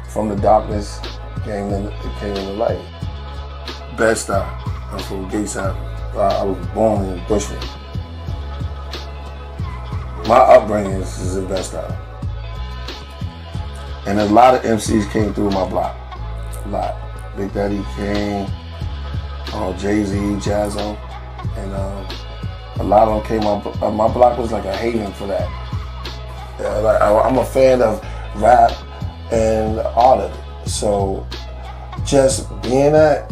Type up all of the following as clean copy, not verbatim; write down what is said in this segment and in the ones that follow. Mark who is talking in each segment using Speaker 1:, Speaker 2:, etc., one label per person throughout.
Speaker 1: from the darkness came in the light. Bed-Stuy. I'm from Gateside. I was born in Bushwick. My upbringing is in Bed-Stuy. And a lot of MCs came through my block. A lot. Big Daddy Kane, Jay-Z, Jazzo, and a lot of them came up. My block was like a haven for that. I'm a fan of rap and art of it. So just being that,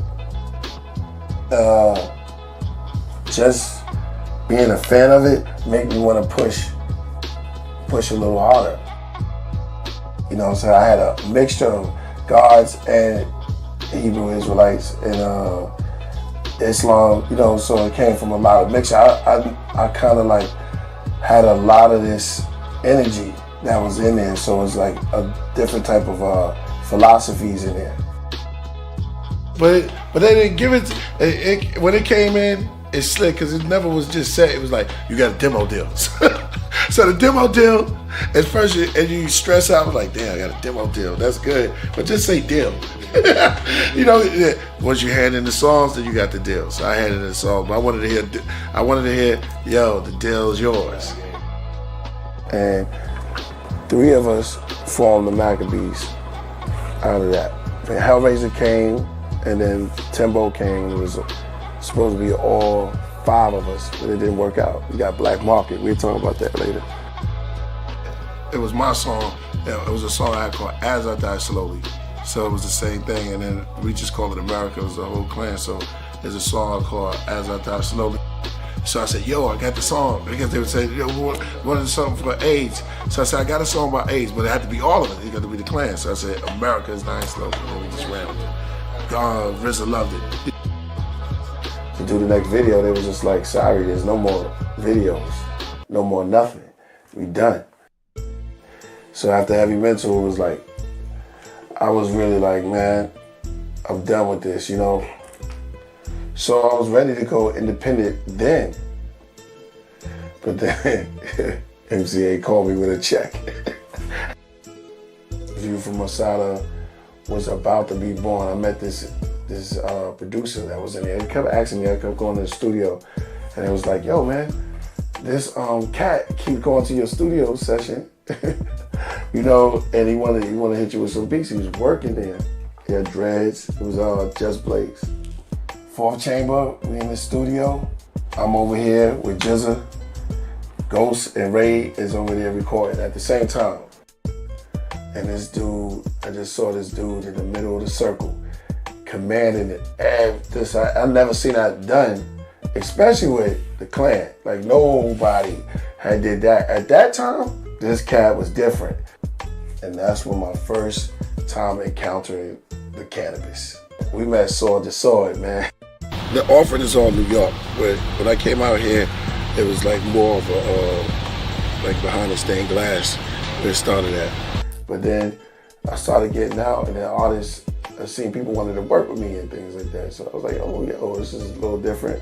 Speaker 1: just being a fan of it, make me want to push a little harder. You know what I'm saying? I had a mixture of Guards and Hebrew Israelites and Islam, you know, so it came from a lot of mixture. I kind of like had a lot of this energy that was in there, so it's like a different type of philosophies in there.
Speaker 2: But they didn't give it when it came in, it's slick because it never was just set. It was like, you got a demo deal. So the demo deal, at first, and you stress out, like, damn, I got a demo deal. That's good. But just say deal. You know, once you hand in the songs, then you got the deal. So I handed in the song, but I wanted to hear, yo, the deal's yours.
Speaker 1: And 3 of us formed the Maccabees out of that. And Hellraiser came, and then Timbo came. It was supposed to be all 5 of us, but it didn't work out. We got Black Market. We'll talk about that later.
Speaker 2: It was my song. It was a song I had called As I Die Slowly. So it was the same thing, and then we just called it America. It was the whole clan. So there's a song called As I Die Slowly. So I said, yo, I got the song. Because they would say, yo, we wanted something for AIDS. So I said, I got a song about AIDS, but it had to be all of it. It got to be the clan. So I said, America is dying slowly. And then we just ran with it. RZA loved it.
Speaker 1: To do the next video, they was just like, sorry, there's no more videos, no more nothing. We done. So after Heavy Mental, it was like, I was really like, man, I'm done with this, you know? So I was ready to go independent then. But then MCA called me with a check. View from Masada was about to be born. I met this producer that was in there. He kept asking me, I kept going to the studio, and it was like, yo, man, this cat keep going to your studio session, you know, and he wanted to hit you with some beats. He was working there. He had dreads. It was Just Blaze. 4th Chamber, we in the studio. I'm over here with Jizza. Ghost and Ray is over there recording at the same time. And this dude, I just saw this dude in the middle of the circle, commanding it. And this, I never seen that done, especially with the clan. Like nobody had did that. At that time, this cat was different. And that's when my first time encountering the cannabis. We met sword to sword, man.
Speaker 2: The offering is all New York. When I came out here, it was like more of a, like behind the stained glass where it started at.
Speaker 1: But then I started getting out, and then artists, I seen people wanted to work with me and things like that. So I was like, oh, yo, this is a little different.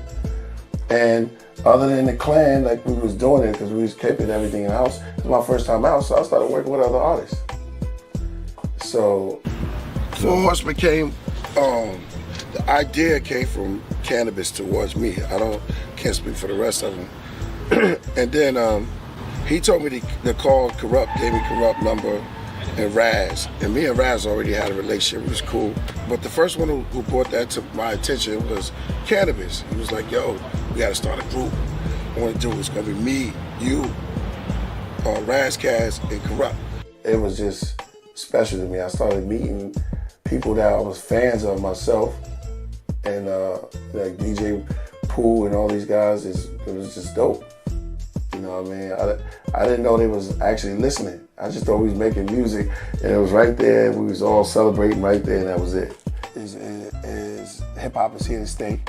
Speaker 1: And other than the clan, like we was doing it because we was keeping everything in house. It was my first time out, so I started working with other artists. So
Speaker 2: Four Horsemen came, the idea came from cannabis towards me. Can't speak for the rest of them. And then he told me to call Corrupt, gave me Corrupt number, and Raz. And me and Raz already had a relationship, it was cool. But the first one who brought that to my attention was cannabis. He was like, yo, we gotta start a group. I wanna do it's gonna be me, you, Raz, Kaz, and Corrupt.
Speaker 1: It was just special to me. I started meeting people that I was fans of myself, and like DJ Pooh and all these guys, it was just dope. You know what I mean? I didn't know they was actually listening. I just thought we was making music, and it was right there. We was all celebrating right there, and that was it. Hip hop is here to stay,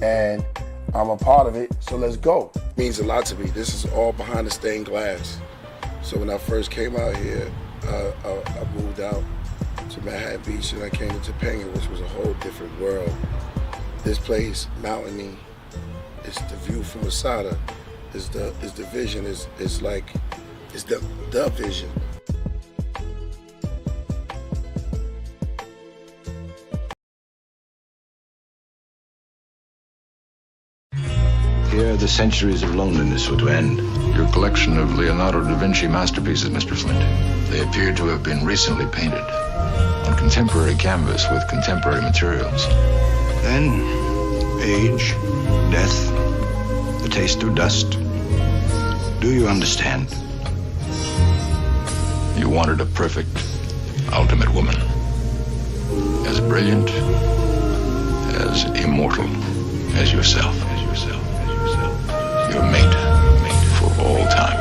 Speaker 1: and I'm a part of it. So let's go.
Speaker 2: It means a lot to me. This is all behind the stained glass. So when I first came out here, I moved out to Manhattan Beach, and I came to Topanga, which was a whole different world. This place, mountainy, it's the view from Masada. Is the vision, is the vision.
Speaker 3: the centuries of loneliness were to end.
Speaker 4: Your collection of Leonardo da Vinci masterpieces, Mr. Flint. They appear to have been recently painted on contemporary canvas with contemporary materials.
Speaker 3: Then, age, death, the taste of dust. Do you understand?
Speaker 4: You wanted a perfect, ultimate woman. As brilliant, as immortal as yourself. Your mate for all time.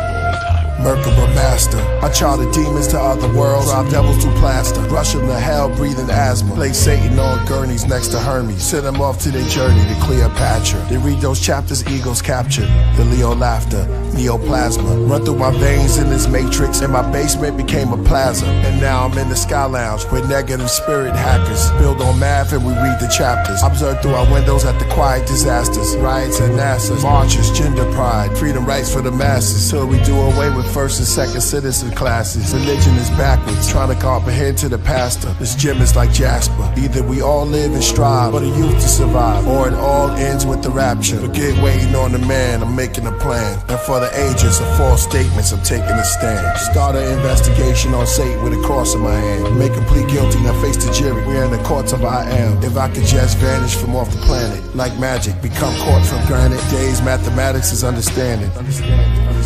Speaker 2: Merkaba master, I charter demons to other worlds, drive devils to plaster, rush them to hell, breathing asthma, place Satan on gurneys next to Hermes, send them off to their journey to Cleopatra. They read those chapters, egos captured, the Leo laughter, neoplasma, run through my veins in this matrix, and my basement became a plaza, and now I'm in the Sky Lounge, with negative spirit hackers, build on math and we read the chapters, observe through our windows at the quiet disasters, riots and NASA, marches, gender pride, freedom rights for the masses, till we do away with first and second citizen classes. Religion is backwards, trying to comprehend to the pastor. This gym is like Jasper. Either we all live and strive for the youth to survive, or it all ends with the rapture. Forget waiting on the man, I'm making a plan. And for the ages of false statements, I'm taking a stand. Start an investigation on Satan with a cross in my hand. Make a plea guilty, now face the jury. We're in the courts of I am. If I could just vanish from off the planet, like magic, become caught from granite. Days mathematics is understanding.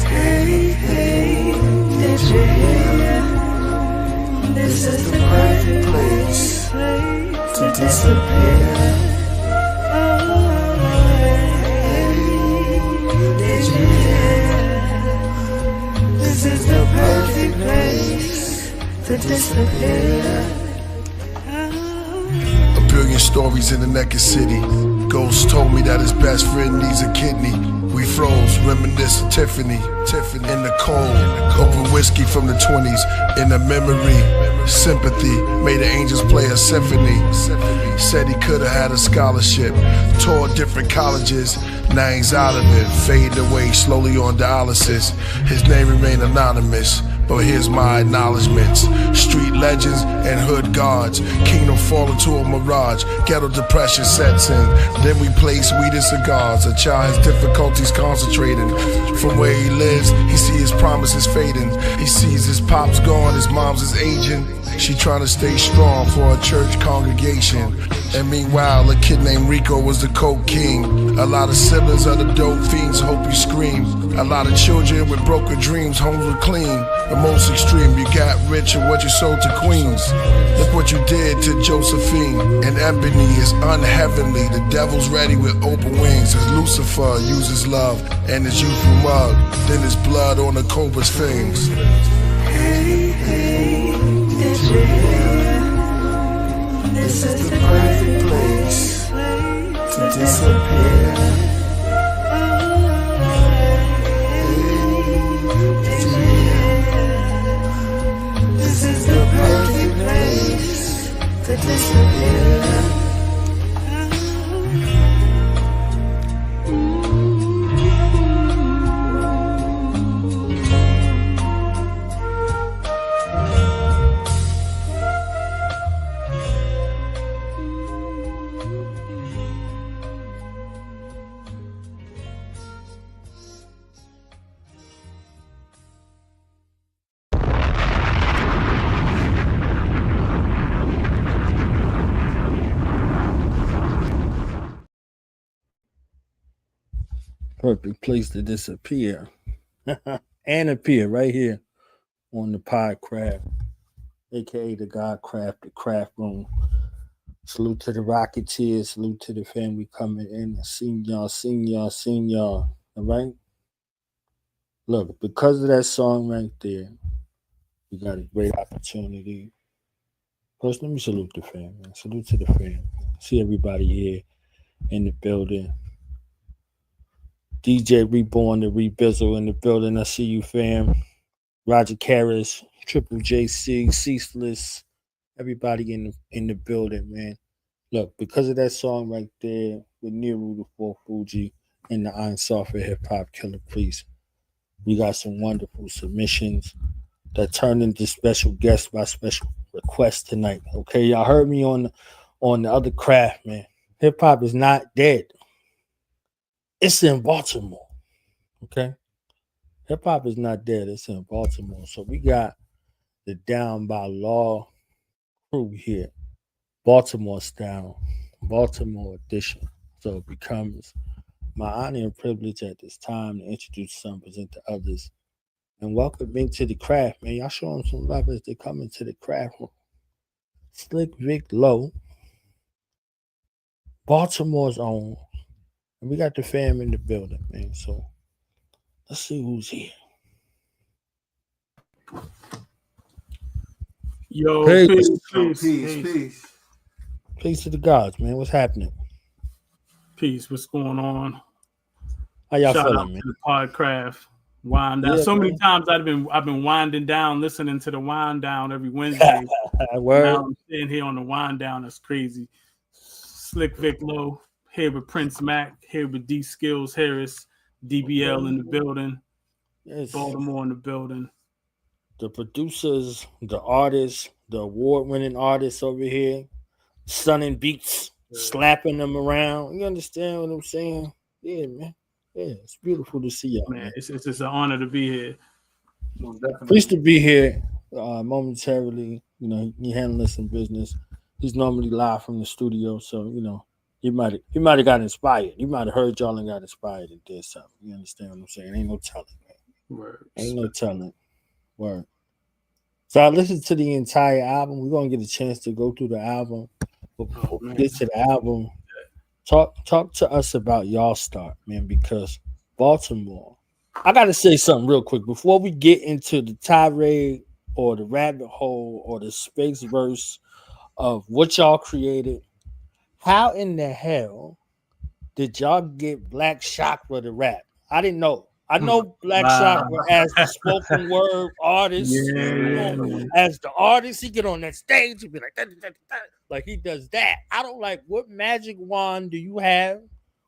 Speaker 5: Hey, hey, did you hear? This is the perfect place to disappear. Hey, did you hear? This is the perfect place to disappear.
Speaker 2: A billion stories in the naked city. Ghost told me that his best friend needs a kidney. We froze, reminisce of Tiffany in the cold. Open whiskey from the 20s, in the memory. Sympathy, made the angels play a symphony. Said he could've had a scholarship. Toured different colleges, now he's out of it. Faded away slowly on dialysis. His name remained anonymous, but here's my acknowledgements. Street legends and hood guards. Kingdom fall into a mirage. Ghetto depression sets in. Then we place weed and cigars. A child has difficulties concentrating. From where he lives, he sees his promises fading. He sees his pops gone, his mom's is aging. She trying to stay strong for a church congregation. And meanwhile, a kid named Rico was the coke king. A lot of siblings of the dope fiends hope you scream. A lot of children with broken dreams, homes were clean. The most extreme, you got rich and what you sold to queens. Look what you did to Josephine. And Ebony is unheavenly. The devil's ready with open wings. As Lucifer uses love and his youthful mug. Then his blood on the cobra's fangs.
Speaker 5: Hey, hey, did you hear? This is the perfect place to disappear. Did you hear? This is the perfect place to disappear.
Speaker 6: Perfect place to disappear and appear right here on the Podcraft, aka the Godcraft, the Craft Room. Salute to the Rocketeers, salute to the family coming in. Seen y'all. All right. Look, because of that song right there, we got a great opportunity. First, let me salute the family. Salute to the family. See everybody here in the building. DJ Reborn, the Rebizzle in the building. I see you, fam. Roger Karras, Triple JC, Ceaseless, everybody in the building, man. Look, because of that song right there with Niru, the Fourth Fuji, and the Iron Software Hip Hop Killah Priest, we got some wonderful submissions that turned into special guests by special request tonight. Okay, y'all heard me on the other craft, man. Hip hop is not dead. It's in Baltimore. Okay, hip hop is not dead. It's in Baltimore. So we got the Down by Law crew here, Baltimore style, Baltimore edition. So it becomes my honor and privilege at this time to introduce some, present to others, and welcome me to the craft, man. Y'all show them some love as they come into the craft room. Slick Vic Low, Baltimore's own, and we got the fam in the building, man. So let's see who's here.
Speaker 7: Yo,
Speaker 6: Peace.
Speaker 7: peace.
Speaker 6: Peace to the gods, man. What's happening?
Speaker 7: Peace. What's going on?
Speaker 6: How y'all
Speaker 7: Shout out
Speaker 6: feeling, man?
Speaker 7: to the Podcraft. Wind down.
Speaker 6: Yeah,
Speaker 7: so many
Speaker 6: man.
Speaker 7: times I've been winding down, listening to the wind down every Wednesday.
Speaker 6: Word.
Speaker 7: Now I'm sitting here on the wind down. That's crazy. Slick Vic Low here with Prince Mack, here with D Skillz Harris, DBL in the building,
Speaker 6: Yes.
Speaker 7: Baltimore in the building.
Speaker 6: The producers, the artists, the award-winning artists over here, stunning beats, slapping them around. You understand what I'm saying? Yeah, man. Yeah, it's beautiful to see y'all, man.
Speaker 7: It's just an honor to be here.
Speaker 8: Most definitely.
Speaker 6: Pleased to be here momentarily. You know, he handling some business. He's normally live from the studio, so you know, he might have got inspired. He might have heard y'all and got inspired and did something. You understand what I'm saying? Ain't no telling, man.
Speaker 7: Words.
Speaker 6: Ain't no telling. Word. So I listened to the entire album. We're gonna get a chance to go through the album. But before we get to the album, talk to us about y'all start, man, because Baltimore. I gotta say something real quick before we get into the tirade or the rabbit hole or the space verse of what y'all created. How in the hell did y'all get Black Chakra to rap? I didn't know. I know Black Chakra as the spoken word artist.
Speaker 7: Yeah,
Speaker 6: You know, as the artist, he get on that stage and be like, like he does that. I don't like what magic wand do you have?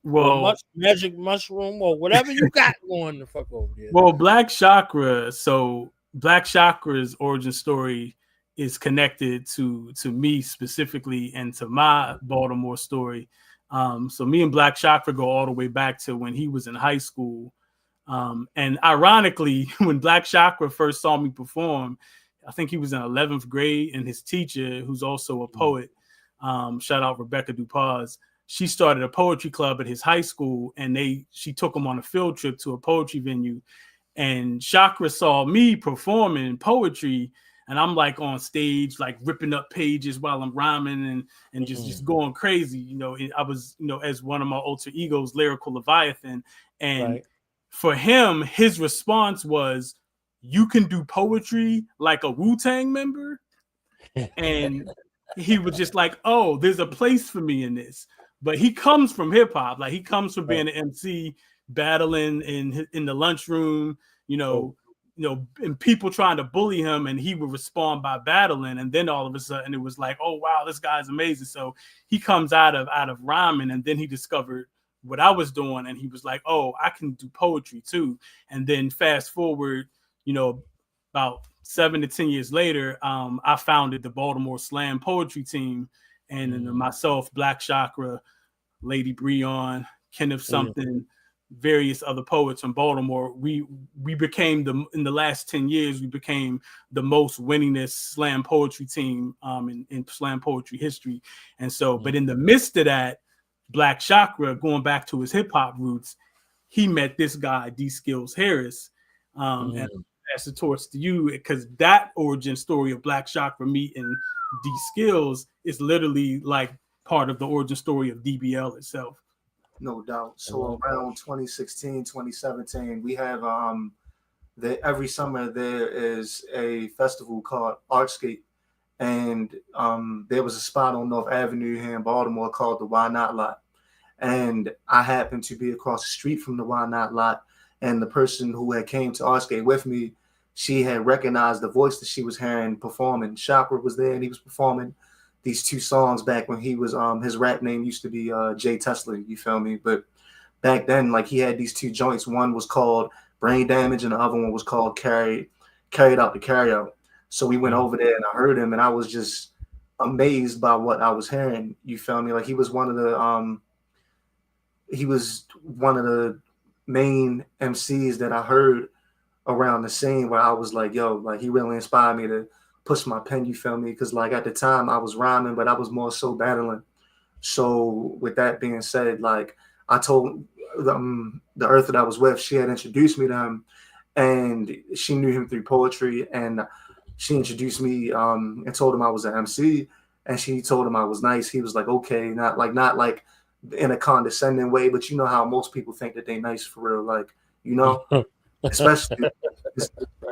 Speaker 7: Well,
Speaker 6: magic mushroom or whatever you got going the fuck over there.
Speaker 7: Well, Black Chakra. So Black Chakra's origin story is connected to me specifically and to my Baltimore story. So me and Black Chakra go all the way back to when he was in high school. And ironically, when Black Chakra first saw me perform, I think he was in 11th grade, and his teacher, who's also a poet, shout out Rebecca Dupaz, she started a poetry club at his high school, and she took him on a field trip to a poetry venue. And Chakra saw me performing poetry, and I'm like on stage, like ripping up pages while I'm rhyming and just going crazy. You know, I was, you know, as one of my alter egos, Lyrical Leviathan. And for him, his response was, "You can do poetry like a Wu-Tang member?" And he was just like, "Oh, there's a place for me in this." But he comes from hip hop, like he comes from being an MC, battling in the lunchroom, you know, and people trying to bully him, and he would respond by battling. And then all of a sudden, it was like, "Oh wow, this guy's amazing." So he comes out of rhyming, and then he discovered what I was doing, and he was like, "Oh, I can do poetry too." And then fast forward, you know, about 7 to 10 years later, I founded the Baltimore Slam Poetry Team, and then myself, Black Chakra, Lady Breon, Kenneth Something, various other poets from Baltimore. We became in the last 10 years, we became the most winningest slam poetry team in slam poetry history. And so, but in the midst of that, Black Chakra, going back to his hip hop roots, he met this guy, D Skillz Harris. And pass the torch to you, because that origin story of Black Chakra meeting D Skillz is literally like part of the origin story of DBL itself.
Speaker 8: No doubt. So around 2016, 2017, we have every summer there is a festival called Artscape, and there was a spot on North Avenue here in Baltimore called the Why Not Lot, and I happened to be across the street from the Why Not Lot, and the person who had came to Artscape with me, she had recognized the voice that she was hearing performing. Chakra was there, and he was performing these two songs back when he was his rap name used to be Jay Tesla, you feel me? But back then, like, he had these two joints. One was called Brain Damage, and the other one was called Carried Out the Carryout. So we went over there, and I heard him, and I was just amazed by what I was hearing. You feel me? Like, he was one of the main MCs that I heard around the scene where I was like, yo, like he really inspired me to push my pen, you feel me? Because like at the time I was rhyming, but I was more so battling. So with that being said, like I told the Earth that I was with, she had introduced me to him, and she knew him through poetry, and she introduced me and told him I was an MC, and she told him I was nice. He was like, okay, not like in a condescending way, but you know how most people think that they nice for real, like, you know, especially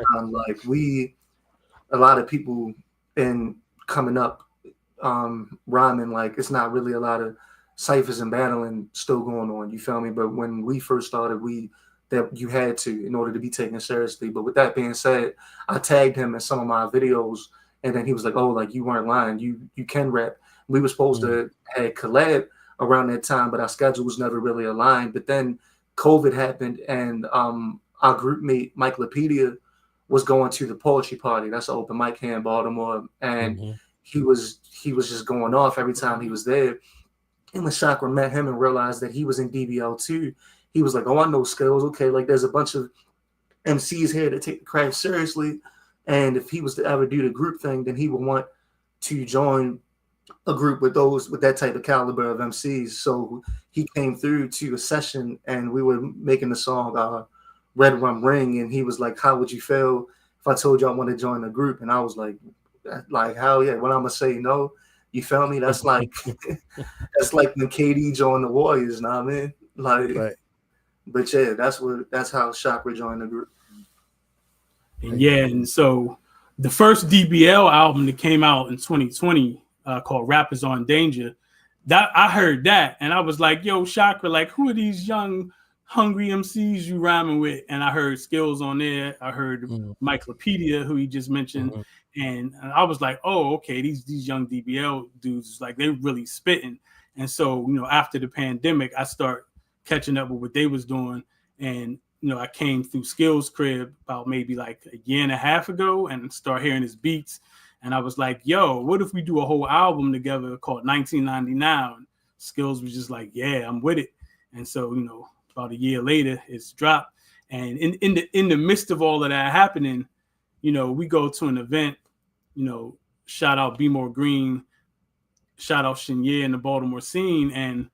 Speaker 8: like a lot of people in coming up rhyming, like it's not really a lot of ciphers and battling still going on, you feel me? But when we first started, that you had to in order to be taken seriously. But with that being said, I tagged him in some of my videos, and then he was like, oh, like you weren't lying, you can rap. We were supposed to have collab around that time, but our schedule was never really aligned. But then COVID happened, and our group mate Mike Lapedia was going to the poetry party. That's an open mic here in Baltimore, and he was just going off every time he was there. And when Chakra met him and realized that he was in DBL too, he was like, oh, I know Skillz. Okay, like there's a bunch of MCs here that take the craft seriously, and if he was to ever do the group thing, then he would want to join a group with that type of caliber of MCs. So he came through to a session, and we were making the song Red Rum Ring, and he was like, how would you feel if I told you I want to join the group? And I was like hell yeah. When I'm gonna say no, you feel me? That's like that's like when KD joined the Warriors, know what I mean? Like, right. But yeah, that's how Chakra joined the group.
Speaker 7: Yeah, and so the first DBL album that came out in 2020 called Rappers on Danger, that I heard that and I was like, yo, Chakra, like who are these young hungry MCs you rhyming with? And I heard Skillz on there. I heard Mike Lapedia, who he just mentioned, and I was like, oh, okay, these young DBL dudes, like they're really spitting. And so, you know, after the pandemic, I start catching up with what they was doing, and you know, I came through Skillz crib about maybe like a year and a half ago and start hearing his beats. And I was like, yo, what if we do a whole album together called 1999? Skillz was just like, yeah, I'm with it. And so, you know, about a year later, it's dropped. And in the midst of all of that happening, you know, we go to an event, you know, shout out Be More Green, shout out Shinye in the Baltimore scene. And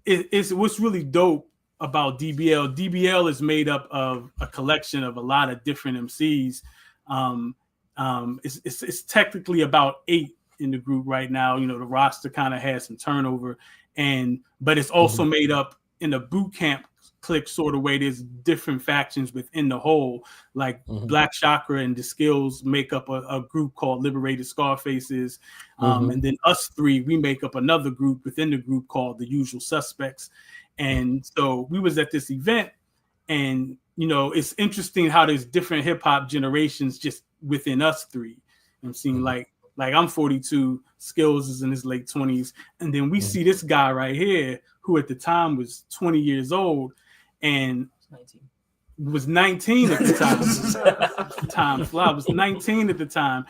Speaker 7: it's what's really dope about DBL. DBL is made up of a collection of a lot of different MCs. It's technically about 8 in the group right now. You know, the roster kind of has some turnover, but it's also made up in a boot camp clique sort of way. There's different factions within the whole, like Black Chakra and D Skillz make up a group called Liberated Scarfaces, and then us 3, we make up another group within the group called The Usual Suspects. And so we was at this event, and you know, it's interesting how there's different hip hop generations just within us 3. I'm seeing like I'm 42, Skillz is in his late 20s, and then we see this guy right here who at the time was 20 years old and was 19 at the time. Time fly, was 19 at the time.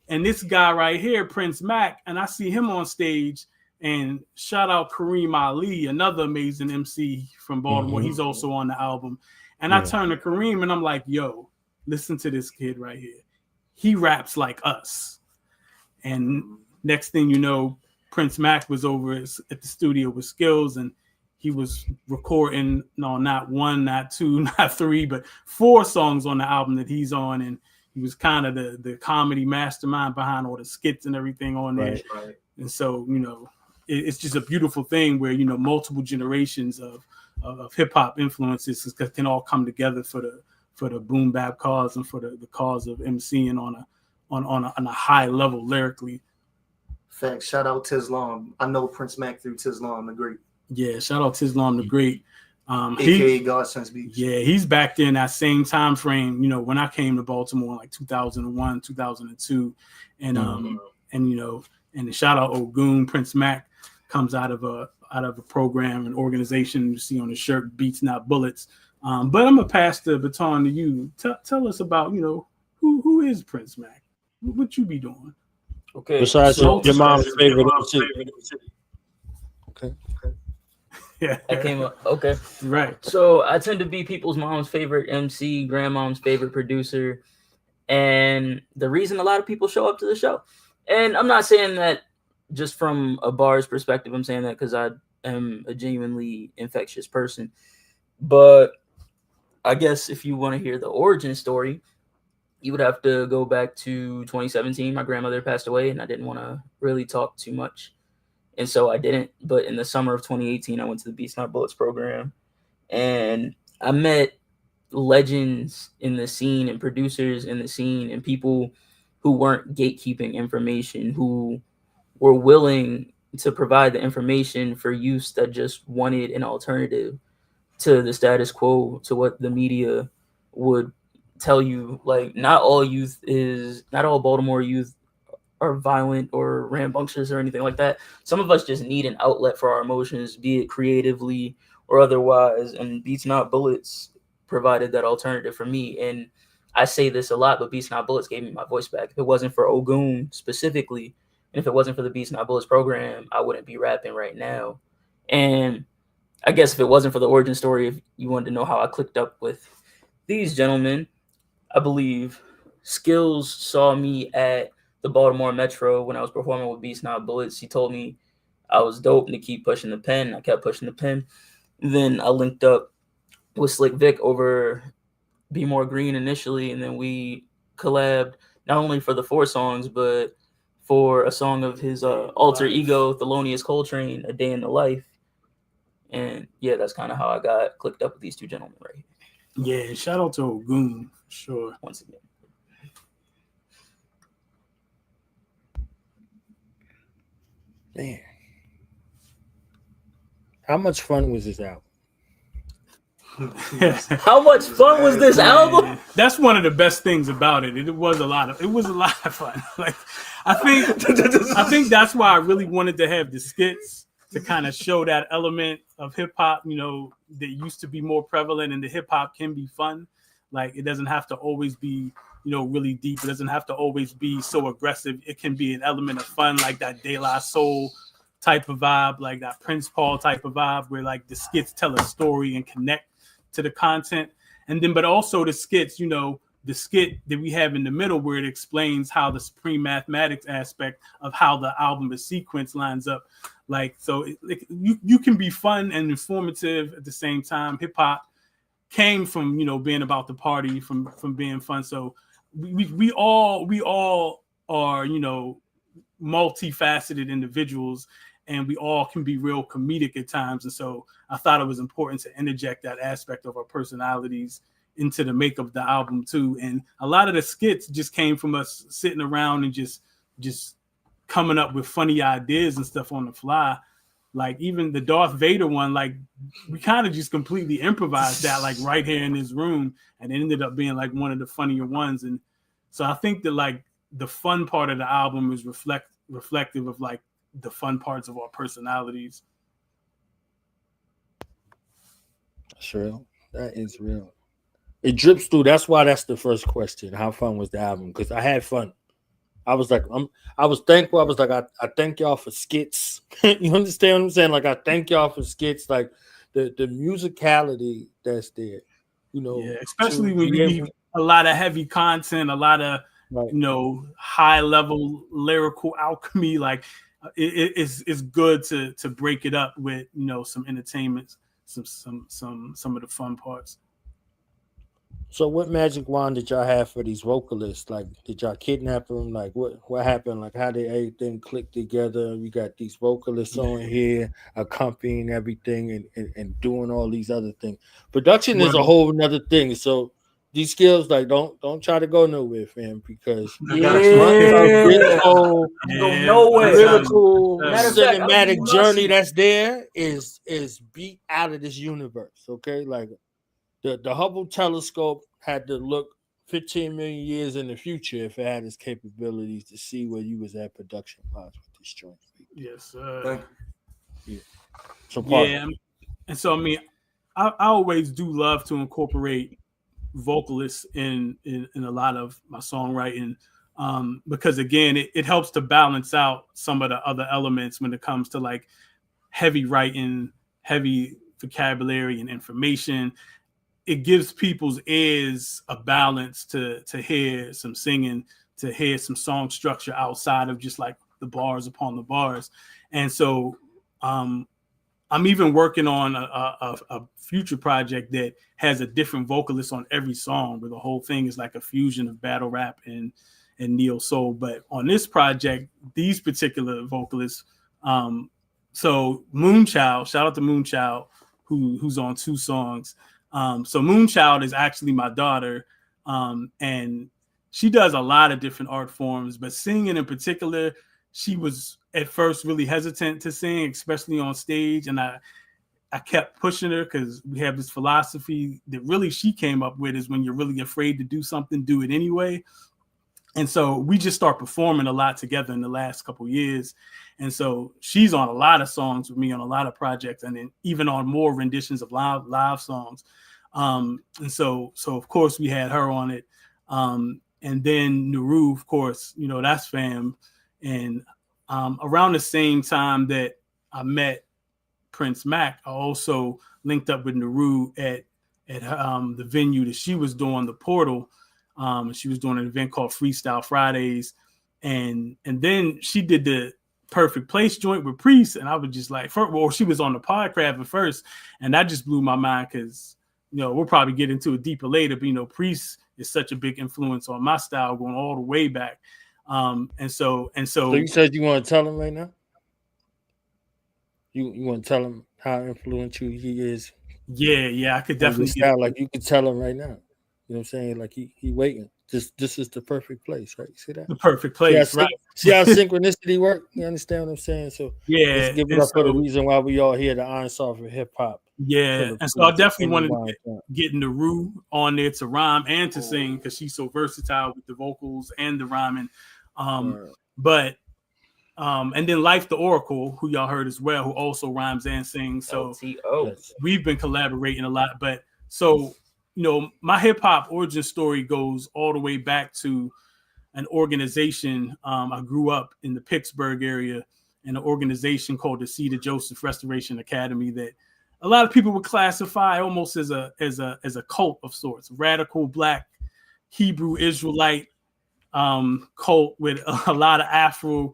Speaker 7: And this guy right here, Prince Mack, and I see him on stage. And shout out Kareem Ali, another amazing MC from Baltimore. He's also on the album. And I turn to Kareem and I'm like, yo, listen to this kid right here. He raps like us. And next thing you know, Prince Mack was over at the studio with Skillz, and he was recording, not 1, not 2, not 3, but 4 songs on the album that he's on. And he was kind of the comedy mastermind behind all the skits and everything on there. Right. And so, you know, it's just a beautiful thing where, you know, multiple generations of hip hop influences can all come together for the boom bap cause and for the cause of MCing on a high level lyrically.
Speaker 8: Thanks. Shout out Tislam. I know Prince Mack through Tislam the Great.
Speaker 7: Yeah, shout out Tislam the Great.
Speaker 8: AKA Godson's Beats.
Speaker 7: Yeah, he's back there in that same time frame, you know, when I came to Baltimore in like 2001, 2002. And you know, and shout out Ogun. Prince Mack comes out of a program, an organization you see on the shirt, Beats Not Bullets. But I'm gonna pass the baton to you. Tell us about, you know, who is Prince Mack? What you be doing?
Speaker 6: Okay. Besides your mom's favorite MC. Okay.
Speaker 7: Yeah.
Speaker 9: That came up. Okay.
Speaker 7: Right.
Speaker 9: So I tend to be people's mom's favorite MC, grandmom's favorite producer, and the reason a lot of people show up to the show. And I'm not saying that just from a bar's perspective. I'm saying that because I am a genuinely infectious person. But I guess if you want to hear the origin story, you would have to go back to 2017. My grandmother passed away, and I didn't want to really talk too much. And so I didn't. But in the summer of 2018, I went to the Beats Not Bullets program, and I met legends in the scene and producers in the scene and people who weren't gatekeeping information, who were willing to provide the information for youth that just wanted an alternative to the status quo, to what the media would tell you. Like, not all Baltimore youth are violent or rambunctious or anything like that. Some of us just need an outlet for our emotions, be it creatively or otherwise, and Beats Not Bullets provided that alternative for me. And I say this a lot, but Beats Not Bullets gave me my voice back. If it wasn't for Ogun specifically, and if it wasn't for the Beats Not Bullets program, I wouldn't be rapping right now. And I guess if it wasn't for the origin story, if you wanted to know how I clicked up with these gentlemen, I believe Skillz saw me at the Baltimore Metro when I was performing with Beats Not Bullets. He told me I was dope and to keep pushing the pen. I kept pushing the pen. Then I linked up with Slick Vic over Be More Green initially, and then we collabed not only for the 4 songs, but for a song of his alter ego, Thelonious Coltrane, A Day in the Life. And yeah, that's kind of how I got clicked up with these two gentlemen right here.
Speaker 7: Yeah, shout out to Ogun for sure.
Speaker 9: Once again.
Speaker 6: Man. How much fun was this album?
Speaker 9: How much fun was this album?
Speaker 7: That's one of the best things about it. It was a lot of fun. Like, I think that's why I really wanted to have the skits, to kind of show that element of hip hop, that used to be more prevalent, and the hip hop can be fun. Like, it doesn't have to always be, really deep. It doesn't have to always be so aggressive. It can be an element of fun, like that De La Soul type of vibe, like that Prince Paul type of vibe, where like the skits tell a story and connect to the content. And then, but also the skits, the skit that we have in the middle where it explains how the supreme mathematics aspect of how the album is sequence lines up. Like, so you can be fun and informative at the same time. Hip hop came from, being about the party, from being fun. So we all are, multifaceted individuals, and we all can be real comedic at times. And so I thought it was important to interject that aspect of our personalities into the make of the album too. And a lot of the skits just came from us sitting around and just coming up with funny ideas and stuff on the fly. Like even the Darth Vader one, like we kind of just completely improvised that, like right here in this room, and it ended up being like one of the funnier ones. And so I think that like the fun part of the album is reflective of like the fun parts of our personalities.
Speaker 6: That's real. That is real. It drips through. That's why that's the first question. How fun was the album? Because I had fun. I was like, I was thankful. I was like, I thank y'all for skits. You understand what I'm saying? Like, I thank y'all for skits. Like the musicality that's there.
Speaker 7: Yeah, especially when you need a lot of heavy content, a lot of high level lyrical alchemy. Like it's good to break it up with some entertainment, some of the fun parts.
Speaker 6: So what magic wand did y'all have for these vocalists? Like, did y'all kidnap them? Like, what happened? Like, how did everything click together? We got these vocalists on here accompanying everything and doing all these other things. Production is a whole nother thing. So these skills, like, don't try to go nowhere, fam, because
Speaker 9: go nowhere.
Speaker 6: Lyrical cinematic journey that's there is beat out of this universe. Okay, like. The Hubble telescope had to look 15 million years in the future if it had its capabilities to see where you was at production-wise with this joint.
Speaker 7: Yes, sir.
Speaker 6: Yeah. So
Speaker 7: and so I mean, I always do love to incorporate vocalists in a lot of my songwriting, because again, it helps to balance out some of the other elements when it comes to like heavy writing, heavy vocabulary and information. It gives people's ears a balance to hear some singing, to hear some song structure outside of just like the bars upon the bars. And so I'm even working on a future project that has a different vocalist on every song, where the whole thing is like a fusion of battle rap and neo soul. But on this project, these particular vocalists, so Moonchild, shout out to Moonchild, who's on 2 songs. So Moonchild is actually my daughter, and she does a lot of different art forms, but singing in particular, she was at first really hesitant to sing, especially on stage. And I kept pushing her, because we have this philosophy that really she came up with, is when you're really afraid to do something, do it anyway. And so we just start performing a lot together in the last couple of years. And so she's on a lot of songs with me on a lot of projects, and then even on more renditions of live songs. And so of course we had her on it. And then Naru, of course, you know, that's fam. And around the same time that I met Prince Mack, I also linked up with Naru at the venue that she was doing, the Portal. She was doing an event called Freestyle Fridays, and then she did the Perfect Place joint with Priest, and I was just like, she was on the Podcraft at first, and that just blew my mind, because you know, we'll probably get into it deeper later, but you know, Priest is such a big influence on my style going all the way back. And so
Speaker 6: you said you want to tell him right now? You want to tell him how influential he is?
Speaker 7: Yeah, I could definitely
Speaker 6: like you could tell him right now. You know what I'm saying? Like he waiting. This is the perfect place, right? You see that?
Speaker 7: The perfect place, right?
Speaker 6: See how synchronicity work? You understand what I'm saying? So
Speaker 7: yeah,
Speaker 6: let's give it up for the reason why we all here, the Iron Soft of hip hop.
Speaker 7: Yeah, and so I definitely wanted to get Naru on there to rhyme and to sing, because she's so versatile with the vocals and the rhyming. But and then Life the Oracle, who y'all heard as well, who also rhymes and sings. So we've been collaborating a lot. But so, you know, my hip hop origin story goes all the way back to an organization. I grew up in the Pittsburgh area in an organization called the Cedar Joseph Restoration Academy that a lot of people would classify almost as a cult of sorts, radical Black Hebrew Israelite cult with a lot of Afro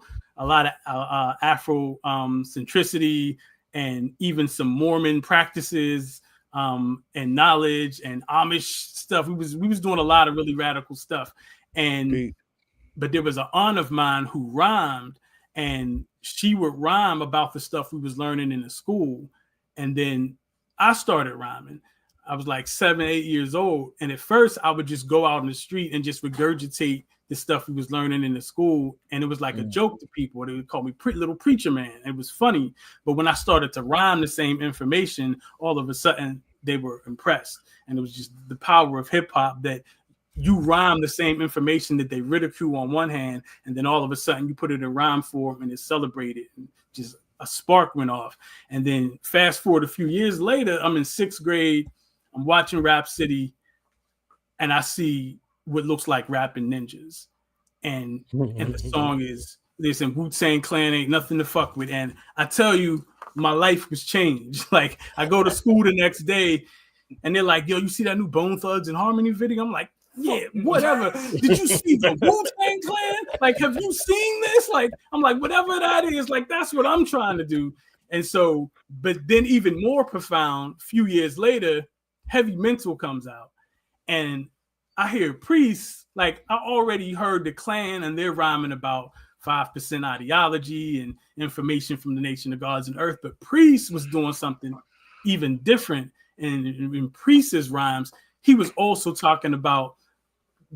Speaker 7: centricity, and even some Mormon practices and knowledge and Amish stuff. We was doing a lot of really radical stuff, but there was an aunt of mine who rhymed, and she would rhyme about the stuff we was learning in the school. And then I started rhyming. I was like 7, 8 years old. And at first I would just go out in the street and just regurgitate the stuff we was learning in the school. And it was like a joke to people. They would call me Little Preacher Man. It was funny. But when I started to rhyme the same information, all of a sudden they were impressed. And it was just the power of hip hop, that you rhyme the same information that they ridicule on one hand, and then all of a sudden you put it in rhyme form and it's celebrated. And just a spark went off. And then fast forward a few years later, I'm in 6th grade. I'm watching Rap City, and I see what looks like Rapping Ninjas. And the song is, listen, Wu-Tang Clan ain't nothing to fuck with. And I tell you, my life was changed. Like, I go to school the next day, and they're like, yo, you see that new Bone Thugs and Harmony video? I'm like, yeah, whatever. Did you see the Wu-Tang Clan? Like, have you seen this? Like, I'm like, whatever that is, like, that's what I'm trying to do. And so, but then even more profound, a few years later, Heavy Mental comes out, and I hear Priest. Like, I already heard the Clan, and they're rhyming about 5% ideology and information from the nation of gods and earth. But Priest was doing something even different. And in Priest's rhymes, he was also talking about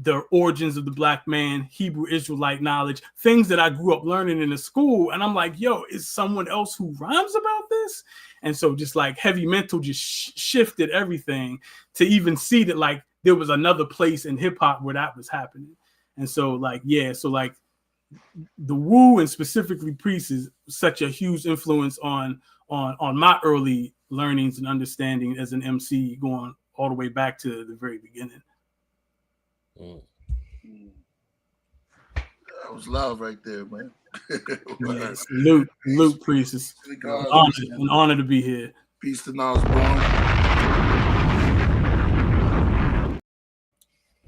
Speaker 7: the origins of the Black man, Hebrew Israelite knowledge, things that I grew up learning in the school. And I'm like, yo, is someone else who rhymes about this? And so just like Heavy Mental just shifted everything to even see that like there was another place in hip hop where that was happening. And so like, yeah, so like the Wu and specifically Priest is such a huge influence on my early learnings and understanding as an MC, going all the way back to the very beginning.
Speaker 2: That was love right there, man.
Speaker 7: Yes. Luke Priest, is an honor to be here.
Speaker 2: Peace to Knowledge Born.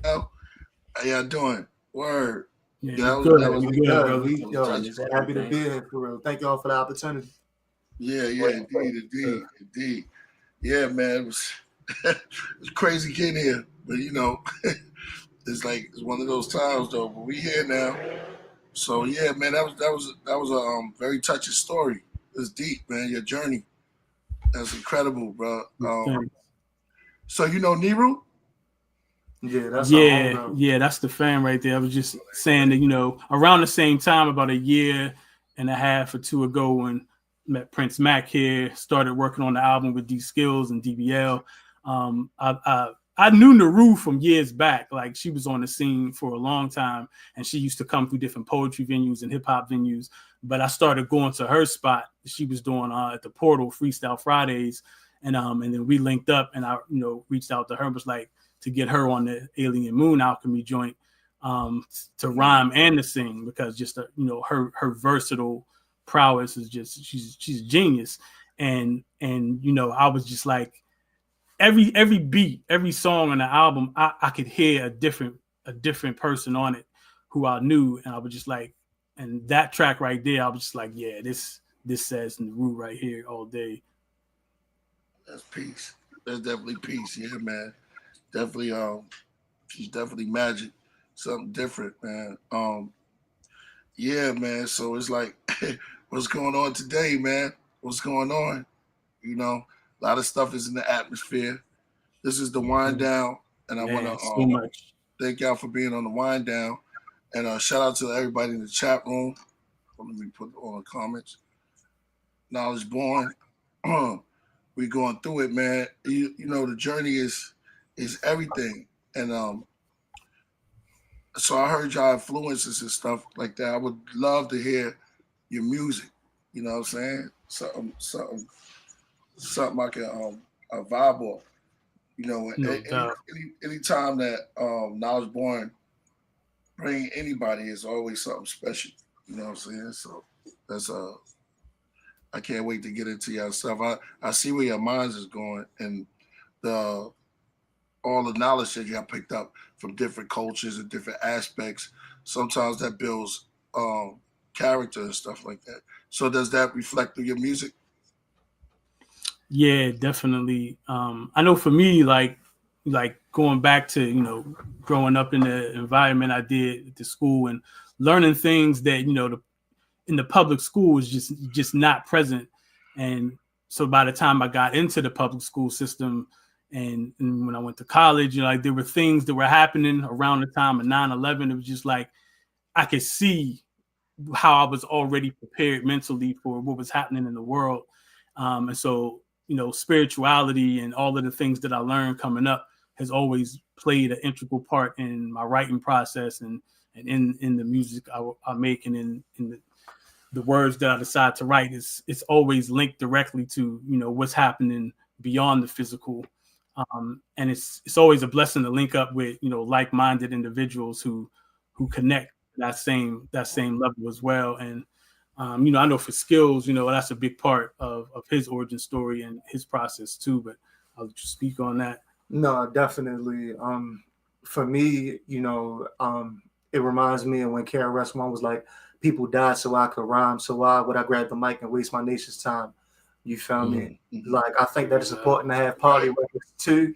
Speaker 2: How y'all doing? Word.
Speaker 7: Yeah,
Speaker 2: That
Speaker 7: good.
Speaker 2: was
Speaker 7: We good, brother.
Speaker 8: Happy to be here for real. Thank y'all for the opportunity.
Speaker 2: Yeah, indeed. Yeah, man, it was it's crazy getting here, but you know, it's one of those times though. But we here now, so yeah, man, that was a very touching story. It's deep, man. Your journey, that's incredible, bro. So you know Niru?
Speaker 8: Yeah, that's
Speaker 7: that's the fan right there. I was just saying that, around the same time, about a year and a half or two ago, when met Prince Mack here, started working on the album with D Skillz and DBL. I knew Naru from years back. Like, she was on the scene for a long time, and she used to come through different poetry venues and hip hop venues. But I started going to her spot. She was doing at the Portal Freestyle Fridays, and then we linked up, and I reached out to her, was like, to get her on the Alien Moon Alchemy joint, to rhyme and to sing, because just her versatile prowess is just, she's a genius. And I was just like, every beat, every song on the album, I could hear a different person on it who I knew, and I was just like, and that track right there, I was just like, yeah, this says Naru right here all day.
Speaker 2: That's peace. That's definitely peace. Yeah, man. Definitely, she's definitely magic, something different, man. Yeah, man. So it's like, what's going on today, man? What's going on? A lot of stuff is in the atmosphere. This is the wind down, and I want to thank y'all for being on the wind down, and shout out to everybody in the chat room. Let me put all the comments. Knowledge Born, we going through it, man. The journey is everything, and so I heard y'all influences and stuff like that. I would love to hear your music. You know what I'm saying? Something I can vibe off. Any time that Knowledge Born bring anybody is always something special. You know what I'm saying? So that's I can't wait to get into your stuff. I see where your minds is going, and all the knowledge that you have picked up from different cultures and different aspects. Sometimes that builds character and stuff like that. So does that reflect through your music?
Speaker 7: Yeah, definitely. I know for me, like going back to, growing up in the environment I did at the school and learning things that, in the public school is just not present. And so by the time I got into the public school system and when I went to college, there were things that were happening around the time of 9/11. It was just like, I could see how I was already prepared mentally for what was happening in the world. And so, spirituality and all of the things that I learned coming up has always played an integral part in my writing process and in the music I make, and in the words that I decide to write. It's always linked directly to, what's happening beyond the physical. And it's always a blessing to link up with, like-minded individuals who connect that same level as well. And I know for Skillz, that's a big part of his origin story and his process too. But I'll let you speak on that.
Speaker 8: No, definitely. For me, it reminds me of when KRS-One was like, people died so I could rhyme. So why would I grab the mic and waste my nation's time? You feel me? Like, I think that it's important to have party records too,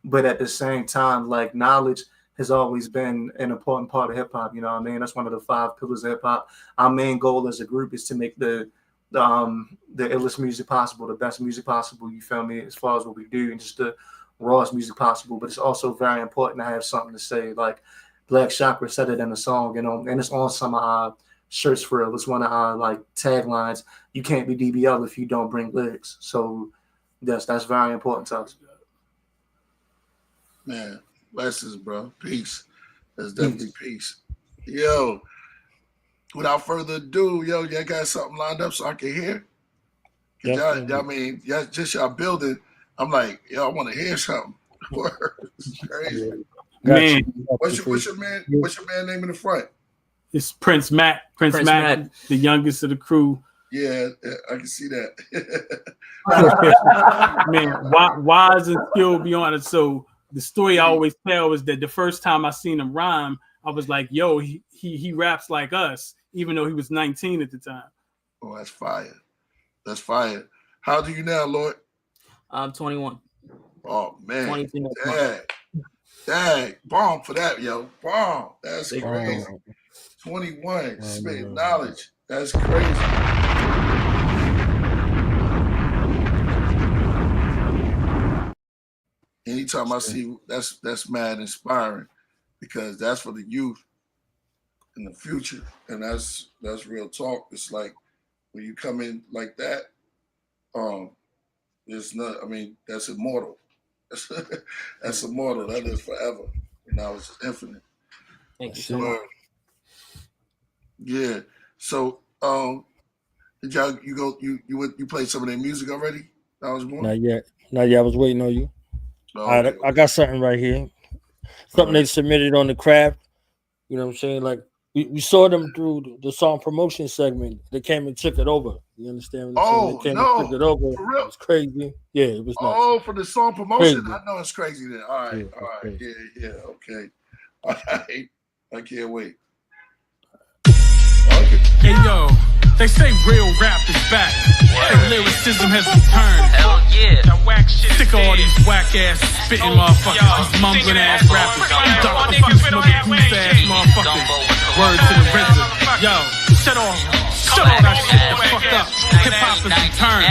Speaker 8: but at the same time, like, knowledge has always been an important part of hip hop. You know what I mean? That's one of the 5 pillars of hip hop. Our main goal as a group is to make the illest music possible, the best music possible. You feel me? As far as what we do, and just the rawest music possible. But it's also very important to have something to say. Like Black Chakra said it in a song, and it's on some of our shirts for real. It's one of our like taglines. You can't be DBL if you don't bring lyrics. So that's very important to us.
Speaker 2: Man, blessings, bro. Peace. That's definitely peace. Yo, without further ado, y'all got something lined up so I can hear? Y'all just y'all building. I'm like, I want to hear something. It's crazy.
Speaker 7: Man,
Speaker 2: what's your man name in the front?
Speaker 7: It's Prince Mack. Prince Mack, the youngest of the crew.
Speaker 2: Yeah, I can see that.
Speaker 7: Man, Wise and Skill beyond it. So the story I always tell is that the first time I seen him rhyme, I was like, yo, he raps like us, even though he was 19 at the time.
Speaker 2: Oh, that's fire. That's fire. How old are you now, Lord?
Speaker 9: I'm 21.
Speaker 2: Oh, man.
Speaker 9: 22
Speaker 2: Dang. Bomb for that, yo. Bomb. That's
Speaker 9: Big
Speaker 2: crazy.
Speaker 6: bomb.
Speaker 2: 21. Spitting knowledge. That's crazy. Anytime I see that's mad inspiring, because that's for the youth in the future, and that's real talk. It's like when you come in like that, there's not. I mean, that's immortal. That's immortal. That is forever. You know, it's infinite.
Speaker 9: Thank you so much.
Speaker 2: Yeah. So, did y'all you played some of their music already? That was more.
Speaker 6: Not yet. I was waiting on you.
Speaker 2: Oh,
Speaker 6: All right, I got something right here. Something they submitted on the craft. You know what I'm saying? Like we saw them through the song promotion segment. They came and took it over. You understand what I'm saying? They came and took it over.
Speaker 2: For real?
Speaker 6: It was crazy. Yeah, it was nuts.
Speaker 2: Oh, for the song promotion.
Speaker 6: Crazy.
Speaker 2: I know it's crazy then. All right.
Speaker 6: Yeah,
Speaker 2: All right.
Speaker 6: crazy.
Speaker 2: Yeah. Okay. All right. I can't wait. Okay.
Speaker 10: Hey yo, they say real rap is back. Hey, lyricism has returned.
Speaker 9: Hell yeah.
Speaker 10: That whack shit. Sick of all these whack ass spitting motherfuckers, these mumbling ass rappers, you Dr. Goose ass motherfuckers. Word to the RZA. Yo, shut all that shit the fuck up. Hip hop has returned.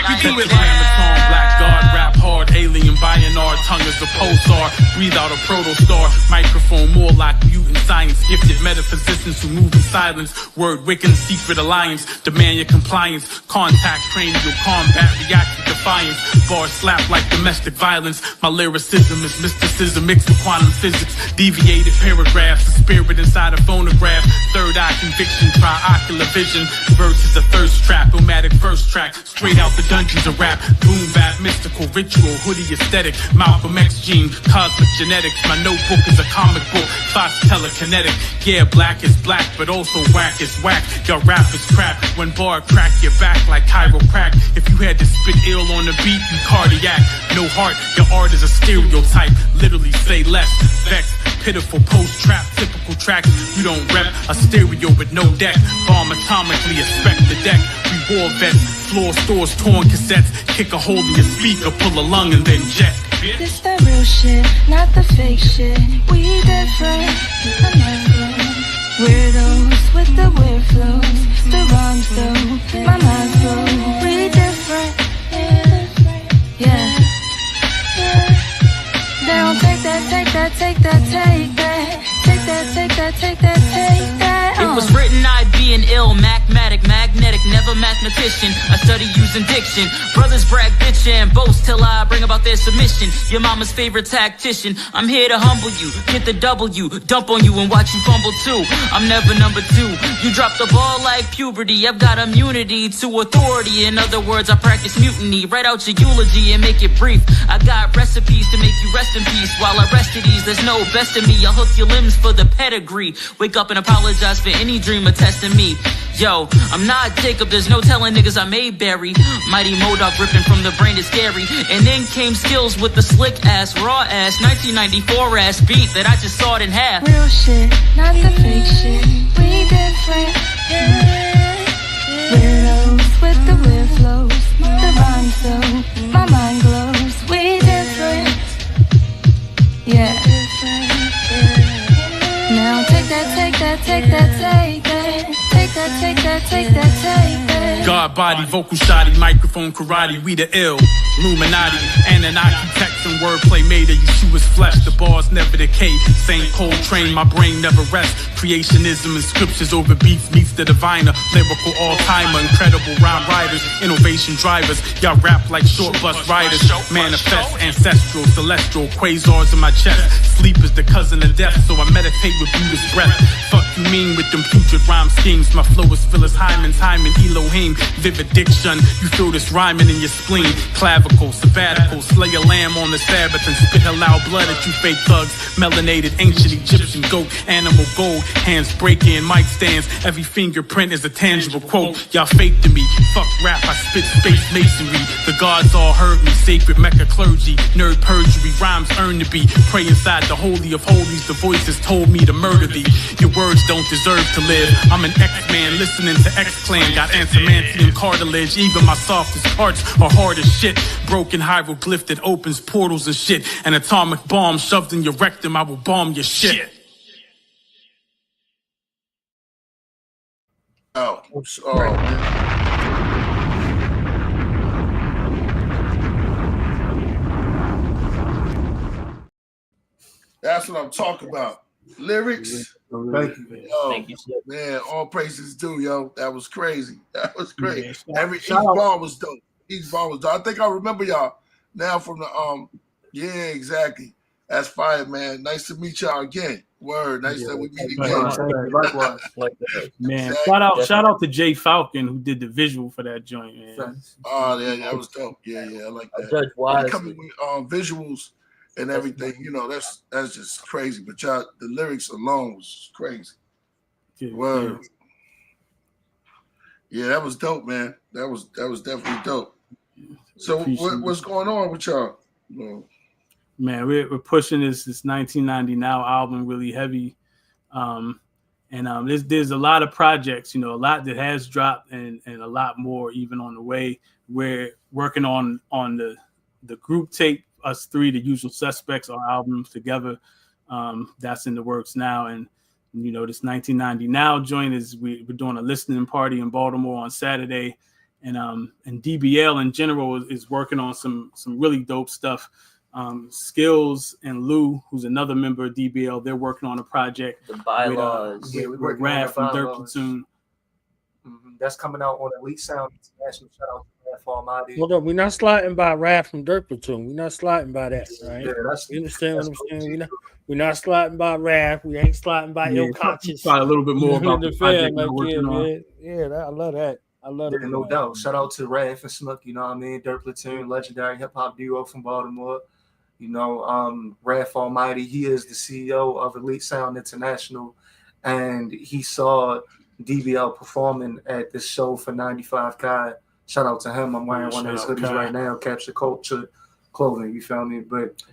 Speaker 10: We do it Lamaton, black god, rap hard, alien, Bionar, tongue as a pulsar, breathe out a protostar, microphone more like mutant science, gifted metaphysicians who move in silence, word Wiccan, secret alliance, demand your compliance, contact, cranial combat, react with defiance, bars slap like domestic violence, my lyricism is mysticism mixed with quantum physics, deviated paragraphs, the spirit inside a phonograph, third eye conviction, triocular vision, verse is a thirst trap, nomadic verse track, straight out the dungeons of rap, boom bap, mystical ritual, hoodie aesthetic, Malcolm X gene, cosmic genetics, my notebook is a comic book, thoughts telekinetic, yeah, black is black, but also whack is whack, your rap is crap, when bar crack your back like chiroprac, if you had to spit ill on the beat, you cardiac, no heart, your art is a stereotype, literally say less, vex, pitiful post-trap, typical tracks, you don't rep, a stereo with no deck, bomb atomically, expect the deck, we war vets, floor stores, torn cassettes, kick a hole in your speaker, pull a lung and then jet.
Speaker 5: This the real shit, not the fake shit. We different, weirdos with the weird flows. The rhymes though, my mind flow. We different, yeah. They don't take that, take that, take that, take that. Take that, take that, take that, take that.
Speaker 9: It was written I'd be an ill, magmatic, magnetic, never mathematician. I study using diction. Brothers brag, bitch, and boast till I bring about their submission. Your mama's favorite tactician. I'm here to humble you, hit the W, dump on you and watch you fumble too. I'm never number two. You drop the ball like puberty. I've got immunity to authority. In other words, I practice mutiny. Write out your eulogy and make it brief. I got recipes to make you rest in peace. While I rest at ease, there's no best of me. I'll hook your limbs for the pedigree. Wake up and apologize for any dream of testing me. Yo, I'm not Jacob, there's no telling niggas I may bury. Mighty Modok ripping from the brain is scary. And then came Skills with the slick ass, raw ass, 1994 ass beat that I just sawed in half.
Speaker 5: Real shit, not the fake shit. We different, weirdos with the weird flows. The rhymes though, my mind glows. We different, yeah. Now take that, take that, take that, take that. Take that, take that, take that, take that.
Speaker 10: God body, vocal shoddy, microphone karate, we the ill. Illuminati, Anunnaki, text and wordplay made of Yeshua's flesh. The bars never decay, Saint Coltrane, my brain never rests. Creationism and scriptures over beef meets the diviner. Lyrical all-timer, incredible rhyme writers, innovation drivers. Y'all rap like short bus riders. Manifest, ancestral, celestial, quasars in my chest. Sleep is the cousin of death, so I meditate with Buddha's breath. Fuck you mean with them putrid rhyme schemes. My flow is Phyllis Hyman's, Hyman, Elohim. vivid diction. You feel this rhyming in your spleen. Clavicle, sabbatical, slay a lamb on the Sabbath and spit loud blood at you fake thugs. Melanated, ancient Egyptian goat, animal gold, hands breaking, mic stands. Every fingerprint is a tangible quote. Y'all fake to me, fuck rap, I spit space masonry. The gods all heard me, sacred Mecca clergy, nerd perjury, rhymes earned to be. Pray inside the holy of holies, the voices told me to murder thee. Your words don't deserve to live. I'm an X-Man listening to X-Clan. Got antimantium cartilage, even my softest parts are hard as shit. Broken hieroglyph that opens portals and shit. An atomic bomb shoved in your rectum, I will bomb your shit.
Speaker 2: Oh, man. That's what I'm talking about. Lyrics.
Speaker 8: Thank you.
Speaker 2: Yo,
Speaker 9: Thank you, sir.
Speaker 2: man, all praises due, yo. That was crazy. That was great.
Speaker 7: Yeah,
Speaker 2: Each bar was dope. Each bar was dope. I think I remember y'all now from the yeah, exactly. That's fire, man. Nice to meet y'all again. Word. Nice that we meet again.
Speaker 8: Likewise.
Speaker 7: Man,
Speaker 2: Exactly.
Speaker 7: shout out to Jay Falcon who did the visual for that joint, man.
Speaker 2: Oh, yeah, that was dope. Yeah, I like that.
Speaker 9: Judge Wise.
Speaker 2: Coming with visuals and everything, you know, that's just crazy. But y'all, the lyrics alone was crazy.
Speaker 7: Yeah,
Speaker 2: Word. Yeah, that was dope, man. That was definitely dope. So what's going on with y'all? Well,
Speaker 7: man, we're pushing this 1990 Now album really heavy. There's a lot of projects, you know, a lot that has dropped and a lot more even on the way. We're working on the group tape, us three, the Usual Suspects, our albums together. That's in the works now. And, you know, this 1990 Now joint is we're doing a listening party in Baltimore on Saturday. And DBL in general is working on some really dope stuff. Skillz and Lou, who's another member of DBL, they're working on a project.
Speaker 9: The bylaws.
Speaker 7: With Raph from Dirt Platoon.
Speaker 8: That's coming out on Elite Sound International. Shout out to Raph Almighty.
Speaker 6: Hold up, we're not sliding by Raph from Dirt Platoon. We're not sliding by that, right?
Speaker 8: Yeah,
Speaker 6: You understand what I'm saying? We're not sliding by Raph. We ain't sliding by your conscious.
Speaker 7: Probably a little bit more about the project
Speaker 6: like,
Speaker 7: we're working on.
Speaker 6: I love that. I love it.
Speaker 8: No doubt. Shout out to Raph and Snook, you know what I mean? Dirt Platoon, legendary hip hop duo from Baltimore. You know, Raph Almighty, he is the CEO of Elite Sound International, and he saw DBL performing at this show for 95 Kai. Shout out to him. I'm wearing one of his hoodies right now, Capture Culture clothing, you feel me? But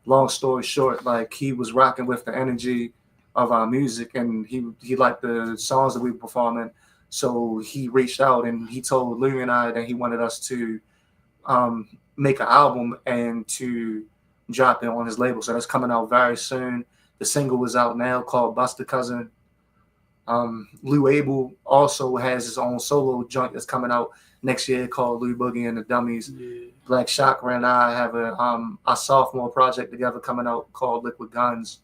Speaker 8: long story short, like, he was rocking with the energy of our music, and he liked the songs that we were performing. So he reached out and he told Lou and I that he wanted us to make an album and to drop it on his label. So that's coming out very soon. The single is out now called Buster Cousin. Lou Abel also has his own solo joint that's coming out next year called Lou Boogie and the Dummies. Yeah. Black Chakra and I have a sophomore project together coming out called Liquid Guns.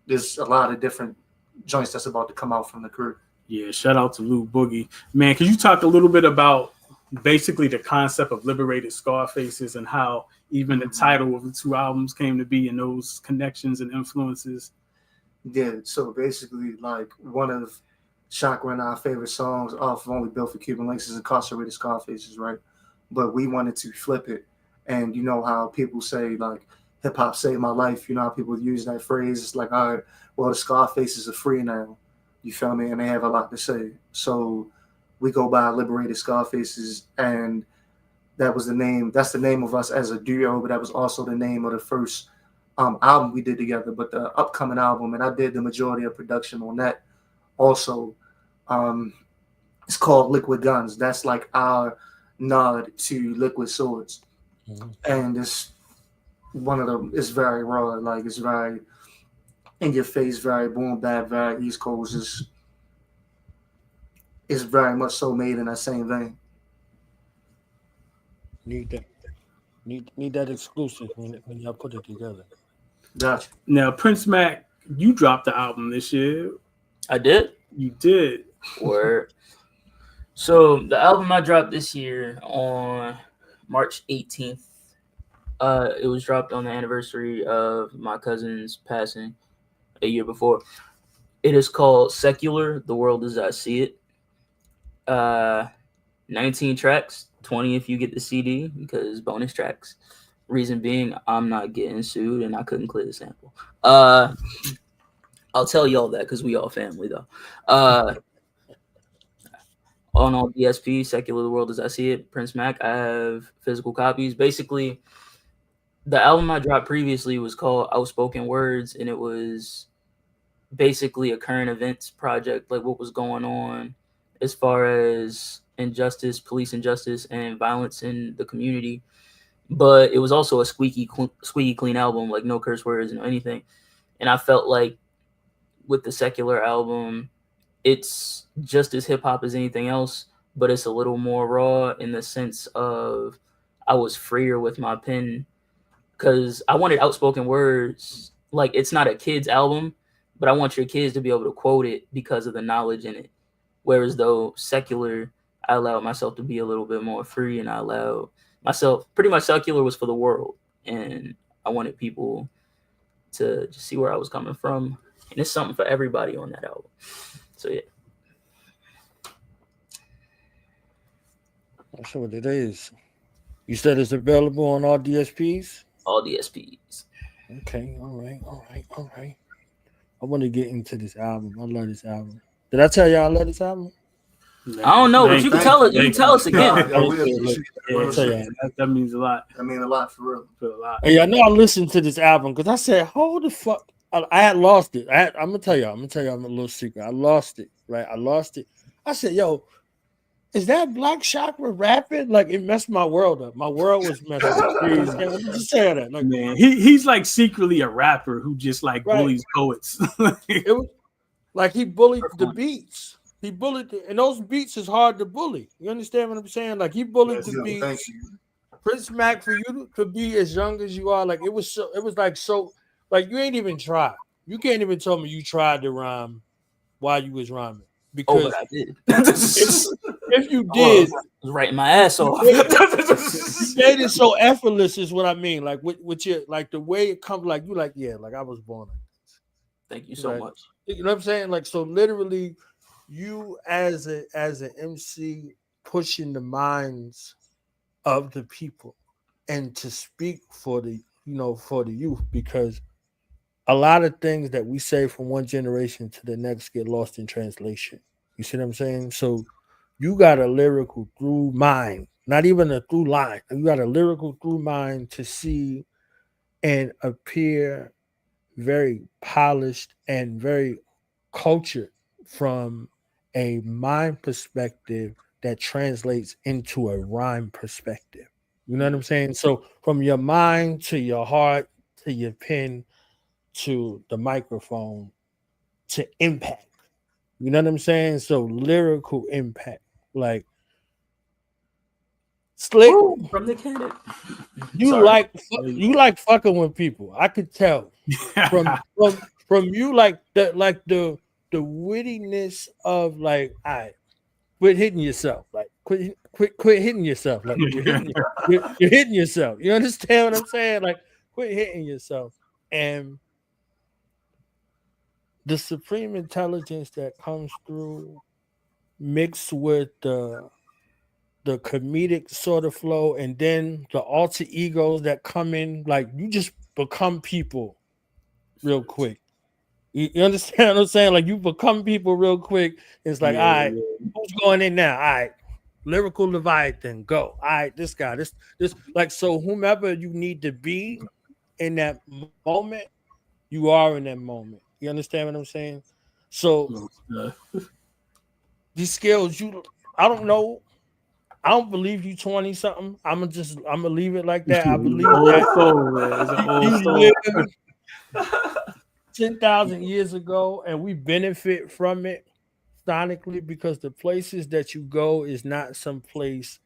Speaker 8: There's a lot of different joints that's about to come out from the crew.
Speaker 7: Yeah, shout out to Lou Boogie. Man, can you talk a little bit about basically the concept of liberated Scarfaces and how even the title of the two albums came to be and those connections and influences?
Speaker 8: Yeah, so basically, like, one of Chakra and our favorite songs off of Only Built for Cuban Links is Incarcerated Scarfaces, right? But we wanted to flip it. And you know how people say, like, hip hop saved my life. You know how people use that phrase. It's like, all right, well, the Scarfaces are free now. You feel me? And they have a lot to say. So we go by Liberated Scarfaces, and that was the name. That's the name of us as a duo, but that was also the name of the first album we did together. But the upcoming album, and I did the majority of production on that also, it's called Liquid Guns. That's like our nod to Liquid Swords. Mm-hmm. And it's one of them. It's very raw, like, it's very in your face, very boom bap, very East Coast. It's very much so made in that same vein.
Speaker 6: Need that. Need that exclusive when y'all put it together.
Speaker 8: Gotcha.
Speaker 7: Now, Prince Mack, you dropped the album this year.
Speaker 9: I did.
Speaker 7: You did.
Speaker 9: Word. So the album I dropped this year on March 18th. It was dropped on the anniversary of my cousin's passing a year before. It is called Secular, The World as I See It. 19 tracks, 20 if you get the CD because bonus tracks. Reason being, I'm not getting sued and I couldn't clear the sample. I'll tell y'all that because we all family though. On all DSP, Secular the World as I See It, Prince Mack, I have physical copies. Basically, the album I dropped previously was called Outspoken Words, and it was basically a current events project, like what was going on as far as injustice, police injustice, and violence in the community. But it was also a squeaky clean album, like no curse words and anything. And I felt like with the Secular album, it's just as hip hop as anything else, but it's a little more raw in the sense of I was freer with my pen because I wanted Outspoken Words. Like, it's not a kid's album, but I want your kids to be able to quote it because of the knowledge in it. Whereas though Secular, I allowed myself to be a little bit more free, and I allowed myself, pretty much Secular was for the world, and I wanted people to just see where I was coming from. And it's something for everybody on that album. So yeah.
Speaker 6: That's what it is. You said it's available on all DSPs?
Speaker 9: All DSPs.
Speaker 6: Okay, all right. I want to get into this album. I love this album. Did I tell y'all I love this album?
Speaker 9: I don't know, but you can tell it. You can tell us again.
Speaker 7: That means a lot.
Speaker 8: I mean a lot for real.
Speaker 7: For a lot.
Speaker 6: Hey, I know I listened to this album because I said, "Hold the fuck!" I had lost it. I'm gonna tell y'all. I'm a little secret. I lost it. Right? I lost it. I said, "Yo, is that Black Chakra rapping?" Like, it messed my world up. My world was messed up. Just say that, like,
Speaker 7: man. He's like secretly a rapper who just like bullies poets.
Speaker 6: It was like he bullied the beats. He bullied, and those beats is hard to bully. You understand what I'm saying? Like, he bullied the beats. Prince Mack, for you to be as young as you are, like, it was like you ain't even tried. You can't even tell me you tried to rhyme while you was rhyming. Because
Speaker 9: but I did.
Speaker 6: if you did,
Speaker 9: I was writing my ass off.
Speaker 6: You made it so effortless is what I mean. Like with your, like the way it comes, like you like, yeah, like I was born.
Speaker 9: Thank you so much.
Speaker 6: You know what I'm saying? Like, so literally, you as an MC pushing the minds of the people and to speak for the youth, because a lot of things that we say from one generation to the next get lost in translation. You see what I'm saying? So you got a lyrical through mind, not even a through line. You got a lyrical through mind to see and appear very polished and very cultured from a mind perspective that translates into a rhyme perspective. You know what I'm saying? So from your mind to your heart to your pen to the microphone to impact. You know what I'm saying? So lyrical impact. Like, Slick,
Speaker 9: Ooh, from the cannon.
Speaker 6: You like fucking with people. I could tell from you, like the wittiness of, like, all right, quit hitting yourself. Like, quit hitting yourself. Like, you're hitting yourself. You understand what I'm saying? Like, quit hitting yourself. And the supreme intelligence that comes through, mixed with the comedic sort of flow, and then the alter egos that come in, like, you just become people real quick. You understand what I'm saying? Like, you become people real quick. It's like, all right, who's going in now? All right, lyrical Leviathan, go. All right, this guy, this, like, so whomever you need to be in that moment, you are in that moment. You understand what I'm saying? So these Skillz, I don't know. I don't believe you 20 something. I'm gonna leave it like that. I believe that you lived 10,000 years ago, and we benefit from it sonically, because the places that you go is not some place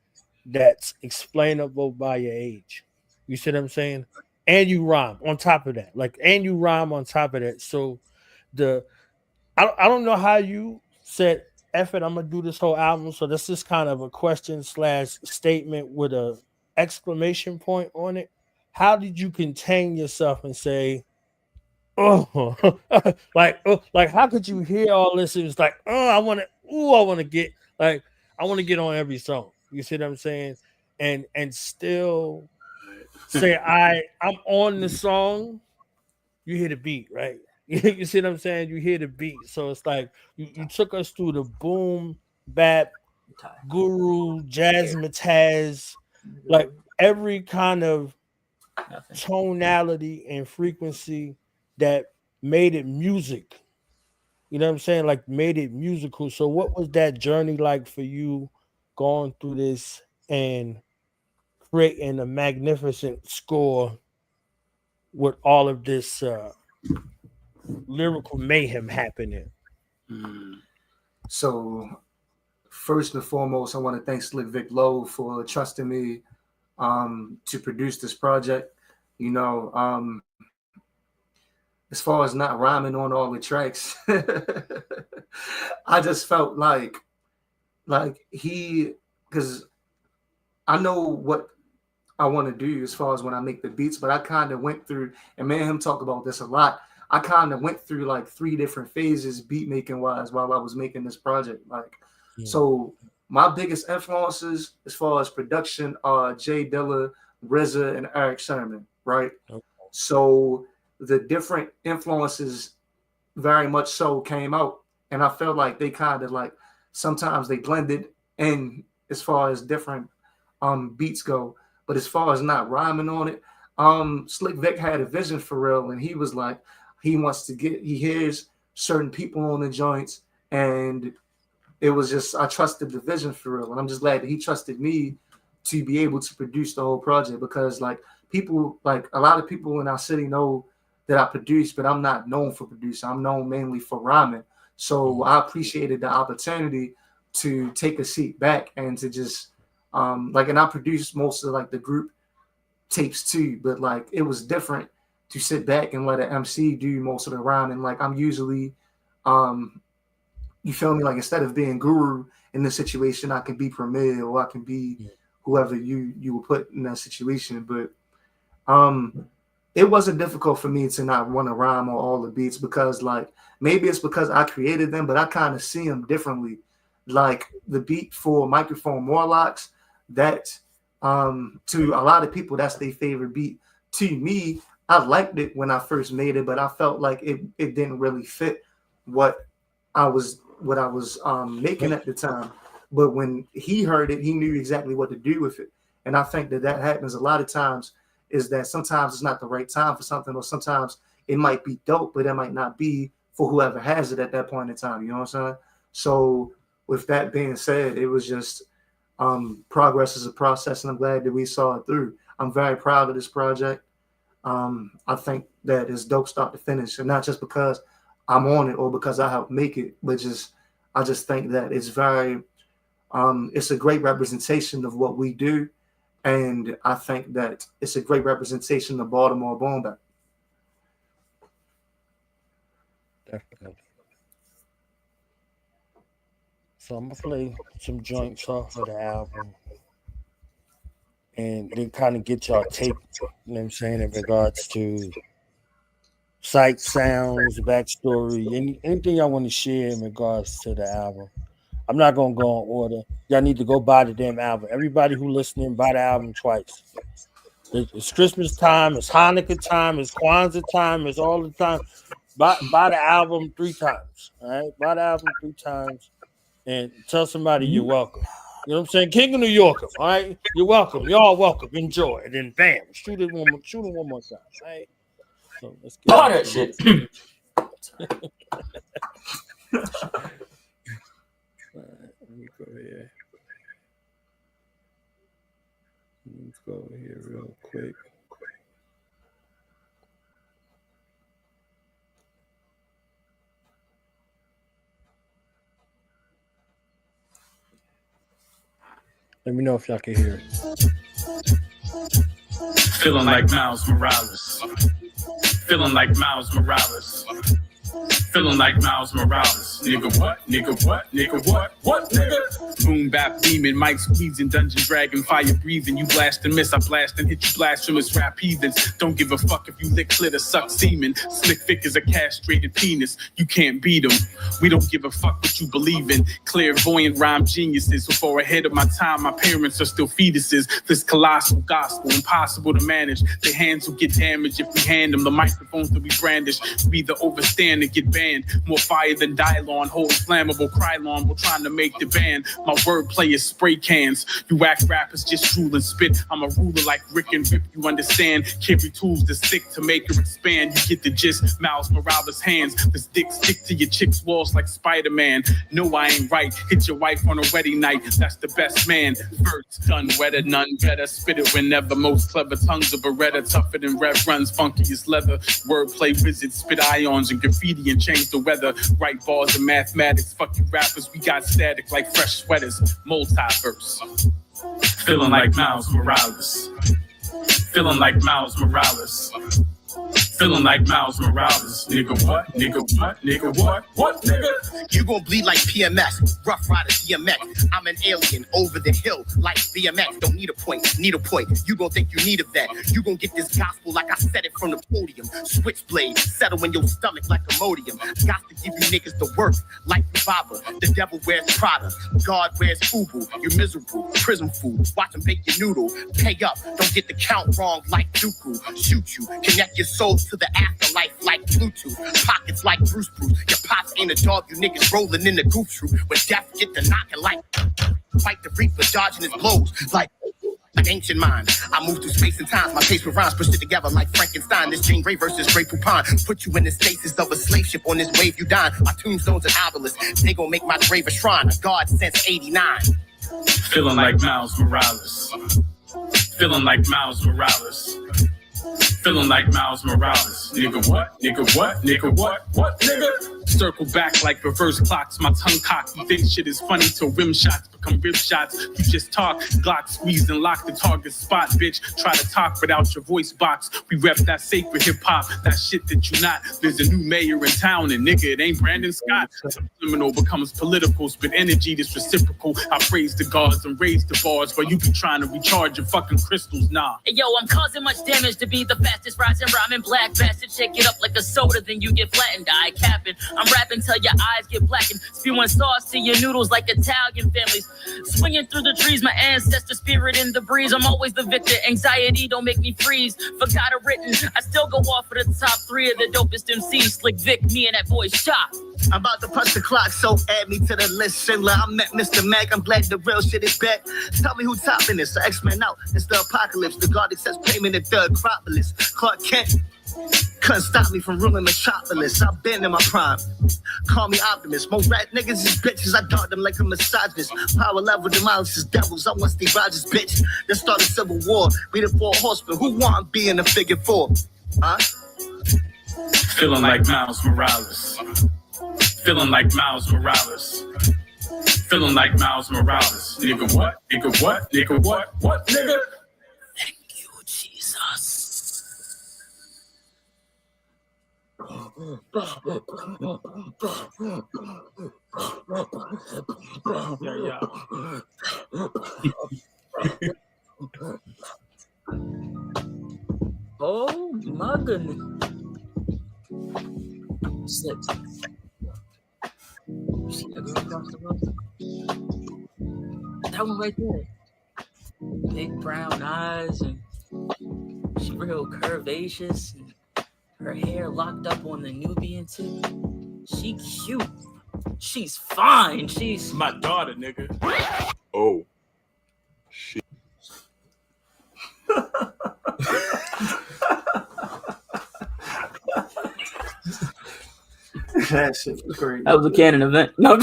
Speaker 6: that's explainable by your age. You see what I'm saying? And you rhyme on top of that. So I don't know how you said, F it, I'm gonna do this whole album. So this is kind of a question / statement with a exclamation point on it. How did you contain yourself and say, oh, like how could you hear all this? It was like, I want to get on every song. You see what I'm saying? And still say I'm on the song. You hear the beat, right? You see what I'm saying? You hear the beat. So it's like you took us through the boom, bap, guru, jazzmatazz, like every kind of tonality and frequency that made it music. You know what I'm saying? Like made it musical. So what was that journey like for you going through this and creating a magnificent score with all of this lyrical mayhem happening?
Speaker 8: So first and foremost, I want to thank Slick Vic Lowe for trusting me to produce this project. You know, as far as not rhyming on all the tracks, I just felt like because I know what I want to do as far as when I make the beats, but I kind of went through, and me and him talk about this a lot. I kind of went through like 3 different phases beat making wise while I was making this project. So my biggest influences as far as production are Jay Dilla, RZA, and Eric Sermon, right? Okay. So the different influences very much so came out, and I felt like they kind of like sometimes they blended in as far as different beats go, but as far as not rhyming on it, Slick Vic had a vision for real, and he was like he hears certain people on the joints, and it was just I trusted the vision for real, and I'm just glad that he trusted me to be able to produce the whole project, because like people, like a lot of people in our city know that I produce, but I'm not known for producing. I'm known mainly for rhyming. So I appreciated the opportunity to take a seat back and to just and I produced most of like the group tapes too, but like it was different to sit back and let an MC do most of the rhyming. Like I'm usually you feel me, like instead of being guru in this situation, I can be Premier, or I can be whoever you would put in that situation. But it wasn't difficult for me to not want to rhyme on all the beats, because like maybe it's because I created them, but I kind of see them differently. Like the beat for Microphone Morlocks, that to a lot of people that's their favorite beat. To me, I liked it when I first made it, but I felt like it didn't really fit what I was making at the time. But when he heard it, he knew exactly what to do with it. And I think that happens a lot of times, is that sometimes it's not the right time for something, or sometimes it might be dope, but it might not be for whoever has it at that point in time. You know what I'm saying? So with that being said, it was just progress is a process, and I'm glad that we saw it through. I'm very proud of this project. I think that it's dope start to finish, and not just because I'm on it or because I helped make it, but I just think that it's very it's a great representation of what we do. And I think that it's a great representation of Baltimore boom bap.
Speaker 6: Definitely. So I'm gonna play some joints off of the album, and then kind of get y'all take, you know what I'm saying, in regards to sight, sounds, backstory, anything y'all want to share in regards to the album. I'm not gonna go in order. Y'all need to go buy the damn album. Everybody who listening, buy the album twice. It's Christmas time, it's Hanukkah time, it's Kwanzaa time, it's all the time. Buy the album 3 times. All right, buy the album 3 times, and tell somebody you're welcome. You know what I'm saying? King of New York. All right, you're welcome. Y'all welcome. Enjoy, and then bam, shoot it one more time. All right. So let's get
Speaker 9: that shit.
Speaker 6: Let me go here. Let's go over here real quick. Let me know if y'all can hear it.
Speaker 10: Feeling like Miles Morales. Feeling like Miles Morales. Feeling like Miles Morales. Nigga what? Nigga what? Nigga what? What nigga? Boom bap demon, mic squeezing, dungeon dragon, fire breathing. You blast and miss, I blast and hit you blasphemous rap heathens. Don't give a fuck if you lick clit or suck semen. Slick Vic is a castrated penis. You can't beat him. We don't give a fuck what you believe in. Clairvoyant rhyme geniuses. So far ahead of my time, my parents are still fetuses. This colossal gospel, impossible to manage. Their hands will get damaged if we hand them the microphones that we brandish. We either overstand or get banned. More fire than Dylon, hold flammable Krylon. We're trying to make the band. My wordplay is spray cans. You whack rappers just drool and spit. I'm a ruler like Rick and Rip, you understand. Carry tools to stick to make her expand. You get the gist, Miles Morales' hands. This dick stick to your chick's walls like Spider-Man. No, I ain't right. Hit your wife on a wedding night. That's the best man. First done wetter, none better. Spit it whenever. Most clever tongues of Beretta. Tougher than Rev runs, funky as leather. Wordplay wizards, spit ions and graffiti and change the weather. Write bars and mathematics. Fuck you rappers, we got static like fresh sweaters. Multiverse. Feeling like Miles Morales. Feeling like Miles Morales. Feeling like Miles Morales. Nigga what? Nigga what? Nigga what? What nigga?
Speaker 11: You gon' bleed like PMS, Rough Rider DMX. I'm an alien over the hill like BMX. Don't need a point, need a point. You gon' think you need a vet. You gon' get this gospel like I said it from the podium. Switchblade, settle in your stomach like Imodium. Got to give you niggas the work like Baba. The devil wears Prada, God wears Fubu. You're miserable, prison food. Watch them bake your noodle. Pay up, don't get the count wrong like Dooku. Shoot you, connect your soul to the afterlife like Bluetooth. Pockets like Bruce. Your pops ain't a dog, you niggas rolling in the goof troop. When death get the knocking like fight the reaper, dodging his blows like ancient mind. I move through space and time. My pace with rhymes pushed it together like Frankenstein. This Jean Grey versus Grey Poupon. Put you in the stasis of a slave ship. On this wave you dine. My tombstone's an obelisk. They gon' make my grave a shrine. A god since 89.
Speaker 10: Feeling like Miles Morales. Feeling like Miles Morales. Feeling like Miles Morales. Nigga what? Nigga what? Nigga what? What nigga? Circle back like reverse clocks. My tongue cocked. You think shit is funny till rim shots become rib shots. You just talk. Glock squeeze and lock the target spot, bitch. Try to talk without your voice box. We rep that sacred hip hop. That shit that you not. There's a new mayor in town and nigga, it ain't Brandon Scott. Subliminal becomes political. Spit energy that's reciprocal. I praise the gods and raise the bars while you be trying to recharge your fucking crystals. Nah.
Speaker 9: Hey, yo, I'm causing much damage to be the fastest rising rhyming black bastard. Shake it up like a soda, then you get flattened. I capping. I'm rapping till your eyes get blackened. Spewing sauce to your noodles like Italian families. Swinging through the trees, my ancestor spirit in the breeze. I'm always the victor. Anxiety don't make me freeze. Forgot a written. I still go off for the top 3 of the dopest MCs. Slick Vic, me and that boy Shop.
Speaker 11: I'm about to punch the clock, so add me to the list. Schindler, I met Mr. Mack. I'm glad the real shit is back. Tell me who topping this. So X-Men out. It's the apocalypse. The God accepts payment at the Acropolis. Clark Kent couldn't stop me from ruling Metropolis. I've been in my prime. Call me Optimus. More rat niggas is bitches. I dart them like a misogynist. Power level demolishes devils. I want Steve Rogers, bitch. Let's start a civil war. We the 4 horsemen. Who want to be in the figure 4? Huh?
Speaker 10: Feeling like Miles Morales. Feeling like Miles Morales. Feeling like Miles Morales. Nigga what? Nigga what? Nigga what? What nigga?
Speaker 9: Thank you, Jesus.
Speaker 10: Yeah.
Speaker 9: Oh my goodness. Slick. You see that girl across the road? That one right there. Big brown eyes and she real curvaceous and her hair locked up on the Nubian tip. She cute. She's fine. She's
Speaker 10: my daughter, nigga.
Speaker 12: Oh. Shit.
Speaker 8: That shit was great.
Speaker 9: That was a canon event. No.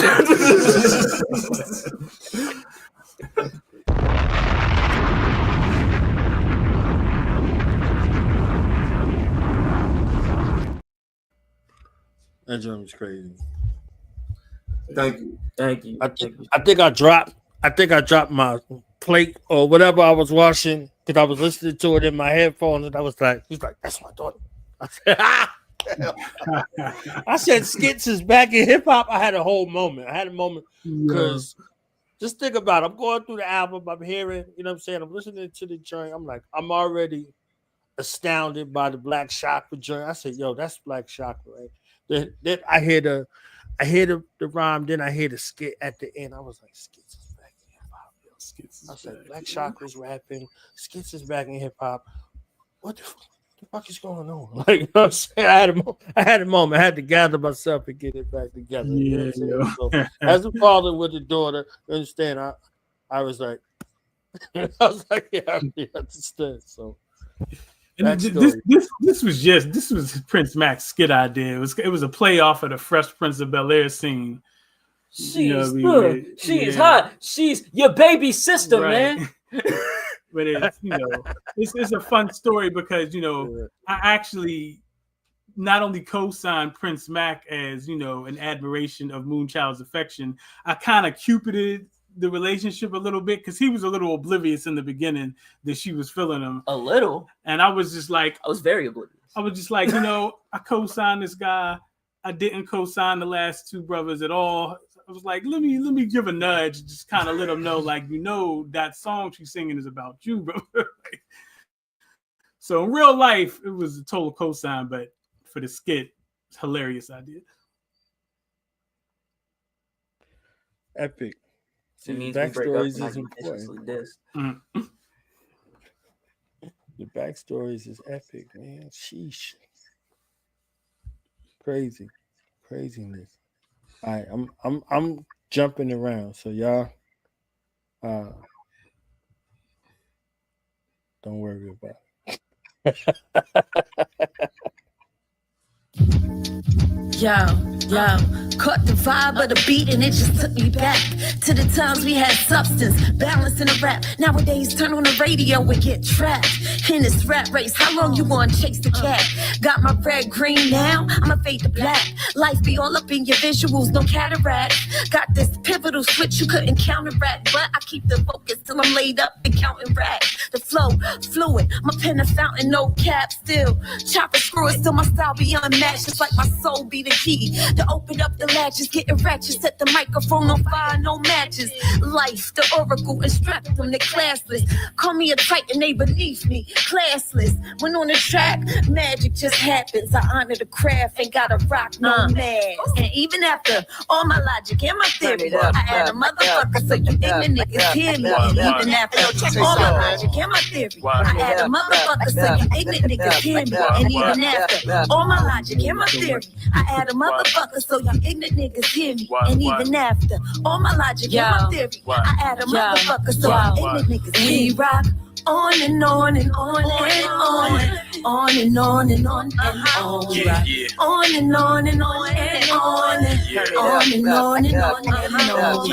Speaker 6: That joint was crazy.
Speaker 8: Thank you.
Speaker 9: Thank you.
Speaker 6: I think I dropped my plate or whatever I was washing because I was listening to it in my headphones and I was like, he's like, that's my daughter. I said, I said skits is back in hip hop. I had a whole moment. I had a moment because just think about it. I'm going through the album. I'm hearing, you know what I'm saying? I'm listening to the joint. I'm like, I'm already astounded by the Black Chakra joint. I said, yo, that's Black Chakra, right? Then I hear the rhyme, then I hear the skit at the end. I was like, skits is back in hip hop. I said, Black Chakra's rapping, skits is back in hip hop. What the fuck is going on? Like, you know what I'm saying? I had a moment. I had to gather myself and get it back together. You know what I'm saying? So, as a father with a daughter, you understand? I was like, yeah, I understand. So.
Speaker 7: And this was Prince Mack's skit idea. It was a play off of the Fresh Prince of Bel-Air scene.
Speaker 9: She's good. She's hot. She's your baby sister, man.
Speaker 7: But it's a fun story because I actually not only co-signed Prince Mack as an admiration of Moonchild's affection, I kind of cupided the relationship a little bit because he was a little oblivious in the beginning that she was feeling him
Speaker 9: a little,
Speaker 7: and I was just like,
Speaker 9: I was very oblivious.
Speaker 7: I was just like, I co-signed this guy. I didn't co-sign the last two brothers at all. I was like, let me give a nudge, just kind of let them know, like, that song she's singing is about you, bro. So in real life, it was a total co-sign, but for the skit, it's hilarious idea.
Speaker 6: Epic.
Speaker 9: It means
Speaker 6: backstories is important. The backstories is epic, man. Sheesh. Craziness. All right, I'm jumping around, so y'all don't worry about it.
Speaker 13: Yo, caught the vibe of the beat and it just took me back to the times we had substance, balance in the rap. Nowadays, turn on the radio and get trapped in this rap race. How long you gonna chase the cat? Got my red green now, I'ma fade to black. Life be all up in your visuals, no cataract. Got this pivotal switch you couldn't counteract, but I keep the focus till I'm laid up and counting racks. The flow, fluid, my pen a fountain, no cap still. Chopper screw it, still my style be unmatched. It's like my soul be the key to open up the latches, getting ratchet, set the microphone on fire, no matches. Life, the oracle, instruct them, they classless. Call me a titan, they beneath me, classless. When on the track, magic just happens. I honor the craft, ain't gotta rock no mask. And even after all my logic and my theory, I add a motherfucker so you ignorant niggas hear me. And even after all my logic and my theory, I add a motherfucker so you ignorant niggas hear me. And even after all my logic and my theory, I add a motherfucker so you ignorant niggas hear me. And even after all my logic and my theory, I add a motherfucker so you ignorant niggas hear me. We rock on and on and on and on, on and on and on and on, on and on and on and on, on and on and on and on,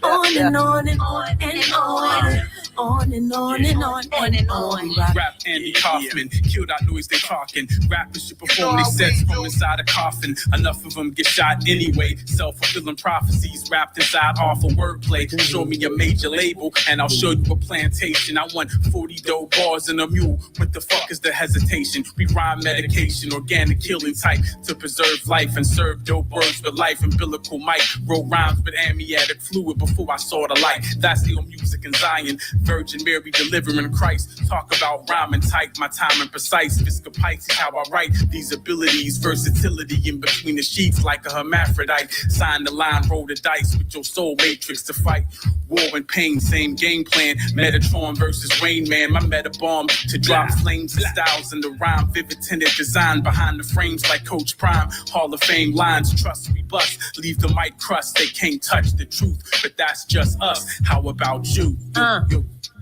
Speaker 13: on and on and on and on. On and on and on and on.
Speaker 10: Rap Andy Kaufman, kill that noise they talking. Rappers should perform these sets from inside a coffin. Enough of them get shot anyway. Self-fulfilling prophecies wrapped inside awful wordplay. Show me a major label and I'll show you a plantation. I want 40 dope bars and a mule. What the fuck is the hesitation? We rhyme medication, organic killing type to preserve life and serve dope words with life. Umbilical mic, wrote rhymes with amniotic fluid before I saw the light. That's the old music in Zion. Virgin Mary delivering Christ. Talk about rhyming tight, my time and precise. Visca Pisces, how I write these abilities. Versatility in between the sheets like a hermaphrodite. Sign the line, roll the dice with your soul matrix to fight. War and pain, same game plan. Metatron versus Rain Man. My meta bomb to drop flames and styles in the rhyme. Vivid tinted design behind the frames like Coach Prime. Hall of Fame lines, trust we bust. Leave the mic crust, they can't touch the truth. But that's just us. How about you?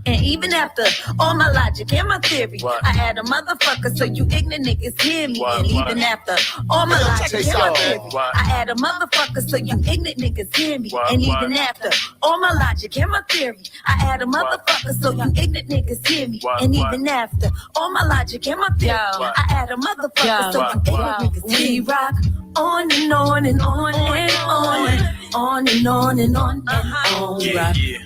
Speaker 13: And even after all my logic and my theory, I add a motherfucker so you ignorant niggas hear me. And even after all my logic and my theory, I add a motherfucker so you ignorant niggas hear me. And even after all my logic and my theory, I add a motherfucker so you ignorant niggas hear me. And even after all my logic and my theory, I add a motherfucker so you ignorant niggas hear me. We rock on and on and on and on, on and on and on and on.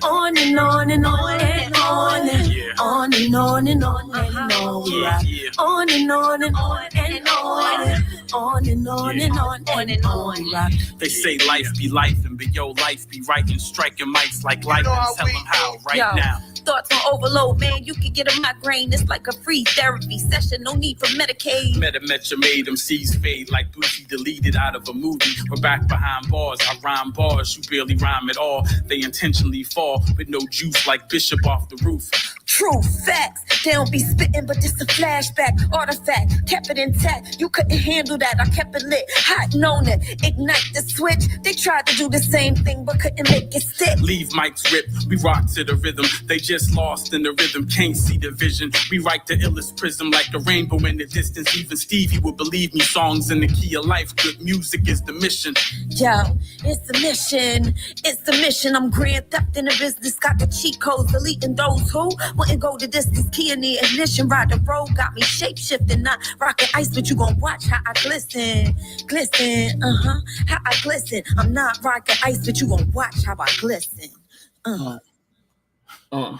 Speaker 13: On and on and on and on. on and on and on and on and on. We rock on and on and on and on and on and on and on. We rock.
Speaker 10: They say life be life, and yo, life be writing, striking mics like life. Tell them how right now.
Speaker 13: Thoughts on overload, man. You can get a migraine. It's like a free therapy session. No need for Medicaid.
Speaker 10: Meta made MCs fade like Gucci deleted out of a movie. We're back behind bars. I rhyme bars. You barely rhyme at all. They intentionally fall with no juice like Bishop off the roof.
Speaker 13: True facts. They don't be spitting, but this a flashback. Artifact. Kept it intact. You couldn't handle that. I kept it lit. Hot known it. Ignite the switch. They tried to do the same thing, but couldn't make it stick.
Speaker 10: Leave mics rip. We rock to the rhythm. They just lost in the rhythm. Can't see the vision. We write the illest prism like a rainbow in the distance. Even Stevie would believe me. Songs in the key of life. Good music is the mission.
Speaker 13: Yo, it's the mission. It's the mission. I'm grand theft in the business. Got the cheat codes. Deleting those who wouldn't go the distance. Key in the ignition. Ride the road. Got me shape shifting. Not rocking ice, but you gon' watch how I glisten. Glisten. How I glisten. I'm not rocking ice, but you gon' watch how I glisten.
Speaker 9: I'm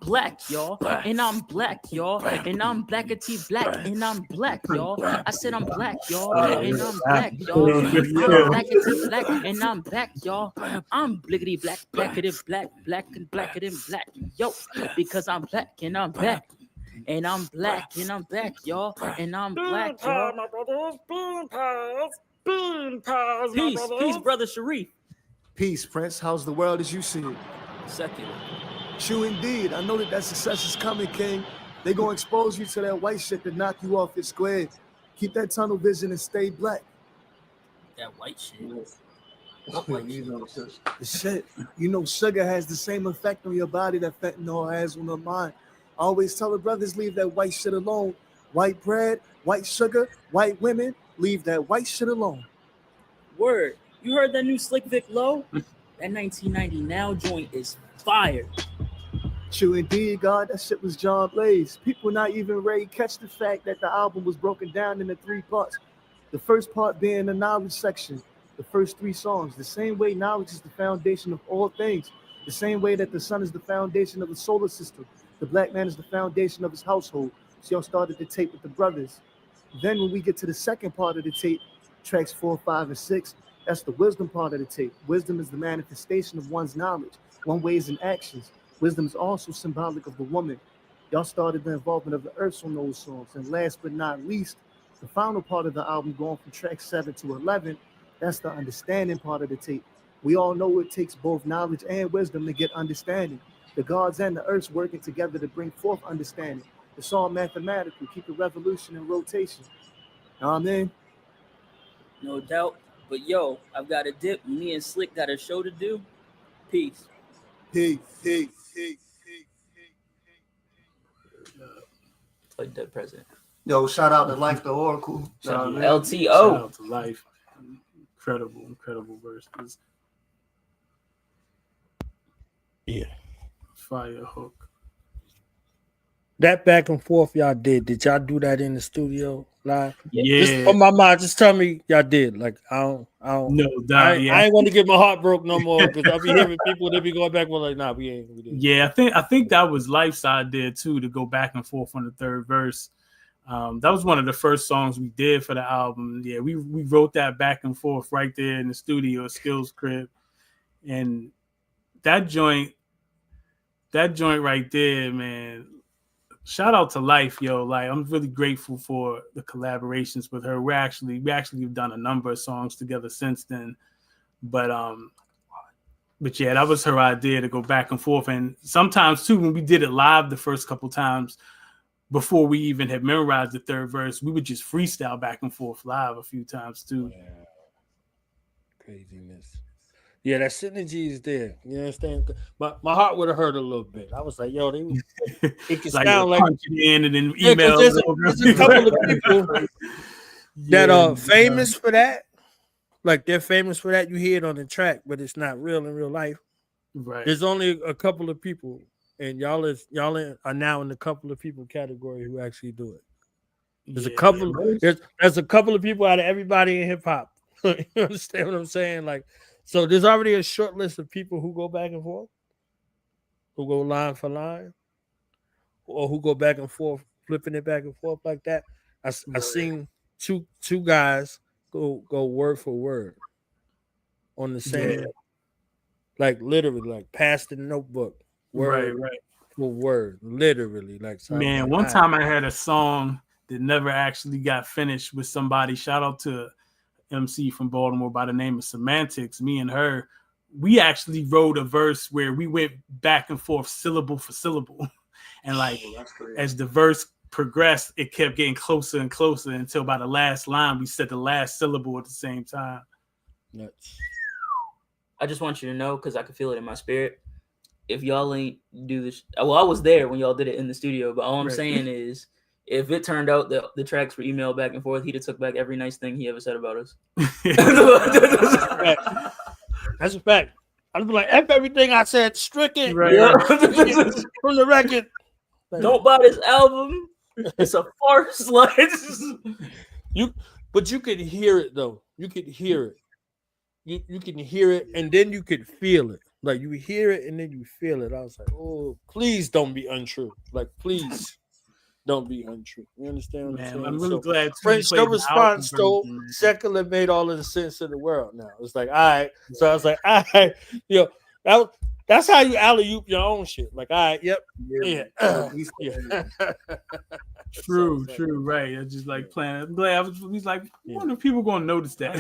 Speaker 9: black, y'all, and I'm black, y'all, and I'm blackity black, and I'm black, y'all. I said I'm black, y'all, and I'm black, y'all. I'm blackity black, and I'm black, y'all. I'm blickety black, blackity black, black and blackity black, yo, because I'm black and I'm back. And I'm black and I'm back, y'all, and I'm black, y'all. Peace, brother Sharif.
Speaker 14: Peace, Prince. How's the world as you see it?
Speaker 9: Secular.
Speaker 14: True indeed. I know that success is coming, King. They gonna expose you to that white shit to knock you off your square. Keep that tunnel vision and stay black.
Speaker 9: That white shit.
Speaker 14: The shit. You know, sugar has the same effect on your body that fentanyl has on the mind. I always tell the brothers, leave that white shit alone. White bread, white sugar, white women, leave that white shit alone.
Speaker 9: Word. You heard that new Slick Vic Low? That 1990 Now joint is fire.
Speaker 14: True indeed, God. That shit was John Blaze. People not even ready to catch the fact that the album was broken down into 3 parts. The first part being the knowledge section. The first 3 songs. The same way knowledge is the foundation of all things. The same way that the sun is the foundation of the solar system. The black man is the foundation of his household. So y'all started the tape with the brothers. Then when we get to the second part of the tape, tracks 4, 5, and 6, that's the wisdom part of the tape. Wisdom is the manifestation of one's knowledge, one ways and actions. Wisdom is also symbolic of the woman. Y'all started the involvement of the earths on those songs. And last but not least, the final part of the album going from track 7 to 11, that's the understanding part of the tape. We all know it takes both knowledge and wisdom to get understanding. The gods and the earths working together to bring forth understanding. It's all mathematical. Keep the revolution in rotation. Know what I mean?
Speaker 9: No doubt. But yo, I've got a dip. Me and Slick got a show to do. Peace.
Speaker 14: Peace.
Speaker 9: Like that president.
Speaker 8: Yo, shout out to Life the Oracle.
Speaker 9: LTO.
Speaker 7: Shout out to Life. Incredible verses.
Speaker 6: Yeah.
Speaker 7: Fire hook.
Speaker 6: That back and forth y'all did y'all do that in the studio live?
Speaker 7: Yeah.
Speaker 6: Just on my mind, just tell me y'all did. Like I don't
Speaker 7: No doubt.
Speaker 6: I ain't want to get my heart broke no more because I'll be hearing people they be going back with like, nah, we didn't.
Speaker 7: Yeah, I think that was Life's idea too, to go back and forth on the third verse. That was one of the first songs we did for the album. Yeah, we wrote that back and forth right there in the studio, Skillz crib. And that joint right there, man. Shout out to Life, yo. Like, I'm really grateful for the collaborations with her. We actually have done a number of songs together since then. But yeah, that was her idea to go back and forth. And sometimes too, when we did it live the first couple times, before we even had memorized the third verse, we would just freestyle back and forth live a few times too.
Speaker 6: Yeah. Craziness. Yeah, that synergy is there. You understand? My heart would have hurt a little bit. I was like, yo, it can
Speaker 7: like
Speaker 6: sound like
Speaker 7: punching in and then emails.
Speaker 6: There's a couple of people that are famous for that. Like they're famous for that. You hear it on the track, but it's not real in real life.
Speaker 7: Right.
Speaker 6: There's only a couple of people, and y'all are now in the couple of people category who actually do it. There's a couple. There's a couple of people out of everybody in hip hop. You understand what I'm saying? Like, so there's already a short list of people who go back and forth. who go line for line, or who go back and forth, flipping it back and forth like that. I seen two guys go word for word on the same, like literally, like past the notebook, word
Speaker 7: Right.
Speaker 6: for word, literally. Like, so
Speaker 7: Man, one time I had a song that never actually got finished with somebody. Shout out to Emcee from Baltimore by the name of Semantics. Me and her, we actually wrote a verse where we went back and forth syllable for syllable. And like as the verse progressed, it kept getting closer and closer until by the last line we said the last syllable at the same time.
Speaker 6: Nuts.
Speaker 9: I just want you to know, because I can feel it in my spirit. If y'all ain't do this, well, I was there when y'all did it in the studio, but all I'm saying is, if it turned out that the tracks were emailed back and forth, he'd have took back every nice thing he ever said about us.
Speaker 6: That's a fact. I'd be like, F everything I said, stricken from the record.
Speaker 9: Don't buy this album. It's a farce.
Speaker 6: But you could hear it though. You could hear it. You can hear it, and then you could feel it. Like you hear it, and then you feel it. I was like, oh, please don't be untrue. Like, please don't be untrue. You understand what I'm saying?
Speaker 7: I'm really glad.
Speaker 6: French, your response though, secular made all of the sense in the world. Now it's like, all right. So I was like, all right, that's how you alley-oop your own shit. Like, all right, yep, yeah.
Speaker 7: True, right. I just like playing. I'm glad he's like, I wonder if people gonna notice that.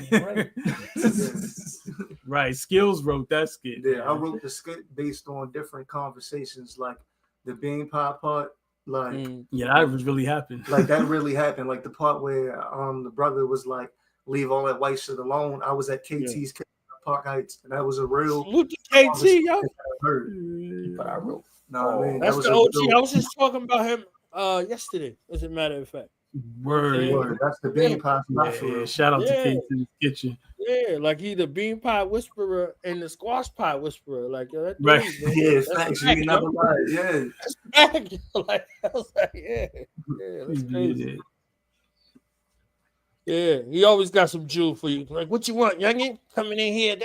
Speaker 7: Right. Skillz wrote that skit.
Speaker 8: Yeah, I wrote the skit based on different conversations, like the bean pie part. Like,
Speaker 7: that was really happened.
Speaker 8: Like that really happened. Like the part where the brother was like, leave all that white shit alone. I was at KT's Park Heights, and that was a real
Speaker 6: salute to KT, yo.
Speaker 8: But I wrote. No, I mean,
Speaker 6: that's
Speaker 8: that was
Speaker 6: the OG. I was just talking about him yesterday, as a matter of fact.
Speaker 8: Word. That's the bean pie.
Speaker 7: Shout out to KT's Kitchen.
Speaker 6: Yeah, like he the bean pie whisperer and the squash pie whisperer. Like, that dude,
Speaker 7: right.
Speaker 6: Man,
Speaker 8: yeah, thanks. You never lied. Yeah.
Speaker 6: Like, I was like, yeah, that's crazy. Yeah, he always got some jewel for you. Like, what you want, youngin? Coming in here,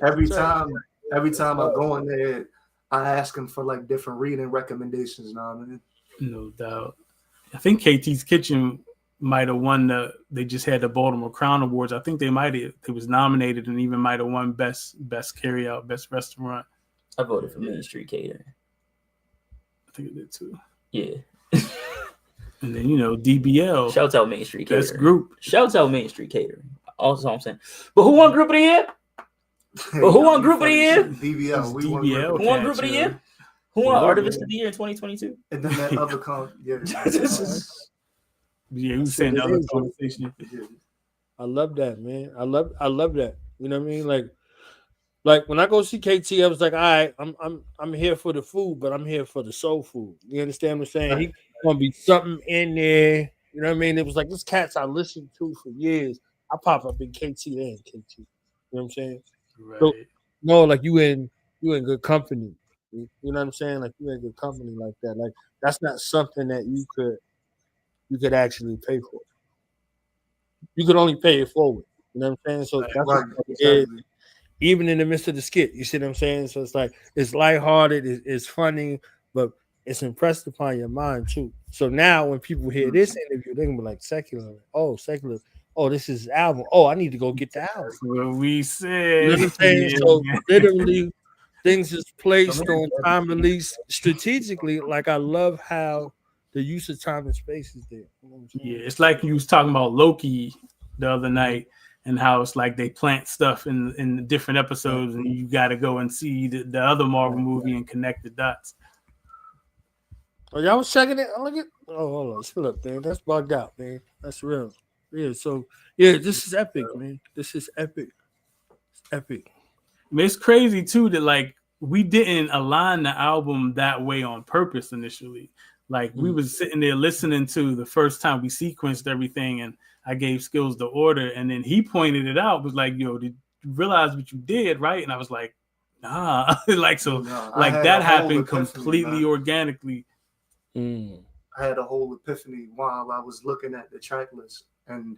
Speaker 8: Every time I go in there, I ask him for like different reading recommendations. Now, man.
Speaker 7: No doubt. I think KT's Kitchen might have won they just had the Baltimore Crown Awards. I think they was nominated and even might have won best carry out, best restaurant.
Speaker 9: I voted for Main Street Catering.
Speaker 7: I think it did too.
Speaker 9: Yeah.
Speaker 7: And then DBL.
Speaker 9: Shouts out Main Street Catering.
Speaker 7: Best group.
Speaker 9: Shouts out Main Street Catering. Also I'm saying. But who won Group of the Year? But who won Group of the Year?
Speaker 8: DBL.
Speaker 7: DBL.
Speaker 9: Who won Group of the Year? Who won Artist of the Year in 2022?
Speaker 8: And then that other
Speaker 7: yeah, you saying the other conversation.
Speaker 6: I love that, man. I love that. You know what I mean? Like when I go see KT, I was like, all right, I'm here for the food, but I'm here for the soul food. You understand what I'm saying? He's gonna be something in there. You know what I mean? It was like this cats I listened to for years. I pop up in KT and KT. You know what I'm saying?
Speaker 7: Right.
Speaker 6: So, no, like you in good company. You know what I'm saying? Like you in good company like that. Like that's not something that you could actually pay for. You could only pay it forward. You know what I'm saying? So that's what it is. Even in the midst of the skit, you see what I'm saying? So it's like it's lighthearted, it's funny, but it's impressed upon your mind too. So now when people hear this interview, they're gonna be like, secular. Oh, this is his album. Oh, I need to go get the album.
Speaker 7: That's what we said.
Speaker 6: You know what I'm saying? So literally things is placed on time release strategically. Like I love how the use of time and space is there. You know what I'm saying?
Speaker 7: Yeah, it's like you was talking about Loki the other night and how it's like they plant stuff in different episodes and you got to go and see the other Marvel movie and connect the dots.
Speaker 6: Oh, y'all was checking it? Look at hold on. Chill up, man. That's bugged out, man. That's real. Yeah, so this is epic, man. This is epic. It's epic.
Speaker 7: I mean, it's crazy too that like we didn't align the album that way on purpose initially. Like we was sitting there listening to the first time we sequenced everything and I gave Skillz the order and then he pointed it out, was like, yo, did you realize what you did, right? And I was like, nah. That happened completely organically.
Speaker 8: I had a whole epiphany while I was looking at the track list. And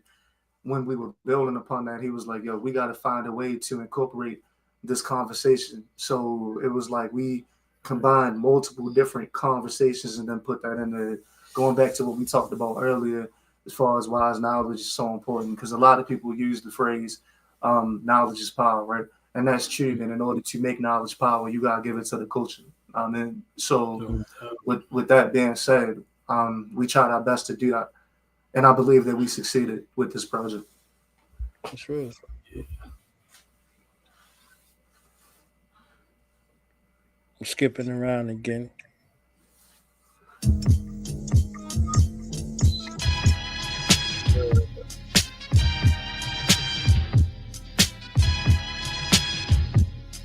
Speaker 8: when we were building upon that, he was like, yo, we got to find a way to incorporate this conversation. So it was like we combined multiple different conversations and then put that in there. Going back to what we talked about earlier, as far as why knowledge is so important, because a lot of people use the phrase knowledge is power, right? And that's true. And in order to make knowledge power, you gotta give it to the culture. So with that being said, we tried our best to do that, and I believe that we succeeded with this project.
Speaker 6: That's real. I'm skipping around again.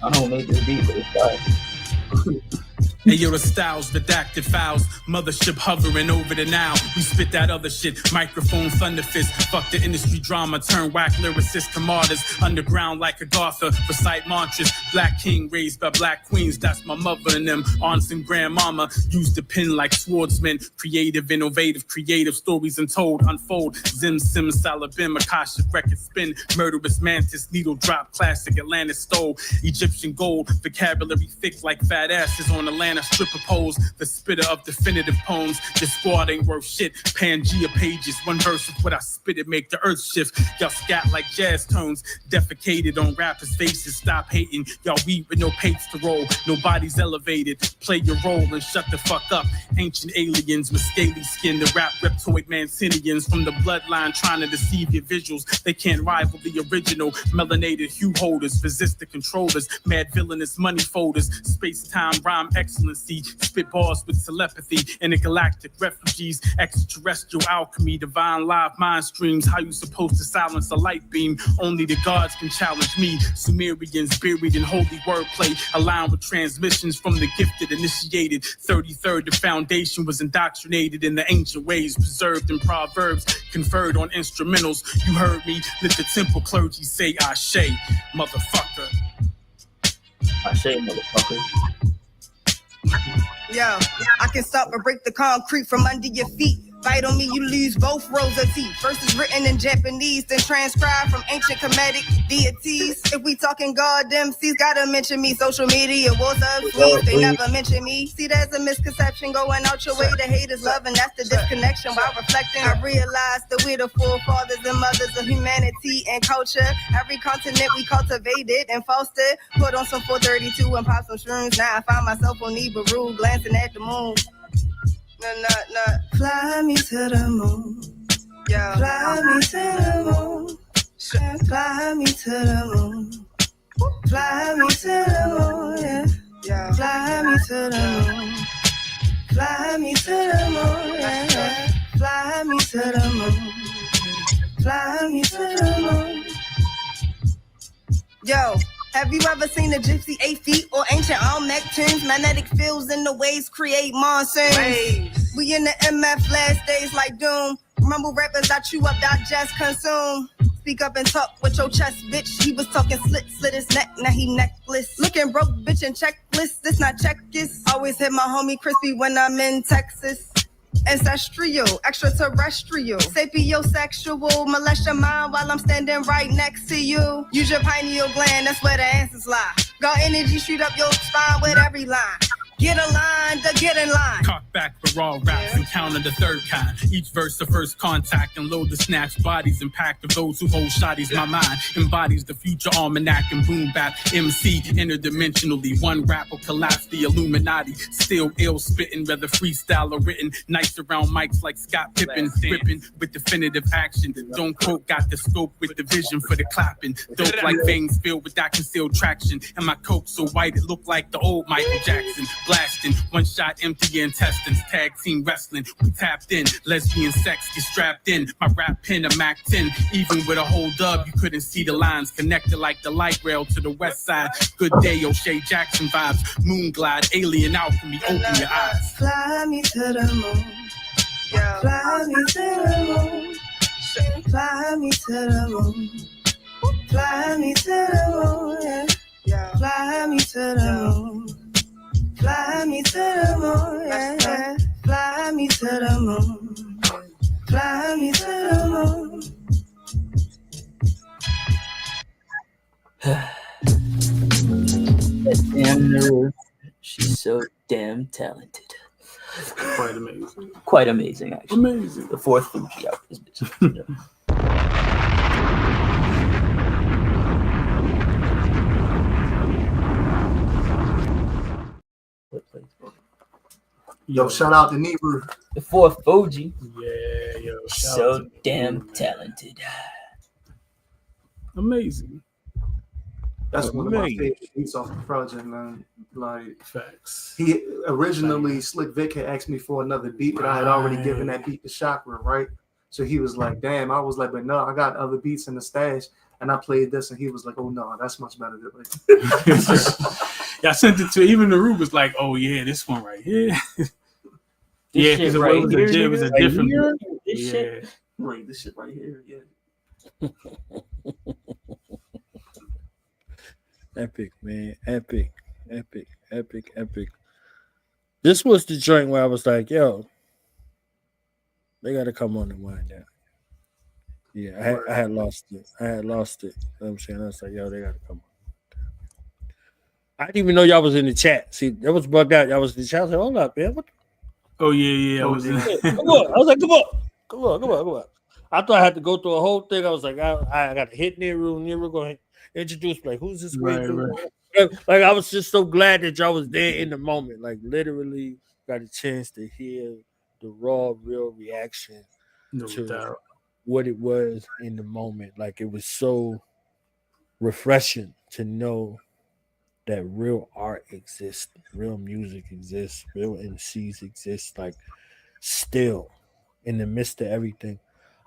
Speaker 9: I don't make this beat, but it's fine.
Speaker 10: Hey yo, the styles, redacted files, mothership hovering over the now. We spit that other shit, microphone thunder fist. Fuck the industry drama, turn whack lyricists to martyrs. Underground like a Gotha, recite mantras. Black king raised by black queens, that's my mother and them. Aunts and grandmama used the pen like swordsmen. Creative, innovative, creative stories untold, unfold. Zim, Sim, Salabim, Akasha, record spin. Murderous mantis, needle drop, classic Atlantis stole. Egyptian gold, vocabulary thick like fat asses on Atlanta stripper pose. The spitter of definitive poems. This squad ain't worth shit. Pangea pages, one verse of what I spit it make the earth shift. Y'all scat like jazz tones, defecated on rappers' faces. Stop hating, y'all weed with no pates to roll. Nobody's elevated. Play your role and shut the fuck up. Ancient aliens with scaly skin, the rap reptoid Mancinians from the bloodline trying to deceive your visuals. They can't rival the original melanated hue holders, resist the controllers, mad villainous money folders, space-time rhyme excellency, spit bars with telepathy, intergalactic refugees, extraterrestrial alchemy, divine live mind streams. How you supposed to silence a light beam? Only the gods can challenge me. Sumerians buried in holy wordplay, aligned with transmissions from the gifted initiated. 33rd, the foundation was indoctrinated in the ancient ways, preserved in proverbs, conferred on instrumentals. You heard me, let the temple clergy say Ashe, motherfucker.
Speaker 9: Ashe, motherfucker.
Speaker 15: Yo, I can stop or break the concrete from under your feet. Fight on me, you lose both rows of teeth. First is written in Japanese, then transcribed from ancient Kemetic deities. If we talking God, MCs gotta mention me. Social media, wars of tweets, they never mention me. See, there's a misconception going out your way. The haters love, and that's the disconnection. While reflecting, I realized that we're the forefathers and mothers of humanity and culture. Every continent we cultivated and fostered. Put on some 432 and pop some shrooms. Now I find myself on Nibiru, glancing at the moon. Fly me to the moon. Yeah. Fly me to the moon. Fly me to the moon. Fly me to the moon. Yeah. Yeah. Fly me to the moon. Fly me to the moon. Yeah. Fly me to the moon. Fly me to the moon. Yo. Have you ever seen a gypsy 8 feet or ancient Mack tunes? Magnetic fields in the waves create monsoons. We in the MF last days like doom. Remember rappers that chew up, digest, consume. Speak up and talk with your chest, bitch. He was talking slit his neck, now he necklace. Looking broke, bitch, and checklist. This not checkers. Always hit my homie Crispy when I'm in Texas. Ancestral, extraterrestrial, sapiosexual, molest your mind while I'm standing right next to you. Use your pineal gland, that's where the answers lie. Got energy, shoot up your spine with every line. Get aligned, get in line.
Speaker 10: Cock back for raw raps, encounter the third kind. Each verse the first contact, and load the snatched bodies. Impact of those who hold shotties. My mind embodies the future almanac and boom bap. MC interdimensionally, one rap will collapse the Illuminati. Still ill spitting, whether freestyle or written. Nice around mics like Scott Pippen, ripping with definitive action. Don't quote, got the scope with the vision for the clapping. Dope like veins filled with that concealed traction. And my coat so white it looked like the old Michael Jackson. Blasting, one shot empty your intestines. Tag team wrestling, we tapped in. Lesbian sex, get strapped in. My rap pen, a Mac 10. Even with a whole dub, you couldn't see the lines. Connected like the light rail to the west side. Good day, O'Shea Jackson vibes. Moon glide, alien alchemy, open your eyes.
Speaker 15: Fly me to the moon. Yeah. Fly me to the moon. Fly me to the moon. Fly me to the moon. Yeah. Fly me to the moon. Fly me to the moon, yeah. Fly me to the moon. Fly me to the moon.
Speaker 9: Damn nerve. She's so damn talented.
Speaker 7: Quite amazing.
Speaker 9: Quite amazing, actually.
Speaker 7: Amazing.
Speaker 9: The fourth Fuji out this bitch.
Speaker 8: Yo, shout out to Nebru.
Speaker 9: The fourth Fuji.
Speaker 7: Yeah, yo.
Speaker 9: So damn talented.
Speaker 7: Amazing.
Speaker 8: That's one of my favorite beats off the project, man. Like,
Speaker 7: facts.
Speaker 8: He originally, Slick Vic had asked me for another beat, but I had already given that beat to Chakra, right? So he was like, damn. I was like, but no, I got other beats in the stash. And I played this, and he was like, oh, no, that's much better.
Speaker 7: Yeah, I sent it to even the Rube was like, oh, yeah, this one right here. Yeah, because it was a different.
Speaker 8: This shit. Right, this shit right here, yeah.
Speaker 6: Epic, man. Epic. This was the joint where I was like, yo, they got to come on and wind down. Yeah, I had lost it. You know what I'm saying? I was like, yo, they got to come on. I didn't even know y'all was in the chat. See, that was bugged out. Y'all was in the chat. I was like, hold up, man. What?
Speaker 7: Oh, yeah. I was
Speaker 6: come on. I was like, come on. I thought I had to go through a whole thing. I was like, I got to hit Nero going to introduce, like, who's this great dude? Right. Like, I was just so glad that y'all was there in the moment. Like, literally got a chance to hear the raw, real reaction to what it was in the moment. Like, it was so refreshing to know that real art exists, real music exists, real MCs exist, like, still in the midst of everything.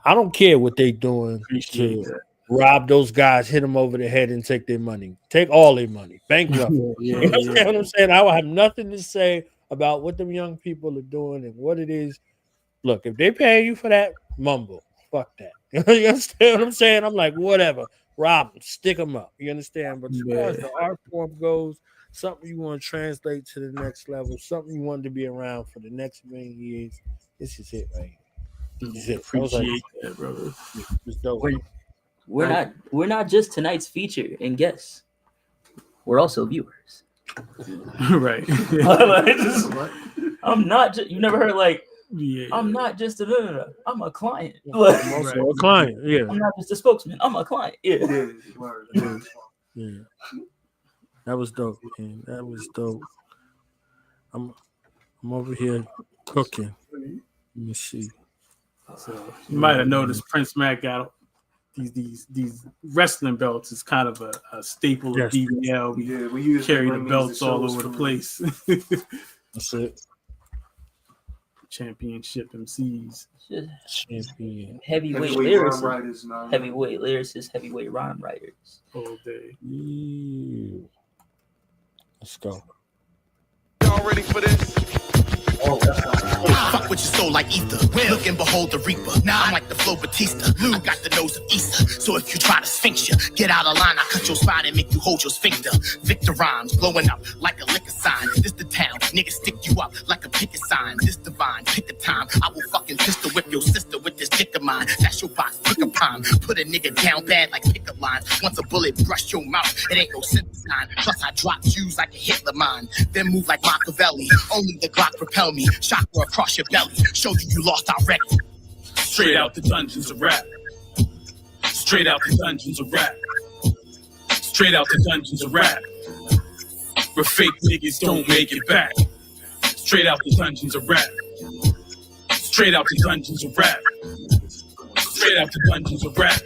Speaker 6: I don't care what they doing to rob those guys, hit them over the head, and take their money. Take all their money. Bankrupt. You understand what I'm saying? I will have nothing to say about what them young people are doing and what it is. Look, if they pay you for that, mumble. Fuck that. You understand what I'm saying? I'm like, whatever. Rob them, stick them up. You understand? But as far as the art form goes, something you want to translate to the next level, something you want to be around for the next million years, this is it right here. This is it.
Speaker 7: Appreciate that, brother.
Speaker 6: It's dope.
Speaker 9: We're not just tonight's feature and guests. We're also viewers.
Speaker 7: Right.
Speaker 9: I'm not just, you never heard like, I'm not just I'm a client. I'm
Speaker 6: also a client. Yeah.
Speaker 9: I'm not just a spokesman. I'm a client. Yeah.
Speaker 6: Yeah. That was dope, man. That was dope. I'm over here cooking. Let me see.
Speaker 7: So you might have noticed Prince Mack got these wrestling belts. Is kind of a staple of DBL. We carry the belts all over the place.
Speaker 6: That's it.
Speaker 7: Championship MCs.
Speaker 6: Champion.
Speaker 9: Heavyweight lyricists. Heavyweight lyricists. Heavyweight rhyme writers.
Speaker 7: All day.
Speaker 6: Let's go.
Speaker 11: Y'all ready for this? Fuck with your soul like ether. Look and behold the reaper. Now I'm like the Flo Batista. I got the nose of Easter. So if you try to sphinx ya, get out of line. I cut your spine and make you hold your sphincter. Victor rhymes blowing up like a liquor sign. This the town. Niggas stick you up like a picket sign. This divine. Pick a time. I will fucking pistol whip your sister with this dick of mine. That's your box. Pick a pine. Put a nigga down bad like pickup lines. Once a bullet brushed your mouth, it ain't no sense sign. Plus I drop Jews like a Hitler mine. Then move like Machiavelli. Only the Glock propel me. Chakra across your belly. Show you lost already.
Speaker 10: Straight out the dungeons of rap. Straight out the dungeons of rap. Straight out the dungeons of rap. Where fake niggas don't make it back. Straight out the dungeons of rap. Straight out the dungeons of rap. Straight out the dungeons of rap.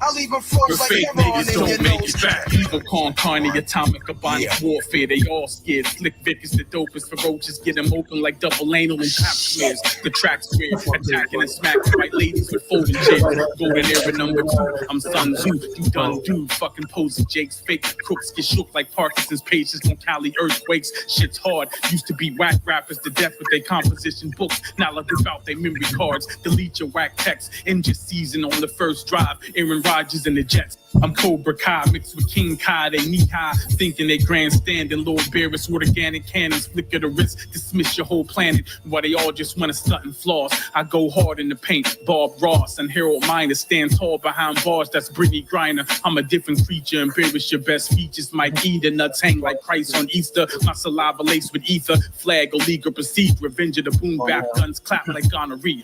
Speaker 11: I'll even froze like
Speaker 10: fake
Speaker 11: Cameron
Speaker 10: niggas don't make it back. Evil Kong, Carney, atomic, ebonic warfare. They all scared. Slick Vic is the dopest. Ferocious, get them open like double anal and top squares. The track square, attacking and smacking white ladies with folding chairs. Golden era number 2. I'm Sun Tzu. You done dude. Fucking posing Jake's fake. Crooks get shook like Parkinson's pages on Cali earthquakes. Shit's hard. Used to be whack rappers to death with their composition books. Now look about their memory cards. Delete your whack text. End your season on the first drive. Aaron Rogers and the Jets. I'm Cobra Kai mixed with King Kai. They knee high, thinking they grandstanding. Lord Barris with organic cannons, flick of the wrist, dismiss your whole planet. While they all just want to stunt and floss. I go hard in the paint, Bob Ross and Harold Miner stand tall behind bars. That's Brittany Griner. I'm a different creature, embarrass your best features. Might eat the nuts hang like Christ on Easter. My saliva laced with ether, flag illegal proceed. Revenge of the boom bap guns clap like gonorrhea.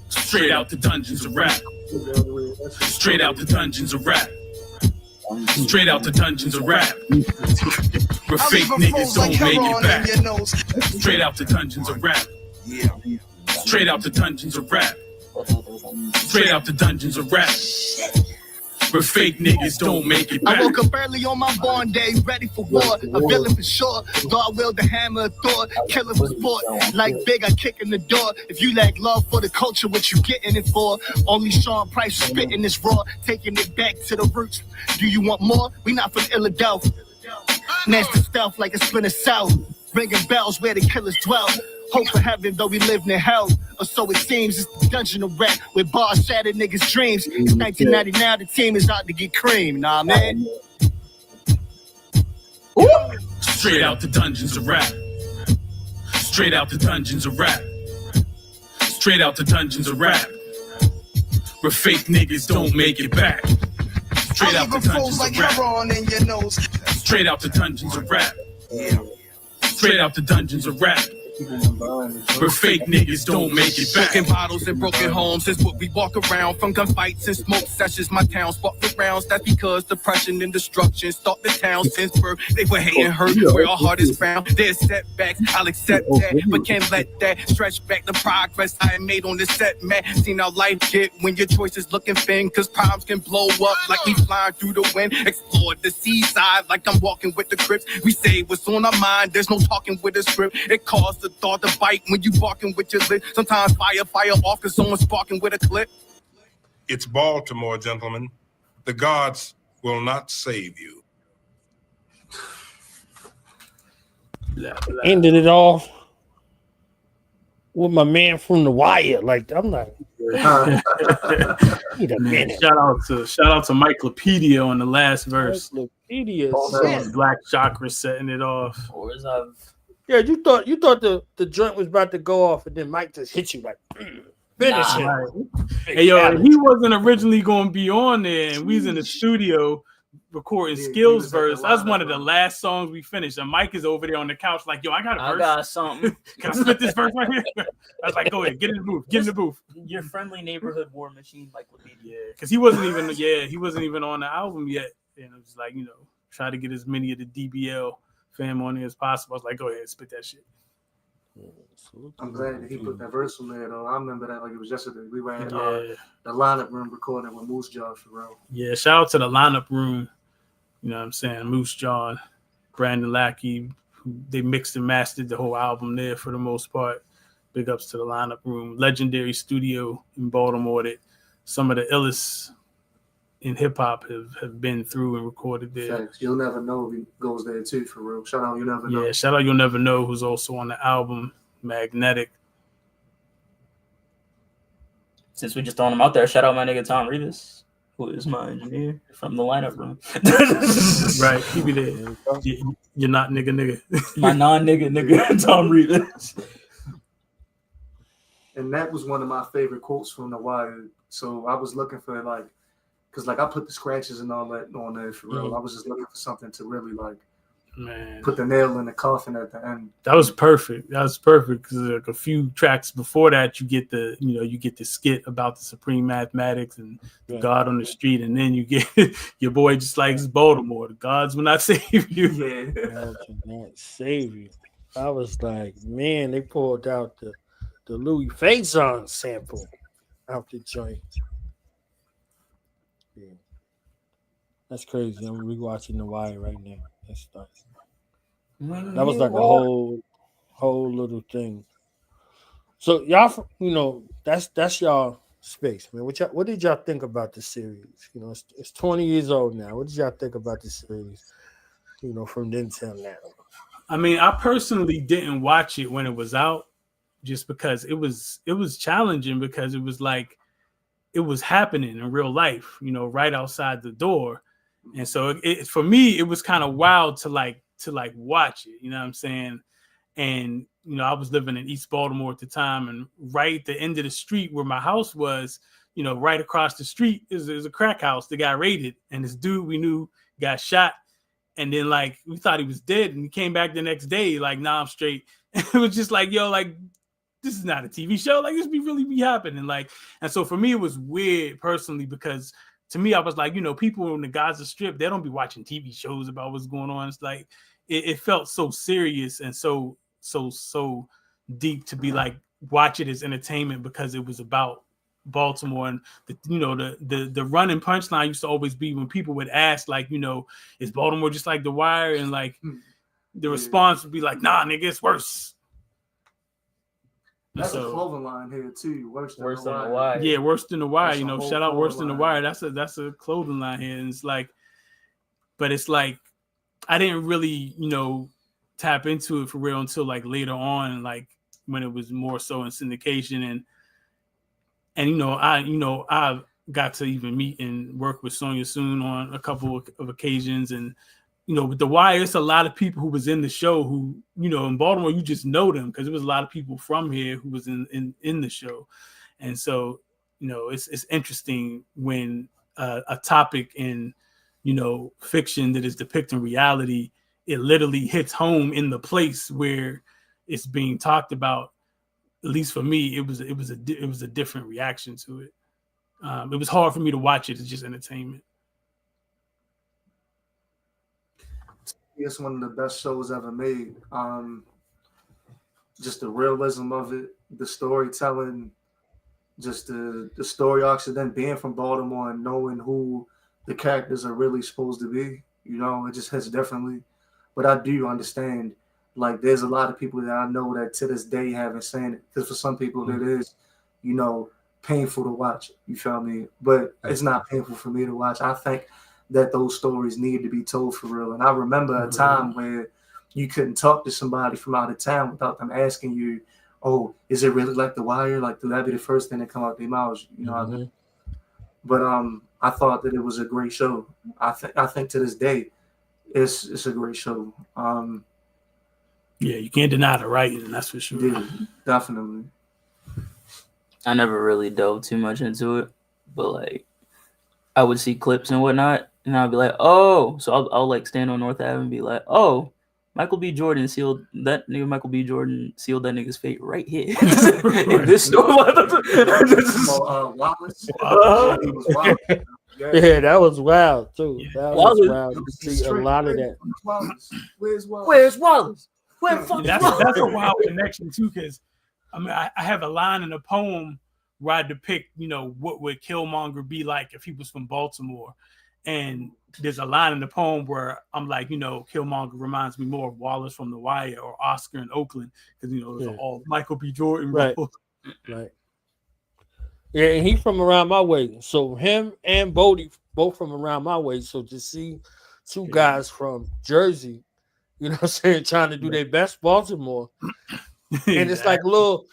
Speaker 10: Straight out the dungeons of rap. Straight out the dungeons of rap. Straight out the dungeons of rap. Where fake niggas don't make it back. Straight out the dungeons of rap. Straight out the dungeons of rap. Straight out the dungeons of rap. Where fake niggas don't make it back.
Speaker 11: I woke up early on my born day, ready for war. A villain for sure. God willed the hammer of Thor. Killer for sport. Like Big, I kick in the door. If you lack love for the culture, what you getting it for? Only Sean Price spitting this raw, taking it back to the roots. Do you want more? We not from Philadelphia. Nasty stealth like a splinter south. Ringing bells where the killers dwell. Hope for heaven, though we live in hell. Or so it seems. It's the dungeon of rap with bars shattered niggas' dreams. It's 1990 now, the team is out to get cream. Nah, man.
Speaker 10: Straight out the dungeons of rap. Straight out the dungeons of rap. Straight out the dungeons of rap. Where fake niggas don't make it back. Straight out the dungeons of rap. Straight out the dungeons of rap. Straight out the dungeons of rap. Where fake niggas don't make it back.
Speaker 11: Broken bottles and broken homes is what we walk around. From gunfights and smoke sessions, my town fought for rounds. That's because depression and destruction stalked the town since birth. They were hating hurt where our heart is found. There's setbacks, I'll accept that, but can't let that stretch back the progress I made on this set, man. Seen how life get when your choices looking thin, cause problems can blow up like we flying through the wind. Explore the seaside like I'm walking with the Crips. We say what's on our mind, there's no talking with a script. It caused the thought to bite when you barking with your lip. Sometimes fire off cause someone's sparking with a clip.
Speaker 16: It's Baltimore, gentlemen. The gods will not save you.
Speaker 6: Ended it off with my man from the Wire. Like, I'm not. Wait a minute.
Speaker 7: Shout out to Mike Lapedia on the last verse.
Speaker 6: Lapedia,
Speaker 7: Black Chakra setting it off.
Speaker 6: Yeah, you thought the joint was about to go off, and then Mike just hit you like, finish it.
Speaker 7: Right. Hey yo, he wasn't originally going to be on there, and we was in the studio recording Skillz verse. That was one of the last songs we finished, and Mike is over there on the couch like, yo, I got a verse.
Speaker 9: I got something.
Speaker 7: Can I spit this verse right here? I was like, go ahead, get in the booth,
Speaker 9: Your friendly neighborhood war machine, Mike Lapedia.
Speaker 7: Yeah, because he wasn't even on the album yet, and it was like, try to get as many of the DBL fam on there as possible. I was like, go ahead, spit that shit.
Speaker 8: I'm glad that he put that verse on there, though. I remember that like it was yesterday. We were in the lineup room recording with Moose Jaw for real.
Speaker 7: Yeah, shout out to the lineup room. You know what I'm saying? Moose Jaw, Brandon Lackey, they mixed and mastered the whole album there for the most part. Big ups to the lineup room. Legendary studio in Baltimore that some of the illest in hip hop have been through and recorded there.
Speaker 8: Thanks. You'll Never Know he goes there too, for real. Shout out You'll Never Know.
Speaker 7: Yeah, shout out You'll Never Know, who's also on the album Magnetic.
Speaker 9: Since we just throwing him out there, shout out my nigga Tom Rivas, who is my engineer from the lineup room.
Speaker 7: Right, keep it there. You're not nigga.
Speaker 9: My non-nigga Tom Rivas.
Speaker 8: And that was one of my favorite quotes from The Wire. So I was looking for because I put the scratches and all that on there for real. I was just looking for something to really put the nail in the coffin at the end.
Speaker 7: That was perfect. Because like a few tracks before that, you get the skit about the supreme mathematics and God on the street, and then you get your boy just likes Baltimore. The gods will not save you.
Speaker 6: Yeah, gods will not save you. I was like, man, they pulled out the Louis Faison sample out the joint. Yeah. That's crazy. I'm rewatching The Wire right now. That's nice. That was like a whole little thing. So y'all, that's y'all space, man. What did y'all think about the series? It's 20 years old now. What did y'all think about the series? From then till now.
Speaker 7: I mean, I personally didn't watch it when it was out, just because it was challenging, because it was like it was happening in real life, you know, right outside the door. And so for me, it was kind of wild to watch it, you know what I'm saying? And, you know, I was living in East Baltimore at the time, and right at the end of the street where my house was, you know, right across the street is a crack house that got raided, and this dude we knew got shot. And then like, we thought he was dead, and he came back the next day, like, nah, I'm straight. And it was just like, yo, like, this is not a TV show. Like, this really be happening. Like, and so for me, it was weird personally, because to me, I was like, you know, people in the Gaza Strip, they don't be watching TV shows about what's going on. It's like, it felt so serious and so deep to be like, watch it as entertainment, because it was about Baltimore. And the running punchline used to always be when people would ask, like, you know, is Baltimore just like The Wire? And like, the response would be like, nah, nigga, it's worse.
Speaker 8: That's a clothing line here too. Worse than the Wire.
Speaker 7: Wire. Yeah, Worse Than the Wire.
Speaker 8: That's
Speaker 7: you know, shout out Worse Than the Wire. That's a clothing line here, and it's like, but it's like, I didn't really, you know, tap into it for real until like later on, like when it was more so in syndication, and you know, I got to even meet and work with Sonya Soon on a couple of occasions, and you know, with The Wire, it's a lot of people who was in the show who, you know, in Baltimore, you just know them because there was a lot of people from here who was in the show. And so, you know, it's interesting when a topic in, you know, fiction that is depicting reality, it literally hits home in the place where it's being talked about. At least for me, it was a different reaction to it. It was hard for me to watch it as just entertainment.
Speaker 8: It's one of the best shows ever made. Just the realism of it, the storytelling, just the story arcs, and then being from Baltimore and knowing who the characters are really supposed to be. You know, it just hits differently. But I do understand, like, there's a lot of people that I know that to this day haven't seen it. Because for some people, it is, you know, painful to watch. You feel me? But it's not painful for me to watch. I think that those stories need to be told for real. And I remember a time where you couldn't talk to somebody from out of town without them asking you, oh, is it really like The Wire? Like, that'd be the first thing that come out their mouths, you know what I mean? But I thought that it was a great show. I think to this day, it's a great show.
Speaker 7: Yeah, you can't deny the writing, that's for sure.
Speaker 8: Yeah, definitely.
Speaker 9: I never really dove too much into it, but like, I would see clips and whatnot, and I'd be like, oh, so I'll like stand on North Ave and be like, oh, Michael B. Jordan sealed that nigga. Michael B. Jordan sealed that nigga's fate right here in this store.
Speaker 8: Wallace.
Speaker 6: Yeah, that was wild too. That was wild to see a lot of that.
Speaker 8: Where's Wallace?
Speaker 9: Where's Wallace? Where the fuck?
Speaker 7: That's a wild connection too, because I mean, I have a line in a poem where I depict, you know, what would Killmonger be like if he was from Baltimore. And there's a line in the poem where I'm like, you know, Killmonger reminds me more of Wallace from The Wire or Oscar in Oakland, because, you know, those are all Michael B. Jordan.
Speaker 6: Right. Yeah, and he's from around my way. So him and Bodie both from around my way. So to see two guys from Jersey, you know what I'm saying, trying to do their best Baltimore. And it's like little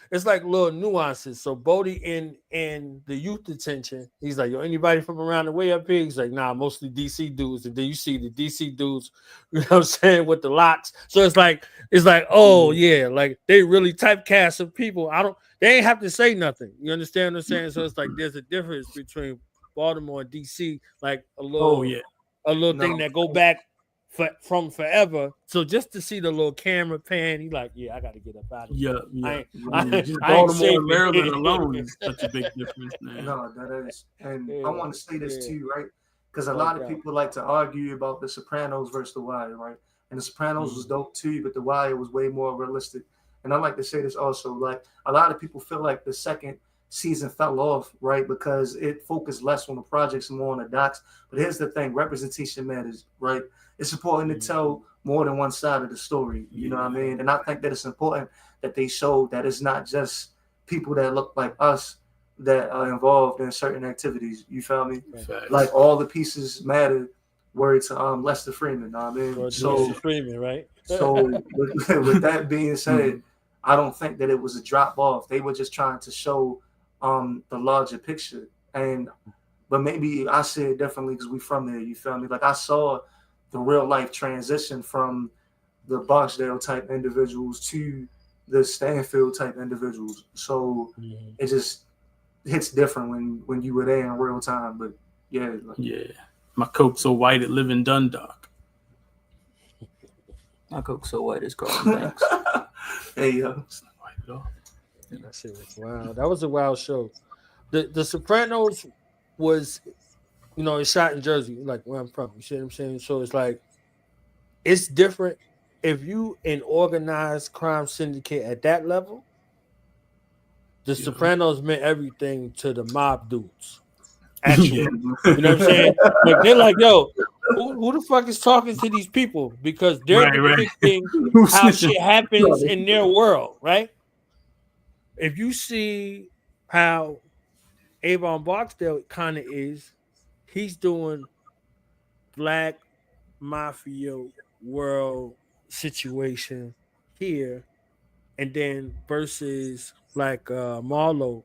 Speaker 6: nuances. So Bodie in the youth detention, he's like, yo, anybody from around the way up here? He's like, nah, mostly DC dudes. And then you see the DC dudes, you know what I'm saying, with the locks. So it's like, oh yeah, like they really typecast some people. They ain't have to say nothing. You understand what I'm saying? So it's like there's a difference between Baltimore and DC, like a little thing that go back from forever. So just to see the little camera pan, he like, yeah, I got to get up out of here.
Speaker 7: Just Baltimore, Maryland alone is such a big difference, man.
Speaker 8: No, that is. And I want to say this too, right? Because a lot of people like to argue about The Sopranos versus The Wire, right? And The Sopranos was dope too, but The Wire was way more realistic. And I like to say this also, like a lot of people feel like the second season fell off, right? Because it focused less on the projects and more on the docs. But here's the thing, representation matters, right? It's important to tell more than one side of the story, you know what I mean? And I think that it's important that they show that it's not just people that look like us that are involved in certain activities, you feel me? Right. Like all the pieces matter. Word to Lester Freeman, you know what I mean? So
Speaker 6: Lester Freeman, right?
Speaker 8: So with that being said, I don't think that it was a drop off. They were just trying to show the larger picture, But maybe I see it differently because we from there. You feel me? Like I saw the real life transition from the Barksdale type individuals to the Stanfield type individuals. So it just hits different when you were there in real time. But yeah,
Speaker 7: my coke so white it live in Dundalk.
Speaker 9: My coke so white it's Carlton Banks.
Speaker 8: Hey yo,
Speaker 6: that shit was wild. That was a wild show. The Sopranos was, it's shot in Jersey, like where I'm from. You see what I'm saying? So it's like, it's different. If you an organized crime syndicate at that level, the Sopranos meant everything to the mob dudes. Actually, you know what I'm saying? Like they're like, yo, who the fuck is talking to these people? Because they're depicting how shit happens in their world, right? If you see how Avon Barksdale kind of is, he's doing black mafia world situation here, and then versus like Marlo's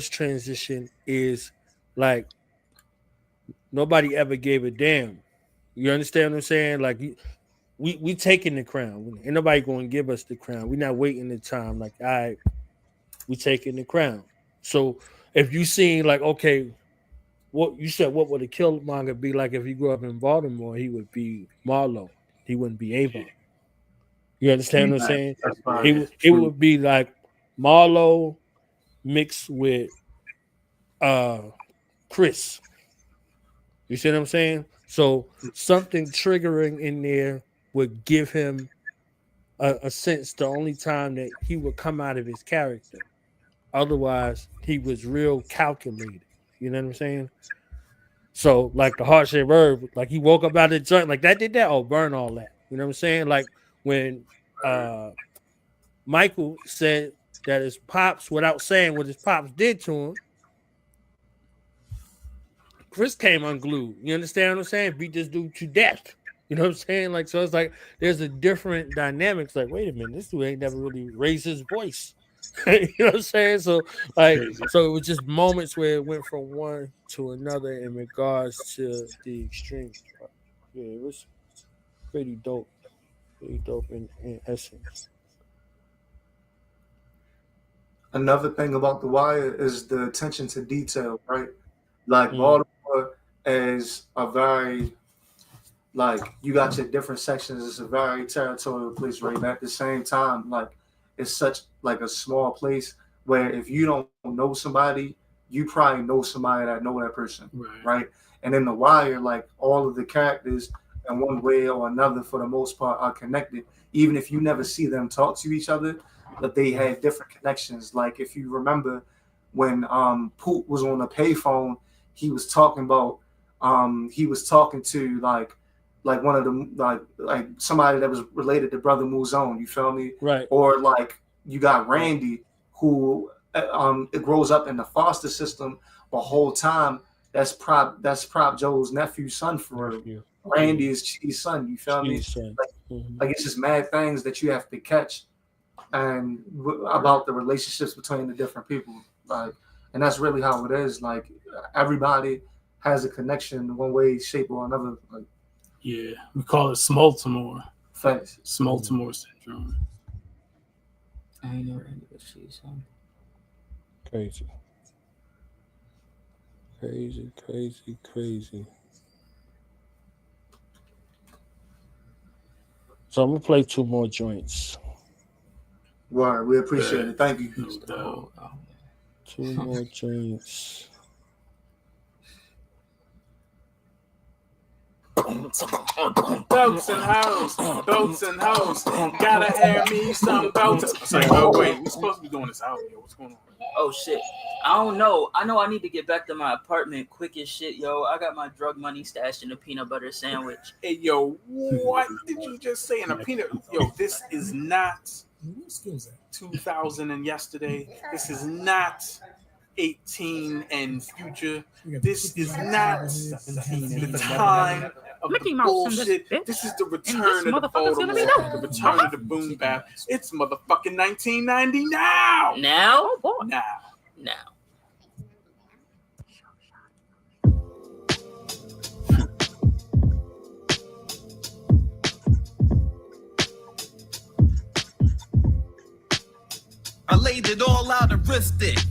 Speaker 6: transition is like nobody ever gave a damn. You understand what I'm saying? Like we taking the crown. Ain't nobody going to give us the crown. We're not waiting the time. Like, all right, we taking the crown. So if you seen like, okay, what you said, what would a Killmonger be like if he grew up in Baltimore? He would be Marlo. He wouldn't be Avon. You understand what I'm saying? It would be like Marlo mixed with Chris. You see what I'm saying? So something triggering in there would give him a sense the only time that he would come out of his character. Otherwise, he was real calculated. You know what I'm saying? So, like the heart shaped herb, like he woke up out of the joint, like that did that. Oh, burn all that. You know what I'm saying? Like when Michael said that his pops, without saying what his pops did to him, Chris came unglued. You understand what I'm saying? Beat this dude to death. You know what I'm saying? Like, so it's like there's a different dynamics. Like, wait a minute, this dude ain't never really raised his voice. You know what I'm saying? So, like, so it was just moments where it went from one to another in regards to the extremes. Yeah, it was pretty dope. Pretty dope in essence.
Speaker 8: Another thing about The Wire is the attention to detail, right? Like Baltimore is a very, like, you got your different sections. It's a very territorial place, right? But at the same time, like, it's such like a small place where if you don't know somebody, you probably know somebody that know that person, right? And in The Wire, like all of the characters in one way or another, for the most part, are connected. Even if you never see them talk to each other, but they have different connections. Like if you remember when Poot was on the payphone, he was talking about he was talking to like one of them, like somebody that was related to Brother Muzone, you feel me?
Speaker 6: Right.
Speaker 8: Or like you got Randy, who it grows up in the foster system the whole time. That's Prop Joe's nephew's son for real. Randy is Chi's son, you feel me? Like it's just mad things that you have to catch and about the relationships between the different people. Like, and that's really how it is. Like everybody has a connection one way, shape, or another. Like,
Speaker 7: yeah, we call it Smoltimore.
Speaker 8: Facts.
Speaker 7: Smoltimore syndrome.
Speaker 9: I ain't never heard of Chi's son.
Speaker 6: Crazy. So I'm gonna play two more joints.
Speaker 8: Word, we appreciate it. Thank you.
Speaker 6: Two more joints.
Speaker 10: Boats and hoes, gotta have me some boats. Sorry, wait, we supposed to be doing this out here. What's going on?
Speaker 9: Oh shit, I don't know. I know I need to get back to my apartment quick as shit, yo. I got my drug money stashed in a peanut butter sandwich.
Speaker 10: Hey, yo, what did you just say in a peanut? Yo, this is not 2000 and yesterday. This is not 18 and future. This is not the time of the bullshit. This is the return of the Baltimore, the return of the boom bap. It's motherfucking 1990 now.
Speaker 9: Now?
Speaker 10: Now.
Speaker 17: laid it all out and risked it.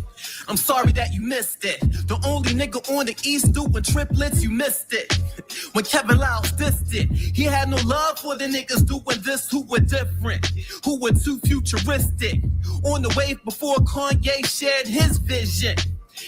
Speaker 17: I'm sorry that you missed it. The only nigga on the East doing triplets, you missed it. When Kevin Lyles dissed it, he had no love for the niggas doing this who were different, who were too futuristic. On the wave before Kanye shared his vision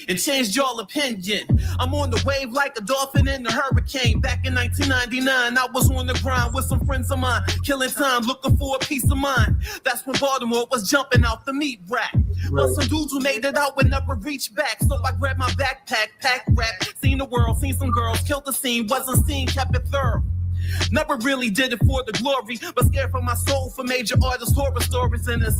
Speaker 17: and changed y'all opinion. I'm on the wave like a dolphin in a hurricane. Back in 1999, I was on the grind with some friends of mine, killing time, looking for a peace of mind. That's when Baltimore was jumping out the meat rack. But some dudes who made it out would never reach back. So I grabbed my backpack, packed rap, seen the world, seen some girls, killed the scene, wasn't seen, kept it thorough. Never really did it for the glory, but scared for my soul for major artists' horror stories in this.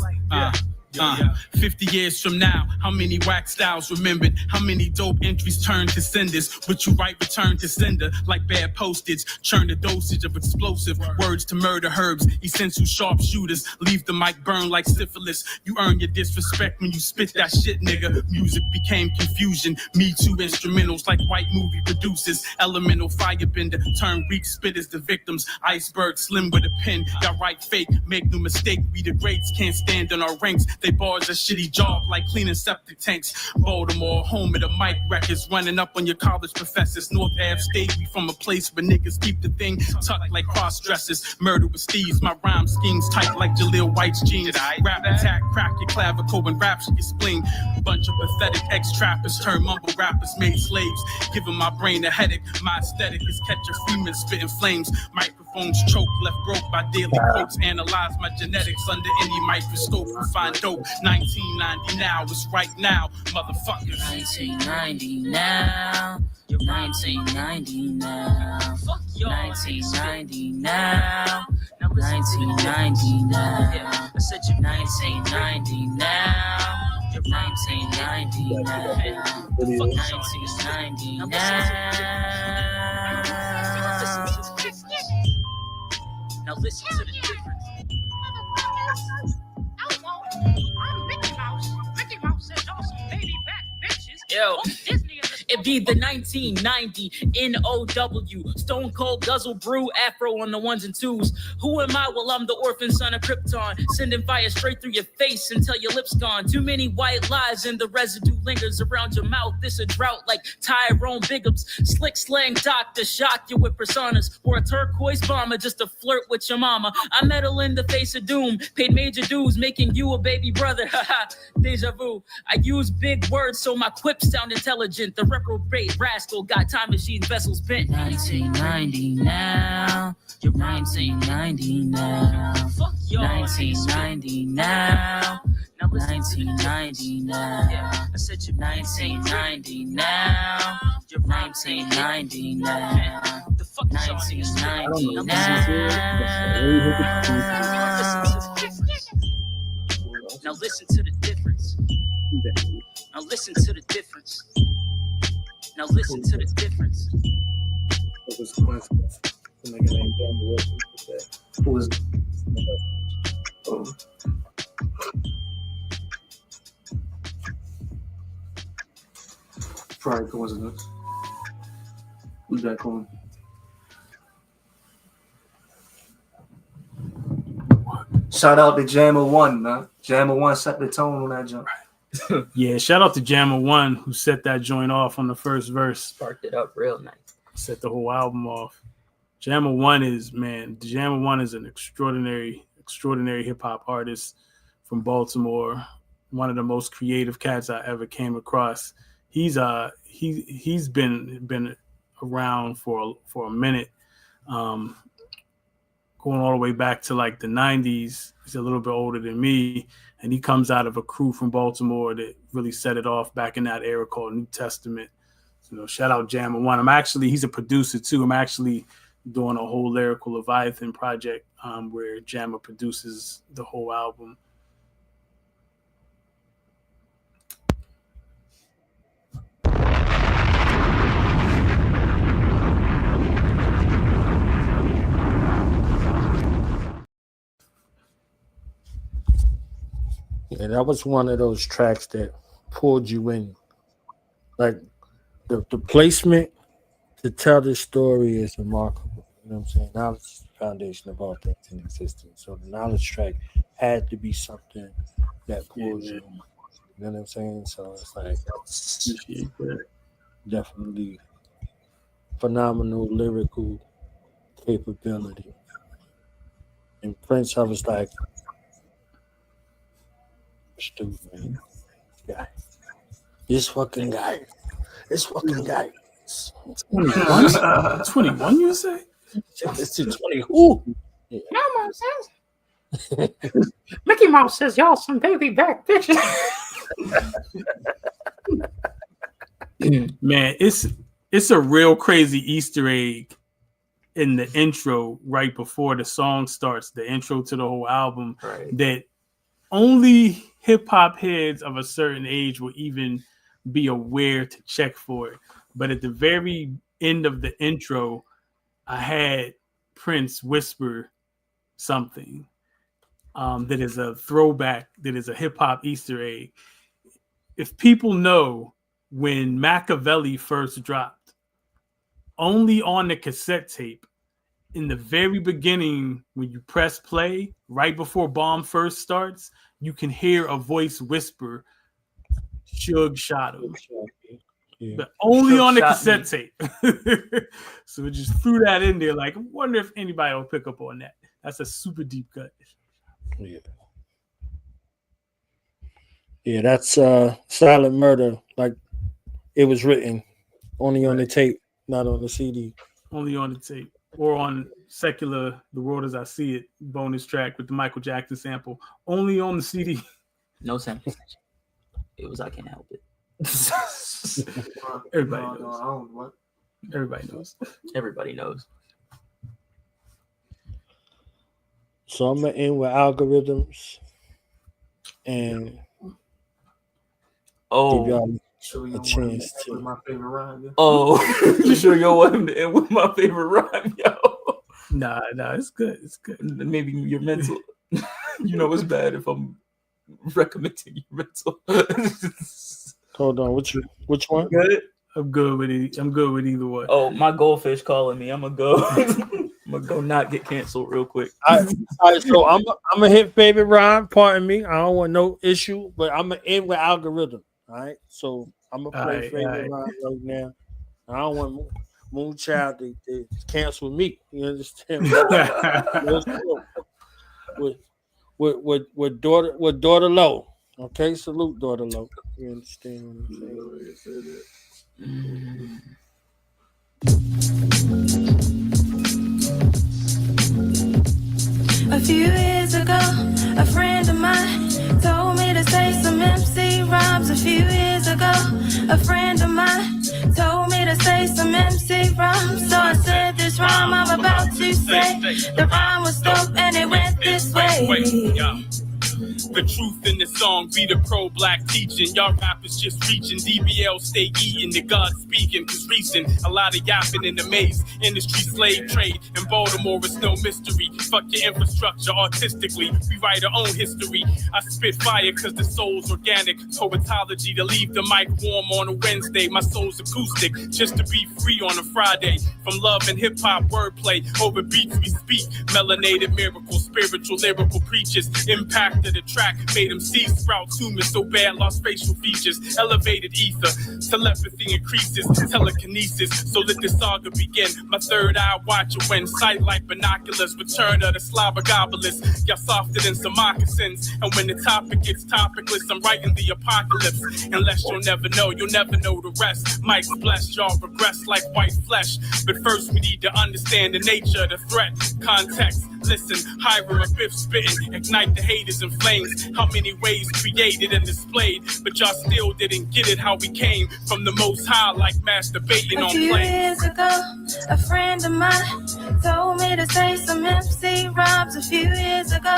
Speaker 10: 50 years from now, how many whack styles remembered? How many dope entries turned to cinders? Would you write return to sender like bad postage? Churn the dosage of explosive words to murder herbs. Essential sharpshooters leave the mic burn like syphilis. You earn your disrespect when you spit that shit, nigga. Music became confusion. Me Too instrumentals like white movie producers. Elemental firebender turn weak spitters to victims. Iceberg slim with a pen. Y'all write fake, make no mistake. We the greats can't stand on our ranks. They bars a shitty job like cleaning septic tanks. Baltimore, home of the mic records, running up on your college professors. North Ave State, we from a place where niggas keep the thing tucked like cross dressers. Murder with Steve's, my rhyme schemes tight like Jaleel White's jeans. Rap attack, crack your clavicle and rapture your spleen. Bunch of pathetic ex-trappers turn mumble rappers, made slaves. Giving my brain a headache. My aesthetic is catch a Freeman spitting flames. Microphones choke, left broke by daily quotes. Analyze my genetics under any microscope and find dope. 1990 now, it's right now, motherfuckers.
Speaker 9: 1990 now. 1990 now. 1990 now. 1990 now. I said you 1990 now. 1990 now. 1990 now. Now listen to the difference. Yo, it be the 1990 NOW. Stone Cold Guzzle Brew Afro on the ones and twos. Who am I? Well, I'm the orphan son of Krypton. Sending fire straight through your face until your lips gone. Too many white lies and the residue lingers around your mouth. This a drought like Tyrone Biggums. Slick slang doctor shock you with personas. Or a turquoise bomber just to flirt with your mama. I meddle in the face of doom. Paid major dues making you a baby brother. Haha, deja vu. I use big words so my quips sound intelligent. The reprobate rascal got time machine vessels bent. 1990 now. You're 1990 now. 1990 now. 1990 now. I said you're 1990 now. You're 1990 now. The fuck is 1990 now. Now listen to the difference. Now listen to the difference. Now listen to the difference.
Speaker 8: Who was probably coincidence. Who's that calling? Shout out to Jammer One, man. Jammer One set the tone on that jump.
Speaker 7: Yeah, shout out to Jammer One who set that joint off on the first verse.
Speaker 9: Sparked it up real nice.
Speaker 7: Set the whole album off. Jammer One is an extraordinary hip hop artist from Baltimore. One of the most creative cats I ever came across. He's been around for a minute, going all the way back to like the 90s. He's a little bit older than me, and he comes out of a crew from Baltimore that really set it off back in that era called New Testament. So, shout out Jammer One. He's a producer too. I'm actually doing a whole lyrical Leviathan project where Jammer produces the whole album.
Speaker 6: Yeah, that was one of those tracks that pulled you in. Like the placement to tell this story is remarkable. You know what I'm saying? Knowledge is the foundation of all things in existence. So the knowledge track had to be something that pulls you. You know what I'm saying? So it's like definitely phenomenal lyrical capability. And Prince, I was like, stupid, man. This fucking guy.
Speaker 7: 21? 21, you say?
Speaker 6: It's 20. Ooh. Yeah.
Speaker 18: No, Mom says. Mickey Mouse says y'all some baby back bitches.
Speaker 7: Man, it's a real crazy Easter egg in the intro right before the song starts, the intro to the whole album, that only hip-hop heads of a certain age will even be aware to check for it. But at the very end of the intro, I had Prince whisper something that is a throwback, that is a hip-hop Easter egg. If people know, when Machiavelli first dropped, only on the cassette tape, in the very beginning, when you press play, right before Bomb first starts, you can hear a voice whisper, Suge shot him.
Speaker 6: Yeah.
Speaker 7: But only
Speaker 9: Suge
Speaker 7: on the
Speaker 9: shot
Speaker 7: cassette
Speaker 9: me.
Speaker 7: tape. So we just threw that in there. Like, I wonder if anybody will pick up on that. That's a super deep cut.
Speaker 6: Yeah. Yeah, that's Silent Murder. Like, it was written only on the tape, not on the CD.
Speaker 7: Only on the tape. Or on Secular, The World as I See It, bonus track with the Michael Jackson sample. Only on the CD.
Speaker 9: No sample. It was I Can't Help It.
Speaker 7: Everybody knows. Everybody knows.
Speaker 9: Everybody knows.
Speaker 6: So I'm gonna end with Algorithms and give y'all a chance to.
Speaker 8: My favorite rhyme. Yeah.
Speaker 9: Oh, you sure you want him to end with my favorite rhyme, yo?
Speaker 7: Nah, it's good. It's good.
Speaker 9: Maybe your mental. You know it's bad if I'm recommending your mental.
Speaker 6: Hold on, which one?
Speaker 9: Good.
Speaker 7: I'm good with it. I'm good with either one.
Speaker 9: Oh, my goldfish calling me. I'm gonna go. I'm gonna go not get canceled real quick.
Speaker 6: All right, so I'm gonna hit favorite rhyme. Pardon me, I don't want no issue, but I'm gonna end with Algorithm. All right, so I'm gonna play favorite rhyme right now. I don't want Moonchild to cancel me. You understand? with daughter Low. Okay, salute daughter Low. You understand what I'm saying?
Speaker 5: A few years ago, a friend of mine told me to say some MC rhymes. A few years ago, a friend of mine told me to say some MC rhymes. So I said this rhyme I'm about to say. The rhyme was dope and it went this way.
Speaker 10: The truth in the song be the pro-black teaching. Y'all rappers just reaching. DBL stay eating. The God speaking. Cause recent, a lot of yapping in the maze. Industry slave trade. In Baltimore, it's no mystery. Fuck your infrastructure artistically. We write our own history. I spit fire cause the soul's organic. Poetology to leave the mic warm on a Wednesday. My soul's acoustic. Just to be free on a Friday. From love and hip-hop wordplay. Over beats we speak. Melanated miracles. Spiritual lyrical preachers. Impact of the track made him see sprouts, humans so bad, lost facial features, elevated ether, telepathy increases, telekinesis, so let the saga begin. My third eye watcher when sight like binoculars, return of the Slavogopolis, y'all softer than some moccasins, and when the topic gets topicless, I'm writing the apocalypse, unless you'll never know the rest, Mike's blessed, y'all regress like white flesh, but first we need to understand the nature of the threat, context, listen, Hiram and Biff spitting, ignite the haters in flames. How many ways created and displayed, but y'all still didn't get it how we came from the most high, like masturbating on
Speaker 5: planes. A few
Speaker 10: planes.
Speaker 5: years ago, a friend of mine told me to say some MC rhymes. A few years ago,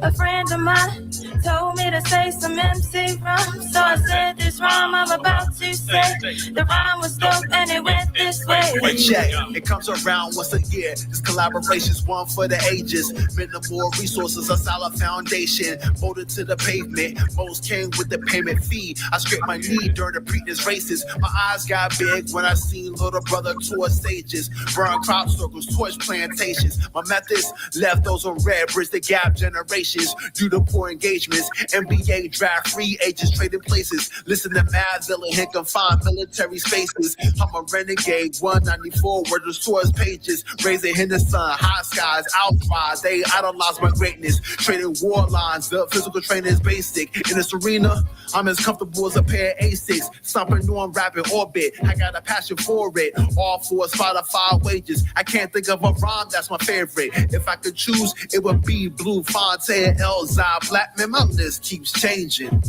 Speaker 5: a friend of mine told me to say some MC rhymes. So I said this rhyme I'm about to say. The rhyme was dope and it went this way.
Speaker 17: Check. It comes around once a year. This collaboration's one for the ages. Minimal resources, a solid foundation. Molded to the pavement. Most came with the payment fee. I scraped my knee during the Preakness races. My eyes got big when I seen little brother tour stages. Burn crop circles, torch plantations. My methods left those on red, bridge the gap generations. Due to poor engagement. engagements. NBA draft free agents trading places. Listen to Mad Villain hit confined military spaces. I'm a renegade, 194 word restores pages. Raising in the sun, high skies, outcry. They idolize my greatness. Trading war lines, the physical training is basic. In this arena, I'm as comfortable as a pair of Asics. Stomping on rapping orbit. I got a passion for it. All for Spotify wages. I can't think of a rhyme that's my favorite. If I could choose, it would be Blue Fontaine, Elzai, Black Man. My list keeps changing.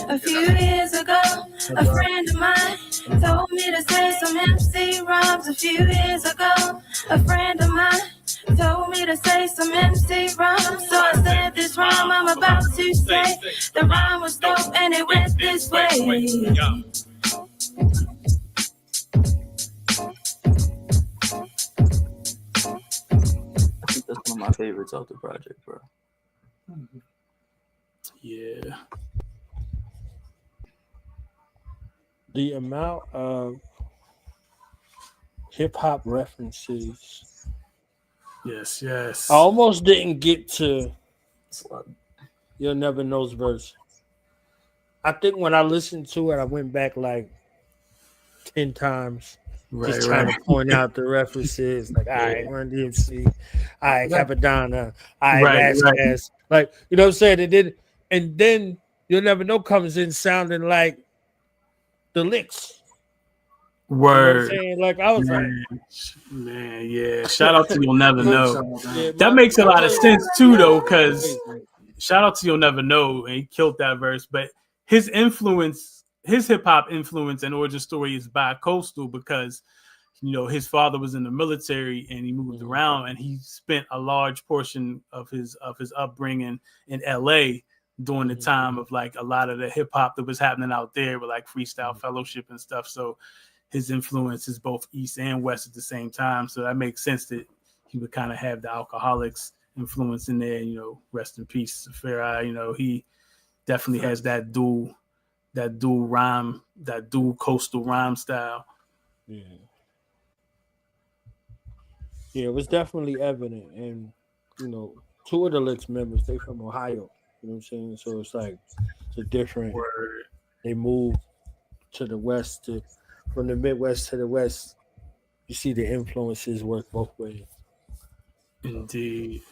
Speaker 5: A few years ago, a friend of mine told me to say some MC rhymes. A few years ago, a friend of mine told me to say some MC rhymes. So I said this rhyme I'm about to say. The rhyme was dope and it went this way.
Speaker 9: I think that's one of my favorites off the project, bro.
Speaker 7: Yeah.
Speaker 6: The amount of hip hop references.
Speaker 7: Yes, yes.
Speaker 6: I almost didn't get to You'll Never Know's verse. I think when I listened to it, I went back like 10 times. Just trying to point out the references. Like, all right, Run DMC, all right, Capadonna, all right, Vasquez. Like, you know what I'm saying? And then You'll Never Know comes in sounding like the licks.
Speaker 7: Word.
Speaker 6: You know what I'm saying? Like, I was
Speaker 7: man, yeah. Shout out to You'll Never Know. That makes a lot of sense too, though, because shout out to You'll Never Know, and he killed that verse. But his influence, his hip hop influence and origin story is bi-coastal because, you know, his father was in the military and he moved around, and he spent a large portion of his upbringing in LA during the time of like a lot of the hip hop that was happening out there with like Freestyle Fellowship and stuff. So his influence is both East and West at the same time. So that makes sense that he would kind of have the Alcoholics influence in there. You know, rest in peace, Fair Eye. You know, he definitely has that dual rhyme, that dual coastal rhyme style.
Speaker 6: Yeah, it was definitely evident. And, you know, two of the Licks members, they from Ohio. You know what I'm saying? So it's like it's a different word. They moved to the West, from the Midwest to the West. You see the influences work both ways.
Speaker 7: Indeed.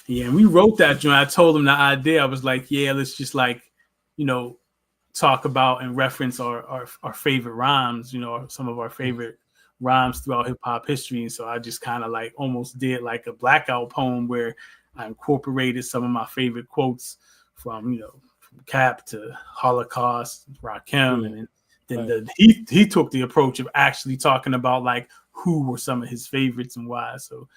Speaker 7: Yeah, and we wrote that joint. I told him the idea. I was like, yeah, let's just like, you know, talk about and reference our favorite rhymes, you know, some of our favorite rhymes throughout hip hop history. And so I just kind of like almost did like a blackout poem where I incorporated some of my favorite quotes from, you know, from Cap to Holocaust, Rakim, and then he took the approach of actually talking about like who were some of his favorites and why. So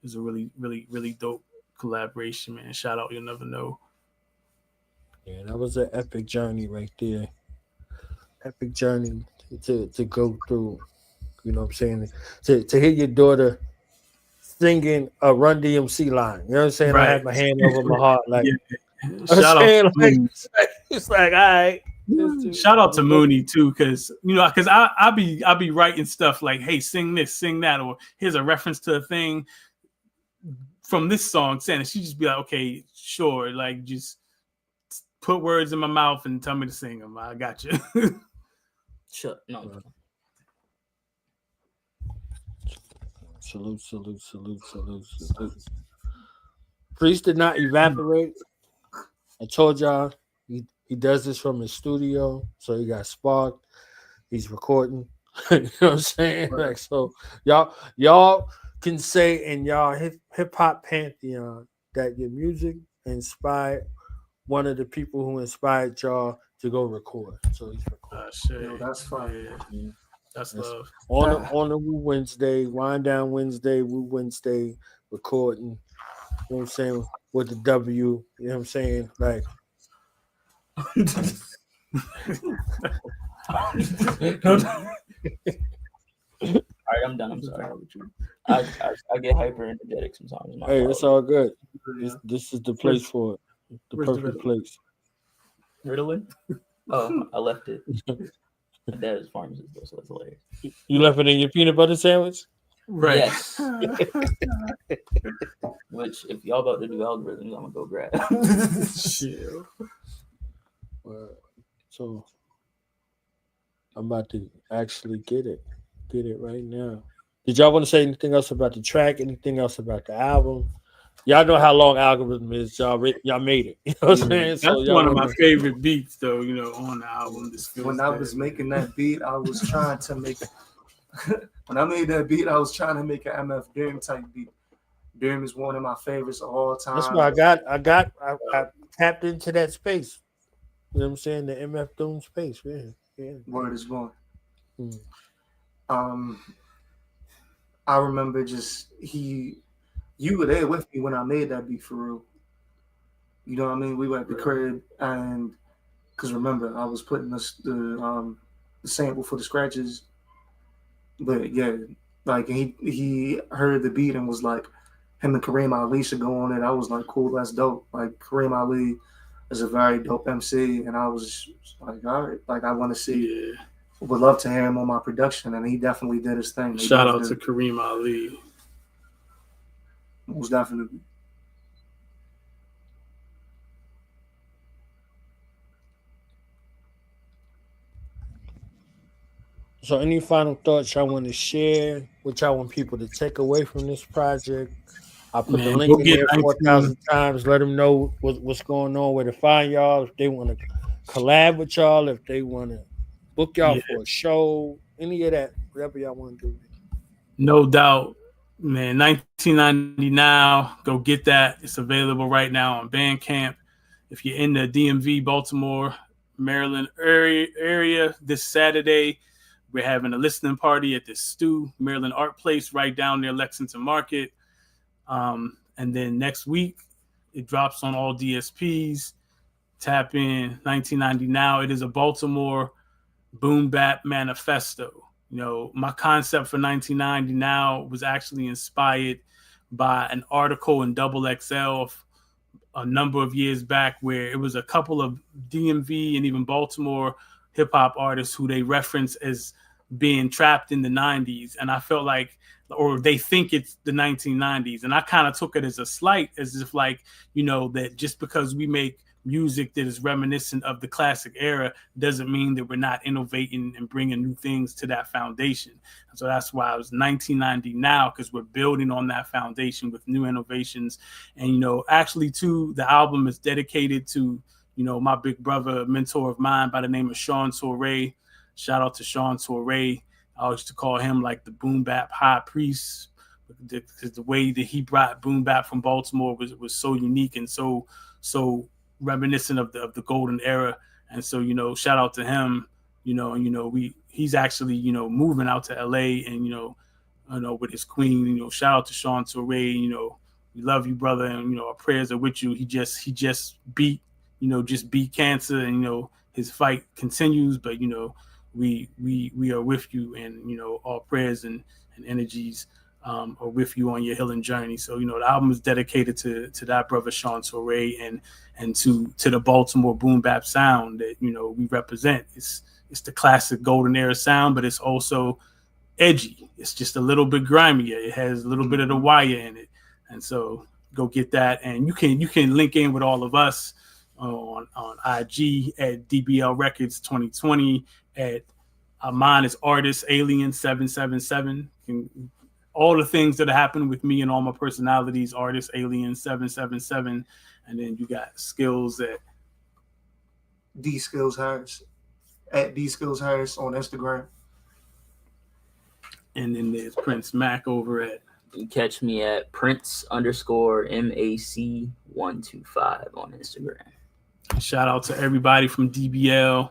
Speaker 7: it was a really, really, really dope collaboration, man. Shout out You'll Never Know.
Speaker 6: Yeah, that was an epic journey right there. Epic journey to go through. You know what I'm saying? To hear your daughter singing a Run DMC line. You know what I'm saying?
Speaker 7: Right.
Speaker 6: I had my hand over my heart. Like,
Speaker 7: Shout out to Mooney.
Speaker 6: It's like, all right.
Speaker 7: Shout out to Mooney too, because you know, because I'll be writing stuff like, hey, sing this, sing that, or here's a reference to a thing from this song, saying she just be like, okay, sure, like just put words in my mouth and tell me to sing them. I got you.
Speaker 9: Sure. No.
Speaker 6: Salute. Priest did not evaporate. I told y'all he does this from his studio, so he got sparked. He's recording. You know what I'm saying? Like, so y'all can say in y'all hip hop pantheon that your music inspired one of the people who inspired y'all to go record. So he's recording.
Speaker 8: Yo, that's fine.
Speaker 7: Yeah. That's love.
Speaker 6: On the Wu Wednesday, Wind Down Wednesday, Wu Wednesday, recording. You know what I'm saying? With the W. You know what I'm saying? Like.
Speaker 9: All right, I'm done. I'm sorry. I get hyper energetic sometimes.
Speaker 6: Hey, it's all good. This is the place for it. The perfect place.
Speaker 9: Ritalin? Oh, I left it. My dad is pharmacist, though, so that's hilarious.
Speaker 6: You left it in your peanut butter sandwich?
Speaker 7: Right.
Speaker 9: Yes. Which, if y'all about to do algorithms, I'm gonna go grab.
Speaker 7: Chill.
Speaker 6: So I'm about to actually get it right now. Did y'all want to say anything else about the track? Anything else about the album? Y'all know how long Algorithm is. Y'all made it. You know what I'm saying?
Speaker 7: That's
Speaker 6: So
Speaker 7: one of my favorite beats, though. You know, on the album.
Speaker 8: When I was making that beat, I was trying to make. When I made that beat, I was trying to make an MF Doom type beat. Doom is one of my favorites of all time.
Speaker 6: That's why I tapped into that space. You know what I'm saying? The MF Doom space. Yeah.
Speaker 8: Word is born. I remember you were there with me when I made that beat for real. You know what I mean? We were at the crib, and because remember, I was putting the sample for the scratches. But yeah, like he heard the beat and was like, him and Kareem Ali should go on it. I was like, cool, that's dope. Like Kareem Ali is a very dope MC, and I was like, all right, like I want to see. Would love to hear him on my production, and he definitely did his thing.
Speaker 7: Shout out to Kareem Ali.
Speaker 8: Most definitely.
Speaker 6: So any final thoughts y'all want to share? What y'all want people to take away from this project? I put the link in there 4,000 times. Let them know what's going on, where to find y'all. If they want to collab with y'all, if they want to book y'all for a show, any of that, whatever y'all want to do.
Speaker 7: No doubt, man. 1990 now. Go get that. It's available right now on Bandcamp. If you're in the DMV, Baltimore, Maryland area this Saturday, we're having a listening party at the Stew, Maryland Art Place, right down near Lexington Market. And then next week, it drops on all DSPs. Tap in 1990 now. It is a Baltimore boom bap manifesto. You know, my concept for 1990 now was actually inspired by an article in Double XL a number of years back where it was a couple of DMV and even Baltimore hip hop artists who they reference as being trapped in the 90s. And I felt like, or they think it's the 1990s. And I kind of took it as a slight, as if like, you know, that just because we make music that is reminiscent of the classic era doesn't mean that we're not innovating and bringing new things to that foundation. And so that's why it was 1990 now, because we're building on that foundation with new innovations. And, you know, actually too, the album is dedicated to, you know, my big brother, mentor of mine by the name of Sean Torre. Shout out to Sean Torre. I used to call him like the boom bap high priest, because the way that he brought boom bap from Baltimore was so unique and so reminiscent of the golden era. And so, you know, shout out to him, you know, and, you know, he's actually, you know, moving out to LA and, you know, with his queen, you know, shout out to Sean Torre, you know, we love you, brother. And, you know, our prayers are with you. He just beat cancer, and, you know, his fight continues, but, you know, we are with you, and, you know, all prayers and energies are with you on your healing journey. So, you know, the album is dedicated to that brother Sean Torre and to the Baltimore boom bap sound that, you know, we represent. It's the classic golden era sound, but it's also edgy. It's just a little bit grimier. It has a little bit of the wire in it. And so go get that. And you can link in with all of us on IG at DBL Records 2020. At mine is Artist Alien 777. All the things that are happening with me and all my personalities, Artist Alien 777. And then you got Skills at
Speaker 8: D Skillz Harris, at D Skillz Harris on Instagram.
Speaker 7: And then there's Prince Mack over at.
Speaker 9: You catch me at Prince_MAC125 on Instagram.
Speaker 7: Shout out to everybody from DBL,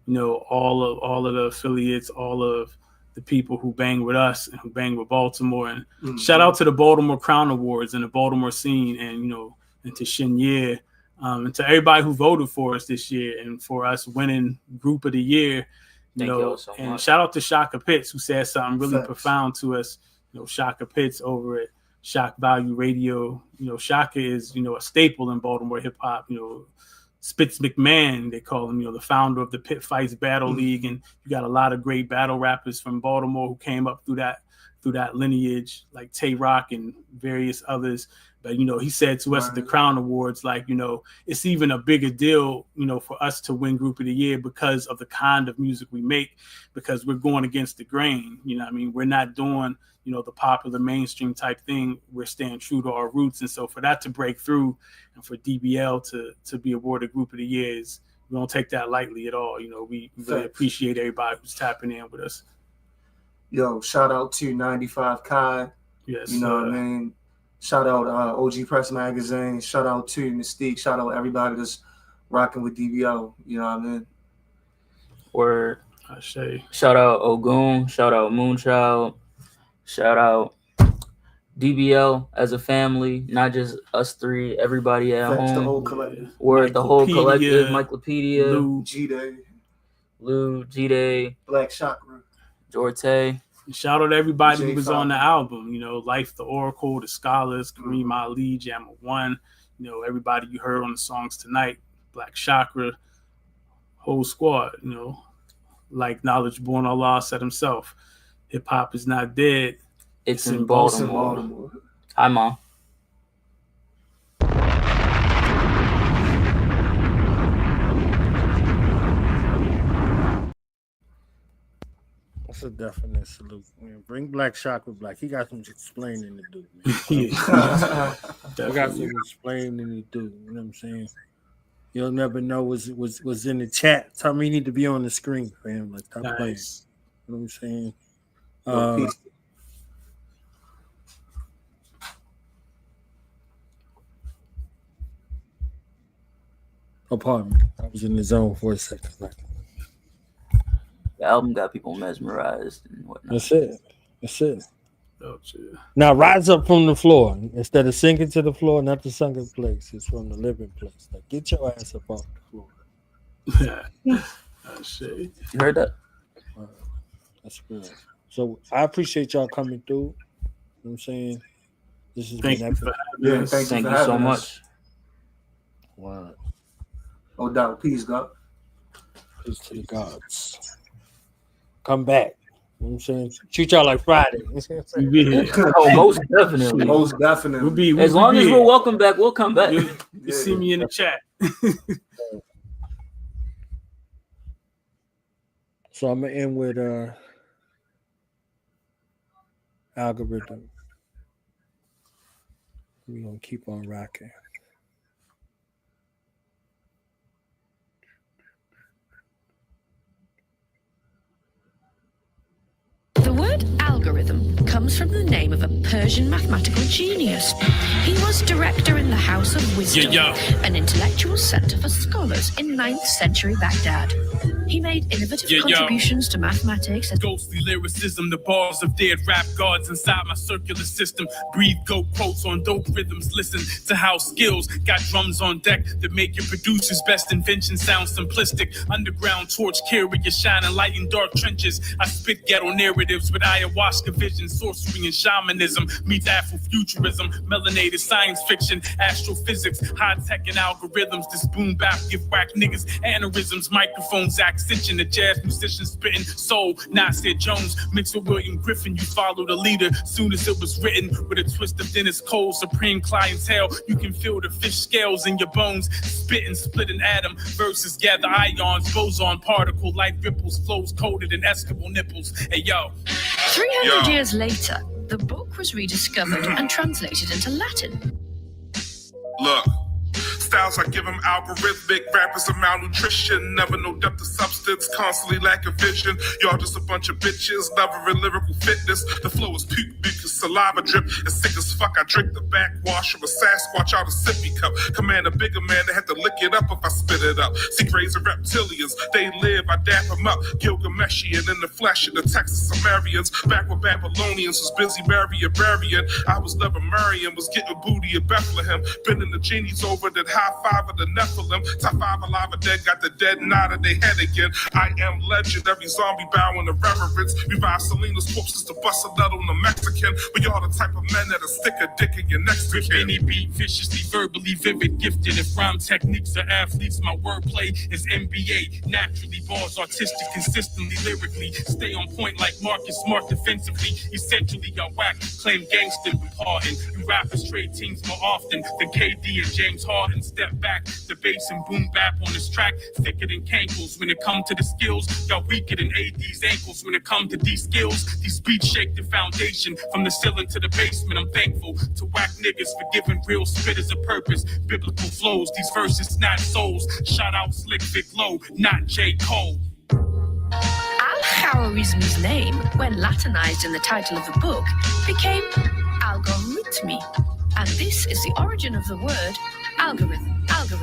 Speaker 7: you know, all of the affiliates, all of the people who bang with us and who bang with Baltimore. And shout out to the Baltimore Crown Awards and the Baltimore scene, and, you know, and to Shinye, and to everybody who voted for us this year and for us winning Group of the Year. You know, so and much. Shout out to Shaka Pitts, who said something really profound to us. You know, Shaka Pitts over at Shock Value Radio. You know, Shaka is, you know, a staple in Baltimore hip hop. You know, Spitz McMahon, they call him, you know, the founder of the Pit Fights Battle League. And you got a lot of great battle rappers from Baltimore who came up through through that lineage, like Tay Rock and various others. But, you know, he said to us at the Crown Awards, like, you know, it's even a bigger deal, you know, for us to win Group of the Year because of the kind of music we make, because we're going against the grain. You know what I mean? We're not doing, you know, the popular mainstream type thing. We're staying true to our roots. And so for that to break through and for DBL to be awarded Group of the Year, we don't take that lightly at all. You know, we really appreciate everybody who's tapping in with us.
Speaker 8: Yo, shout out to 95 Kai.
Speaker 7: Yes.
Speaker 8: You know what I mean? Shout out OG Press Magazine. Shout out to Mystique. Shout out everybody that's rocking with DBL. You know what I mean?
Speaker 9: Word.
Speaker 7: I say.
Speaker 9: Shout out Ogun. Shout out Moonchild. Shout out DBL as a family, not just us three, everybody at home.
Speaker 8: The whole collective.
Speaker 9: Word, the whole collective. Michaelpedia.
Speaker 8: Lou,
Speaker 9: G-Day.
Speaker 8: Black Chakra.
Speaker 9: Jorte.
Speaker 7: Shout out to everybody who was on the album, you know, Life, the Oracle, the Scholars, Kareem Ali, Jammer One, you know, everybody you heard on the songs tonight, Black Chakra, whole squad, you know, like Knowledge Born Allah said himself, hip hop is not dead.
Speaker 9: It's in Baltimore. Hi, Mom.
Speaker 6: That's a definite salute, man. Bring Black Chakra back. He got some explaining to do, man. He got some explaining to do. You know what I'm saying? You'll never know what's in the chat. Tell me you need to be on the screen, fam. Like, stop playing. You know what I'm saying? Oh, pardon me. I was in the zone for a second.
Speaker 9: The album got people mesmerized and whatnot.
Speaker 6: That's it.
Speaker 7: Oh, shit.
Speaker 6: Now rise up from the floor. Instead of sinking to the floor, not the sunken place. It's from the living place. Like, get your ass up off the floor.
Speaker 7: Oh, shit.
Speaker 9: You heard that?
Speaker 6: That's good. So I appreciate y'all coming through. You know what I'm saying? This has
Speaker 7: Thank
Speaker 6: been
Speaker 7: you for
Speaker 6: epic.
Speaker 7: having us.
Speaker 9: Thank you so much.
Speaker 6: Wow.
Speaker 8: No doubt. Peace, God.
Speaker 6: Peace to the gods. Come back. You know what I'm saying? Treat y'all like Friday.
Speaker 9: Oh, most definitely.
Speaker 8: Most definitely.
Speaker 9: As long as we're welcome back, we'll come back.
Speaker 7: You see me in the chat.
Speaker 6: So I'm gonna end with algorithm. We're gonna keep on rocking.
Speaker 13: The word algorithm comes from the name of a Persian mathematical genius. He was director in the House of Wisdom, an intellectual center for scholars in 9th century Baghdad. He made innovative contributions to mathematics and
Speaker 10: ghostly lyricism, the bars of dead rap gods inside my circular system. Breathe goat quotes on dope rhythms. Listen to how skills got drums on deck that make your producer's best invention sound simplistic. Underground torch carrier shining light in dark trenches. I spit ghetto narratives with ayahuasca vision, sorcery and shamanism meets Afrofuturism, melanated science fiction, astrophysics, high tech and algorithms. This boom bap give whack niggas aneurysms, microphones accession, a jazz musician spitting soul. Nasir Jones mixed with William Griffin. You follow the leader soon as it was written with a twist of Dennis Cole. Supreme clientele. You can feel the fish scales in your bones. Spit and split an atom. Verses gather ions, boson particle, light ripples, flows coated in Eskimo nipples. Hey yo.
Speaker 13: 300 years later, the book was rediscovered and translated into Latin.
Speaker 16: Look, styles I give them algorithmic, rappers of malnutrition, never no depth of substance, constantly lacking vision. Y'all just a bunch of bitches, never in lyrical fitness. The flow is puke, mucus, saliva drip, and sick as fuck. I drink the backwash of a Sasquatch out of sippy cup. Command a bigger man that had to lick it up if I spit it up. See crazy reptilians, they live, I dap them up. Gilgameshian in the flesh of the Texas Sumerians. Back when Babylonians was busy marrying Barian. I was never marrying, was getting booty in Bethlehem. Bending the genies over that high top 5 of the Nephilim. Top 5 alive or dead, got the dead nod of their head again. I am legend, every zombie bowing to reverence. Revive Selena's corpses to bust a nut on the Mexican. But y'all the type of men that'll stick a dick in your next to kin.
Speaker 10: Any beat, viciously, verbally vivid, gifted. If rhyme techniques are athletes, my wordplay is NBA. Naturally, bars artistic, consistently, lyrically. Stay on point like Marcus Smart defensively. Essentially, y'all whack, claim gangster and pardon. You rappers trade teams more often than KD and James Harden. Step back, the bass and boom bap on this track, thicker than cankles. When it come to the skills, y'all weaker than AD's ankles. When it come to D Skillz, these beats shake the foundation from the ceiling to the basement. I'm thankful to whack niggas for giving real spitters a purpose. Biblical flows, these verses snatch souls. Shout out Slick Vic Low, not J. Cole.
Speaker 19: Al-Khawarizmi's name, when Latinized in the title of the book, became algorithmy. And this is the origin of the word algorithm.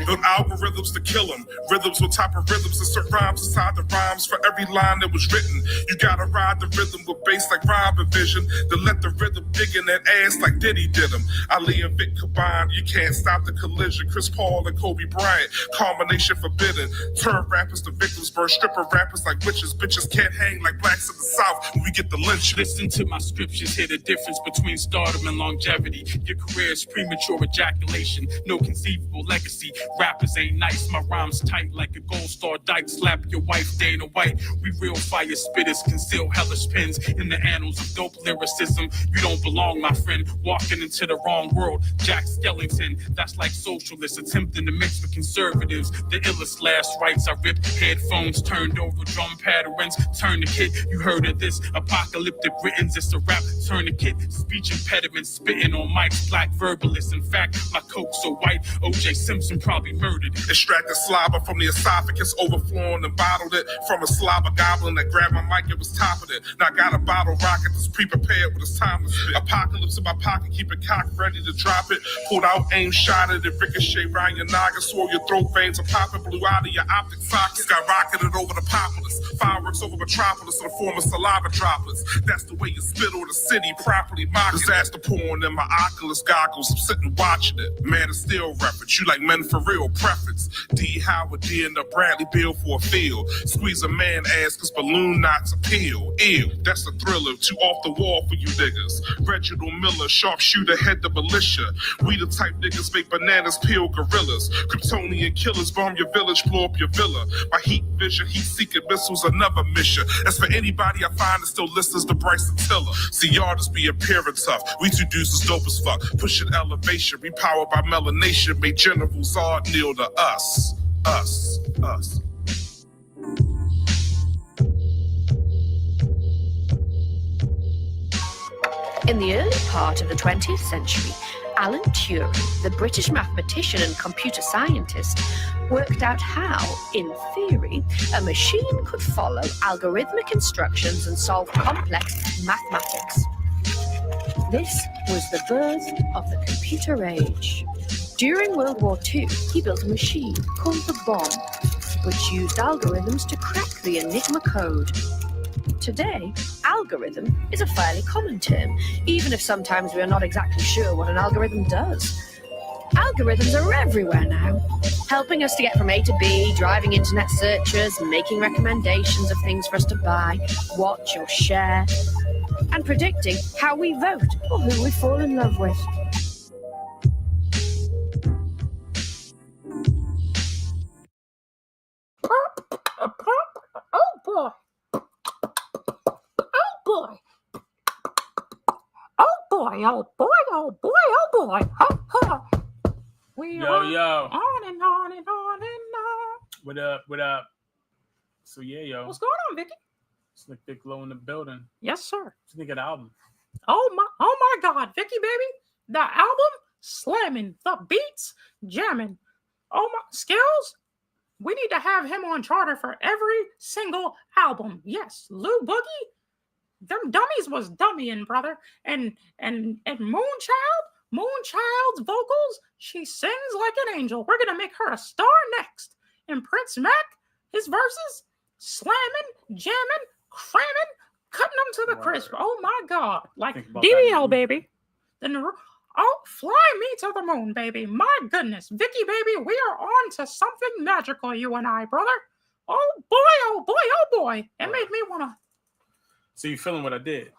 Speaker 16: Build algorithms to kill them. Rhythms on top of rhythms. Insert rhymes inside the rhymes for every line that was written. You gotta ride the rhythm with bass like Robin Vision. Then let the rhythm dig in that ass like Diddy did him. Ali and Vic combined. You can't stop the collision. Chris Paul and Kobe Bryant. Combination forbidden. Turn rappers to victims. Burn stripper rappers like witches. Bitches can't hang like blacks in the South when we get the lynch.
Speaker 10: Listen to my scriptures. Hear the difference between stardom and longevity. Your career is premature ejaculation. No conceivable legacy. Rappers ain't nice, my rhymes tight like a gold star dyke. Slap your wife, Dana White. We real fire spitters, conceal hellish pens in the annals of dope lyricism. You don't belong, my friend, walking into the wrong world. Jack Skellington, that's like socialists attempting to mix with conservatives. The illest last rites, I ripped headphones, turned over drum patterns, tourniquet. You heard of this, apocalyptic Britons, it's a rap tourniquet. Speech impediments, spitting on mics, black verbalists. In fact, my coke so white, O.J. Simpson probably murdered it.
Speaker 16: Extracted slobber from the esophagus, overflowing and bottled it from a slobber goblin that grabbed my mic and was topping it. Now I got a bottle rocket that's pre-prepared with his time to spit. Apocalypse in my pocket, keep it cocked, ready to drop it. Pulled out, aim, shot it, and ricochet round your noggin. Swore your throat veins are popping, blew out of your optic sockets. Got rocketed over the populace. Fireworks over Metropolis in the form of saliva droplets. That's the way you spit on the city, properly mocking. Disaster pouring in my Oculus goggles. I'm sitting watching it. Man of Steel reference. You like men for real preference. D. Howard D. and the Bradley Bill for a field. Squeeze a man ass cause balloon knots appeal. Ew, that's a thriller. Too off the wall for you niggas. Reginald Miller, sharpshooter, head the militia. We the type niggas make bananas peel gorillas. Kryptonian killers bomb your village, blow up your villa. My heat vision, heat-seeking missiles, another mission. As for anybody I find that still listens to Bryson Tiller. See, y'all just be appearing tough. We two dudes is dope as fuck. Pushing elevation, repowered by melanation. Made General Zard kneel to us. Us.
Speaker 19: In the early part of the 20th century, Alan Turing, the British mathematician and computer scientist, worked out how, in theory, a machine could follow algorithmic instructions and solve complex mathematics. This was the birth of the computer age. During World War II, he built a machine called the bomb, which used algorithms to crack the Enigma code. Today, algorithm is a fairly common term, even if sometimes we are not exactly sure what an algorithm does. Algorithms are everywhere now, helping us to get from A to B, driving internet searches, making recommendations of things for us to buy, watch or share, and predicting how we vote or who we fall in love with.
Speaker 18: Oh boy. Oh boy. Oh boy, oh boy, oh boy, oh boy. We
Speaker 7: Yo,
Speaker 18: are
Speaker 7: yo.
Speaker 18: on and on and on and on.
Speaker 7: What up? What up? So yeah, yo.
Speaker 18: What's going on, Vicky?
Speaker 7: Slick Vic Low in the building.
Speaker 18: Yes, sir.
Speaker 7: What you think of the album?
Speaker 18: Oh my God, Vicky baby. The album slamming, the beats jamming. Oh my Skillz. We need to have him on charter for every single album. Yes, Lou Boogie. Them dummies was dummying, brother. And Moonchild's vocals, she sings like an angel. We're gonna make her a star next. And Prince Mack, his verses, slamming, jamming, cramming, cutting them to the crisp. Oh my God. Like DBL, baby. Then Oh, fly me to the moon, baby. My goodness. Vicky, baby, we are on to something magical, you and I, brother. Oh, boy, oh, boy, oh, boy. It made me want to...
Speaker 7: So you feeling what I did?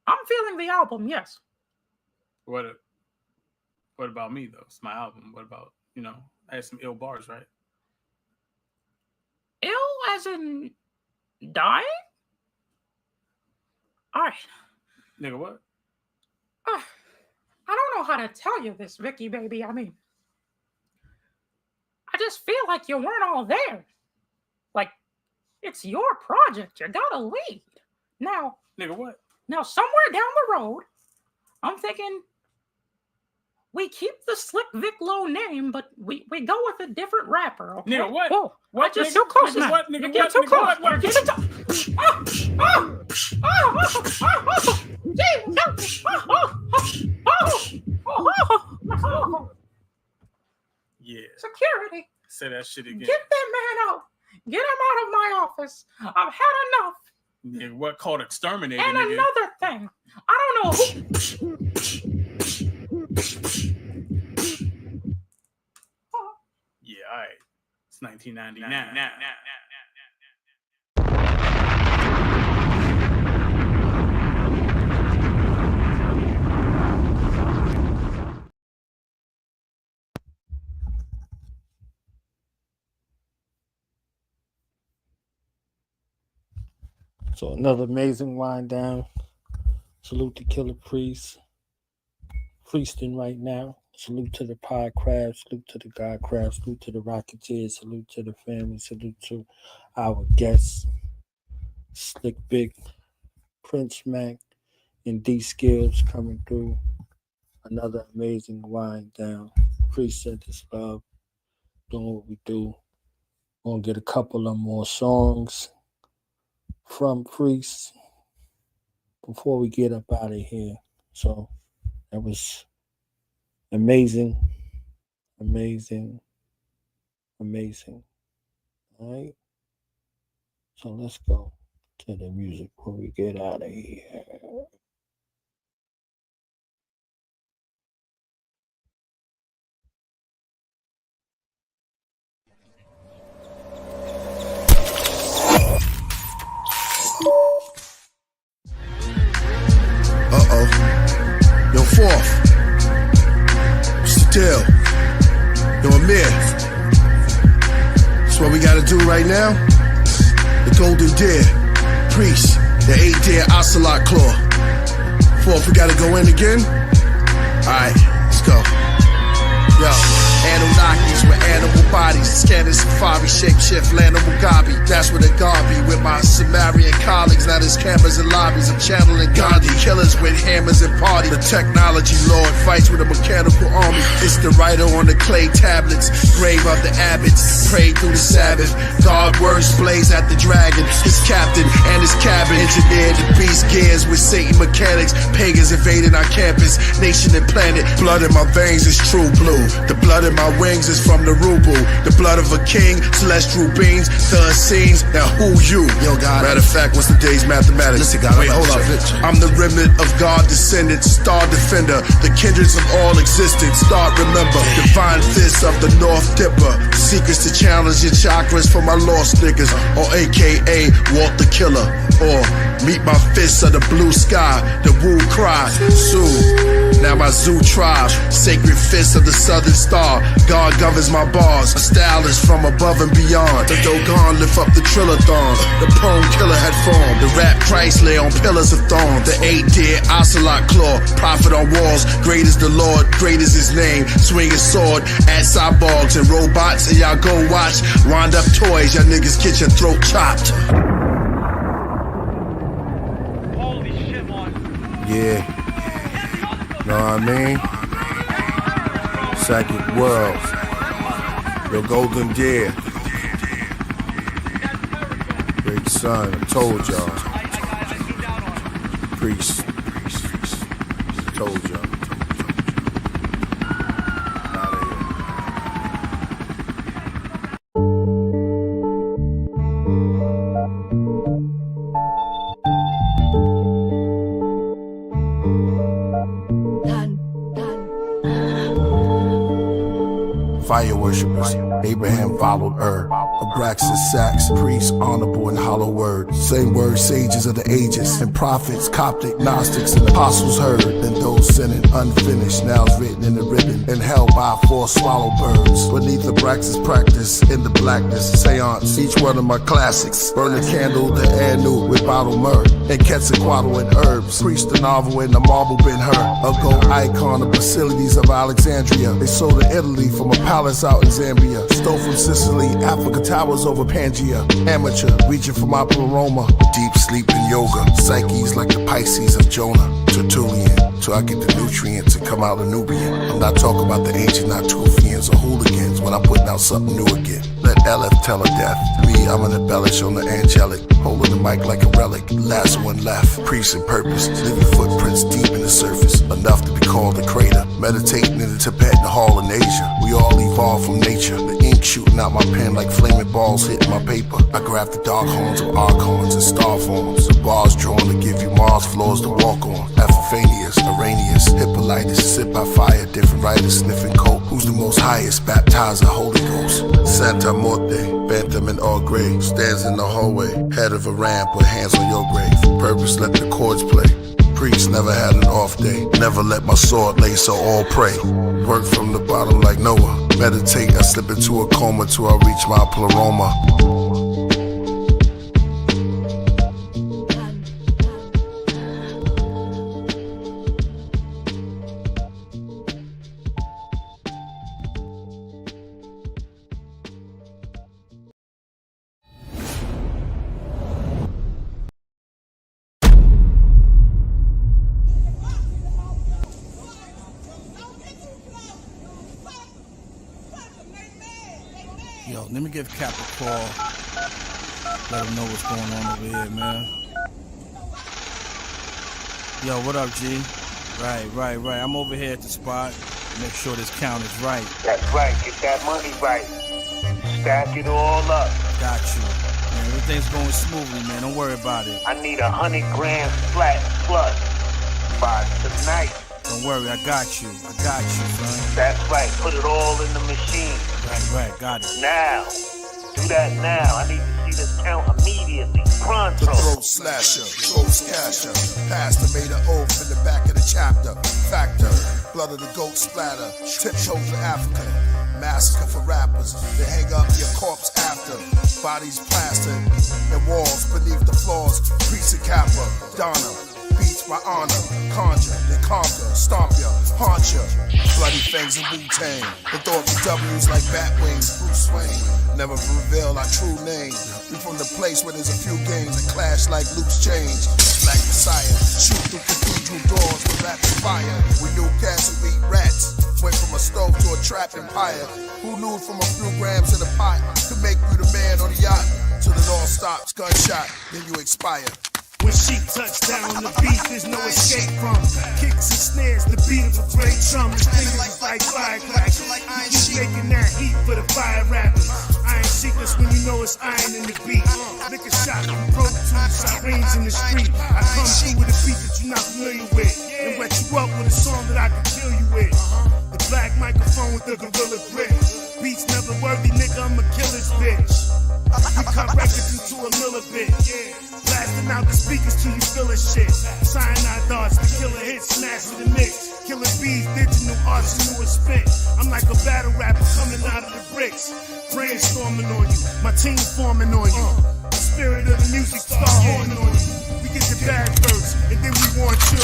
Speaker 18: I'm feeling the album, yes.
Speaker 7: What about me, though? It's my album. What about, I had some ill bars, right?
Speaker 18: Ill as in dying? All right.
Speaker 7: Nigga, what?
Speaker 18: I don't know how to tell you this, Vicky, baby. I mean, I just feel like you weren't all there. Like, it's your project. You gotta lead. Now,
Speaker 7: nigga, what?
Speaker 18: Now, somewhere down the road, I'm thinking we keep the Slick Vic Low name, but we go with a different rapper. Okay?
Speaker 7: Nigga, what?
Speaker 18: Whoa,
Speaker 7: what?
Speaker 18: I just too close,
Speaker 7: nigga,
Speaker 18: man.
Speaker 7: What? Nigga,
Speaker 18: you get
Speaker 7: what?
Speaker 18: too
Speaker 7: Nigga,
Speaker 18: close.
Speaker 7: What?
Speaker 18: Get
Speaker 7: Yeah.
Speaker 18: Security.
Speaker 7: Say that shit again.
Speaker 18: Get that man out. Get him out of my office. I've had enough.
Speaker 7: Nigga, what called exterminator?
Speaker 18: And
Speaker 7: nigga?
Speaker 18: another thing, I don't know who.
Speaker 7: Yeah, all right. It's 1999.
Speaker 6: So another amazing wind down. Salute to Killah Priest. Priesting right now. Salute to the Podcraft. Salute to the Godcraft. Salute to the Rocketeers. Salute to the family. Salute to our guests. Slick Big, Prince Mack, and D Skillz coming through. Another amazing wind down. Preset this love. Doing what we do. Gonna get a couple of more songs from Priest before we get up out of here. So that was amazing. All right. So let's go to the music before we get out of here.
Speaker 2: Yo, Fourth. Still. Yo, Amir. That's what we gotta do right now. The Golden Deer. Priest. The 8-Deer Ocelot Claw. Fourth, we gotta go in again? Alright, let's go. Yo. Anunnakis with animal bodies, scanning safari, shapeshift, land on Mugabe. That's where the God be with my Sumerian colleagues. Now there's cameras and lobbies. I'm channeling Gandhi. Killers with hammers and party. The technology lord fights with a mechanical army. It's the writer on the clay tablets, grave of the abbots. Pray through the Sabbath. God words blaze at the dragon. His captain and his cabin. Engineered the beast gears with Satan mechanics. Pagans invading our campus, nation and planet. Blood in my veins is true blue. The blood in my wings is from the Rubu. The blood of a king, celestial beings, third scenes. Now who you? Yo, God. Matter of fact, what's the day's mathematics? Listen, God, wait, hold up. I'm the remnant of God descendant, star defender, the kindreds of all existence. Start remember, divine fist of the North Dipper. Secrets to challenge your chakras for my lost niggas. Or AKA Walt the Killer. Or meet my fists of the blue sky, the Wu cry. Soon. Now my Zoo tribe, sacred fist of the southern star. God governs my bars, a style is from above and beyond. The Dogon lift up the trillathon, the poem killer had formed. The rap Christ lay on pillars of thorn. The 8-Deer Ocelot Claw, prophet on walls. Great is the Lord, great is his name. Swing his sword at cyborgs and robots. And y'all go watch, wind up toys. Y'all niggas get your throat chopped.
Speaker 10: Holy shit, man.
Speaker 2: Yeah. Know what I mean? Psychic world. Your Golden Deer. Great son, I told y'all. Priest. Told y'all. fire worshippers. Abraham followed Abraxas, Sax, priests, honorable and hollow word. Same word, sages of the ages, and prophets, Coptic, Gnostics, and apostles heard. Then those sinning, unfinished, now it's written in the ribbon, and held by 4 swallow birds. Beneath Abraxas practice, in the blackness, seance, each one of my classics. Burn a candle to Anu with bottled myrrh, and Quetzalcoatl and herbs. Preach the novel in the marble Ben Hur, a gold icon of Basilides of Alexandria. They sold to Italy from a palace out in Zambia. Stole from Sicily, Africa towers over Pangea. Amateur, reaching for my pleroma. Deep sleep in yoga, psyches like the Pisces of Jonah. Tertullian, so I get the nutrients and come out a Nubian. I'm not talking about the ancient Natufians or hooligans when I'm putting out something new again. Let LF tell her death. Me, I'm an embellish on the angelic, holding the mic like a relic. Last one left, priest and purpose, living footprints deep in the surface, enough to be called a crater. Meditating in the Tibetan hall in Asia. We all evolved from nature. The ink shooting out my pen like flaming balls hitting my paper. I grab the dark horns of archons and star forms. The bars drawn to give you Mars floors to walk on. Epiphanius, Arrhenius, Hippolytus, sit by fire, different writers sniffing coke. Who's the most highest? Baptizer, Holy Ghost. Santa Morte, Bantam and all gray, stands in the hallway, head of a ramp, put hands on your grave. Purpose, let the chords play. Priest never had an off day, never let my sword lay, so all pray. Work from the bottom like Noah, meditate, I slip into a coma till I reach my pleroma.
Speaker 20: Yo, let me give Cap a call. Let him know what's going on over here, man. Yo, what up, G? Right. I'm over here at the spot. Make sure this count is right.
Speaker 21: That's right. Get that money right. Stack it all up.
Speaker 20: Got you. Man, everything's going smoothly, man. Don't worry about it.
Speaker 21: I need 100 grand flat plus by tonight.
Speaker 20: Don't worry, I got you, son.
Speaker 21: That's right, put it all in the machine.
Speaker 20: Right, got it.
Speaker 21: Now, do that now. I need to see this count immediately. Pronto.
Speaker 2: The throat slasher, ghost catcher. Pastor made an oath in the back of the chapter. Factor, blood of the goat splatter. Tiptoe to Africa. Massacre for rappers. They hang up your corpse after. Bodies plastered and walls beneath the floors. Priest and Kappa, Donna. Beats by honor, conjure, then conquer, stomp ya, haunt ya. Bloody fangs and Wu-Tang, the thought of W's like bat wings, Bruce Wayne. Never reveal our true name. We from the place where there's a few games that clash like loose change. Black Messiah, shoot through cathedral doors with rapid fire. We knew cats who eat rats. Went from a stove to a trap empire. Who knew from a few grams in a pot could make you the man on the yacht? Till it all stops, gunshot, then you expire.
Speaker 22: When she touched down on the beat, there's no escape from kicks and snares, the beat of a great drum. The fingers like firecrackers. You making that heat for the fire rappers. Iron secrets when you know it's iron in the beat. Liquor shot from Pro Tools, sirens in the street. I come through with a beat that you're not familiar with, and wet you up with a song that I can kill you with. The black microphone with the gorilla grip. Beats never worthy, nigga, I'm a killer's bitch. We cut records into a millibit. Blasting out the speakers till you feel a shit. Cyanide darts, the killer hits, smash to the mix. Killer bees, digital arsenal and spit. I'm like a battle rapper coming out of the bricks. Brainstorming on you, my team forming on you. The spirit of the music start horning on you. We get the bad first, and then we want you.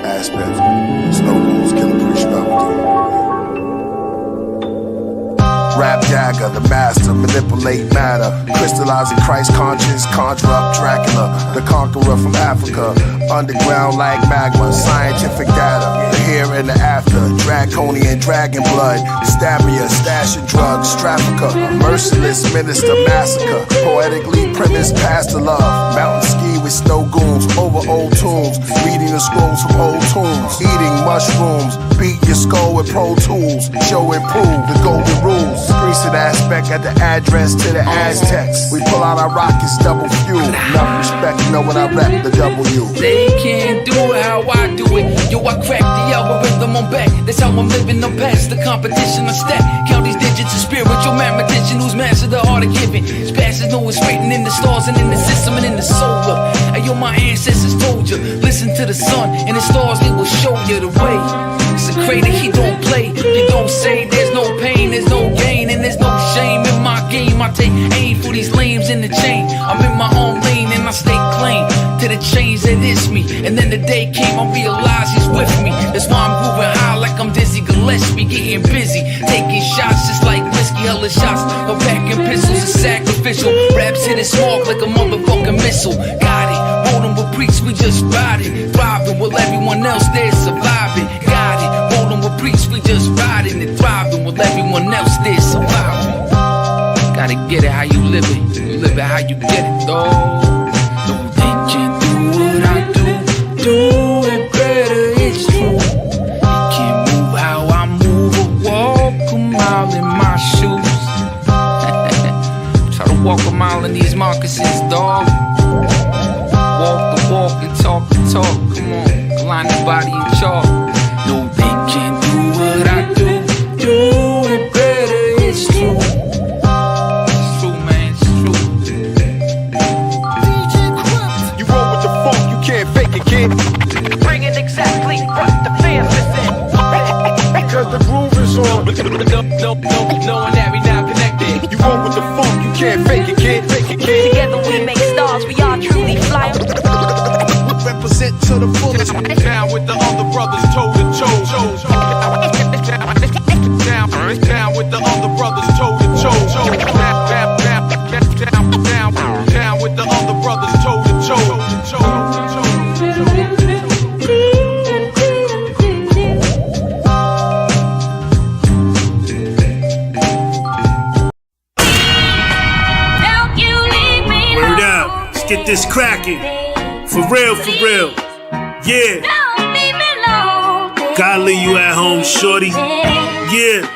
Speaker 2: Aspects, Snow Rules, Killah Priest, Rap dagger, the master, manipulate matter. Crystallizing Christ conscience, conjure up Dracula, the conqueror from Africa. Underground like magma, scientific data. The here and the after, draconian dragon blood. Stamina, stashing drugs, trafficker. Merciless minister, massacre. Poetically premised past the love. Mountain ski with snow goons over old tunes, reading the scrolls from old tunes, eating mushrooms, beat your skull with Pro Tools, show and prove the golden rules. Recent aspect at the address to the Aztecs. We pull out our rockets, double fuel. Enough respect, you know when I rap the W.
Speaker 1: They can't do it how I do it. Yo, I crack the algorithm on back. That's how I'm living, I'm past the competition. I stack, count these digits of spiritual mathematician who's mastered the art of giving. Spasses know it's written in the stars and in the system and in the solar. Hey, yo, my ancestors told you, listen to the sun and the stars, they will show you the way. It's a crater, he don't play. He don't say there's no pain, there's no gain, and there's no shame in my game. I take aim for these lames in the chain. I'm in my own lane and I stay claim to the chains that is me. And then the day came, I realized he's with me. That's why I'm moving high like I'm Dizzy Gillespie, getting busy, taking shots just like whiskey, hella shots. No packing pistols is sacrificial. Raps hit it small like a motherfucking missile. Got it, rolling with priests, we just riding, thriving while everyone else there surviving. Got it, rolling with priests, we just riding and thriving while everyone else there surviving. Gotta get it how you live it, you live it how you get it, though. Don't think you do what I do it better, it's true. You can't move how I move or walk a mile in my shoes. Try to walk a mile in these moccasins, dog. Walk the walk and talk the talk, come on, line the body in chalk. No, they can't do what I do it better, it's true. It's true, man, it's true.
Speaker 3: You roll with the funk, you can't fake it, kid.
Speaker 1: Bringing exactly what the fam is in.
Speaker 3: Because the groove is on.
Speaker 1: Knowing that we now connected.
Speaker 3: You roll with the funk, you can't fake it, kid. Fake it, kid.
Speaker 1: Together we make stars, we are truly fly.
Speaker 3: Represent to the fullest. Down with the other brothers, toe to toe. Down with the other brothers, toe to toe. Down with the other brothers, toe to toe.
Speaker 22: Word out, let's get this cracking. For real, yeah. God leave you at home, shorty. Yeah.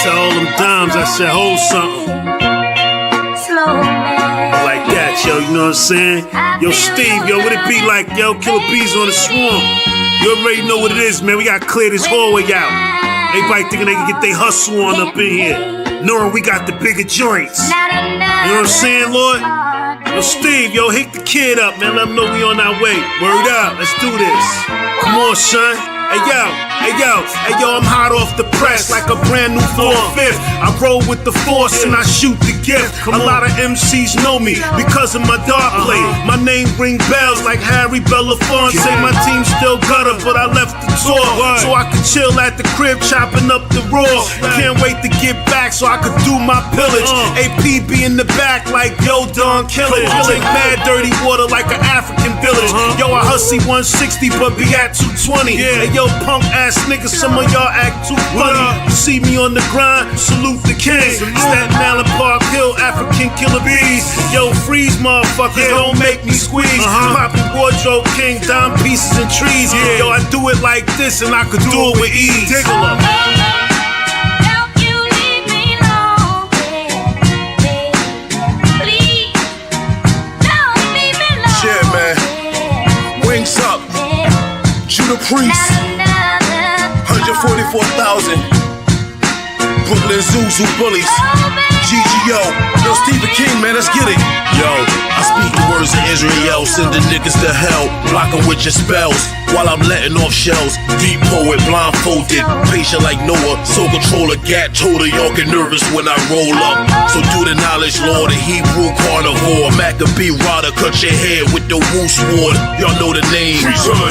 Speaker 22: To all them dimes, I said, hold something. Like that, yo, you know what I'm saying? Yo, Steve, yo, what it be like, yo? Killah Priest on the swarm. You already know what it is, man. We gotta clear this hallway out. Everybody thinking they can get their hustle on up in here, knowing we got the bigger joints. You know what I'm saying, Lord? Yo, Steve, yo, hit the kid up, man. Let him know we on our way. Word up, let's do this. Come on, son. Hey yo, I'm hot off the press like a brand new 4/5. I roll with the force and I shoot the gift. A lot of MCs know me because of my dart play. My name ring bells like Harry Belafonte. My team still gutter, but I left the tour so I could chill at the crib chopping up the raw. Can't wait to get back so I could do my pillage. AP be in the back like yo, Don Killah. Drink mad dirty water like an African village. Yo, I hustle 160 but be at 220. Hey yo, punk ass niggas, some of y'all act too funny. You see me on the grind, salute the king. Staten Island, Park Hill, African Killah Priest. Yo, freeze motherfuckers, don't make me squeeze. Poppin' wardrobe king, dime pieces and trees. Yo, I do it like this and I could do it with ease. Diggle up.
Speaker 2: Yeah, man. Wings up. Judah Priest. 144,000. Brooklyn Zuzu Bullies. GGO. Yo, Stephen King, man, let's get it. Yo, I speak the words of Israel, sending niggas to hell, blocking with your spells, while I'm letting off shells. Deep poet, blindfolded, patient like Noah, soul controller, gat total, y'all get nervous when I roll up. So do the knowledge, Lord, the Hebrew carnivore, Maccabee Rada, cut your hair with the Wu sword. Y'all know the name,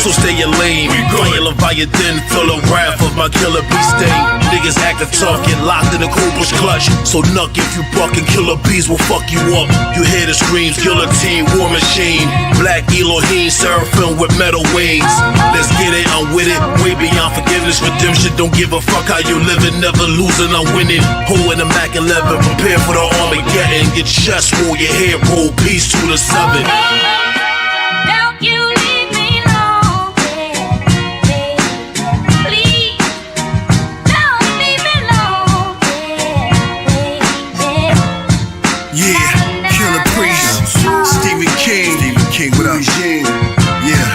Speaker 2: so stay your lane. Fire Leviathan, full of wrath of my Killah Priest stain. Niggas acting tough, get locked in a Cobra's clutch. So nuck if you buckin', Killah Priest will fuck you up. You hear the screams, guillotine, war machine. Black
Speaker 4: like Elohim, seraphim with metal wings. Let's get it, I'm with it. Way beyond forgiveness, redemption. Don't give a fuck how you living, never losing, I'm winning. Who in the Mack 11, prepare for the Armageddon. Get your chest roll, your head roll, peace to the 7.
Speaker 5: Don't you leave me alone, please. Don't leave me alone,
Speaker 12: Yeah, Killah Priest, Stephen King, what up? Yeah,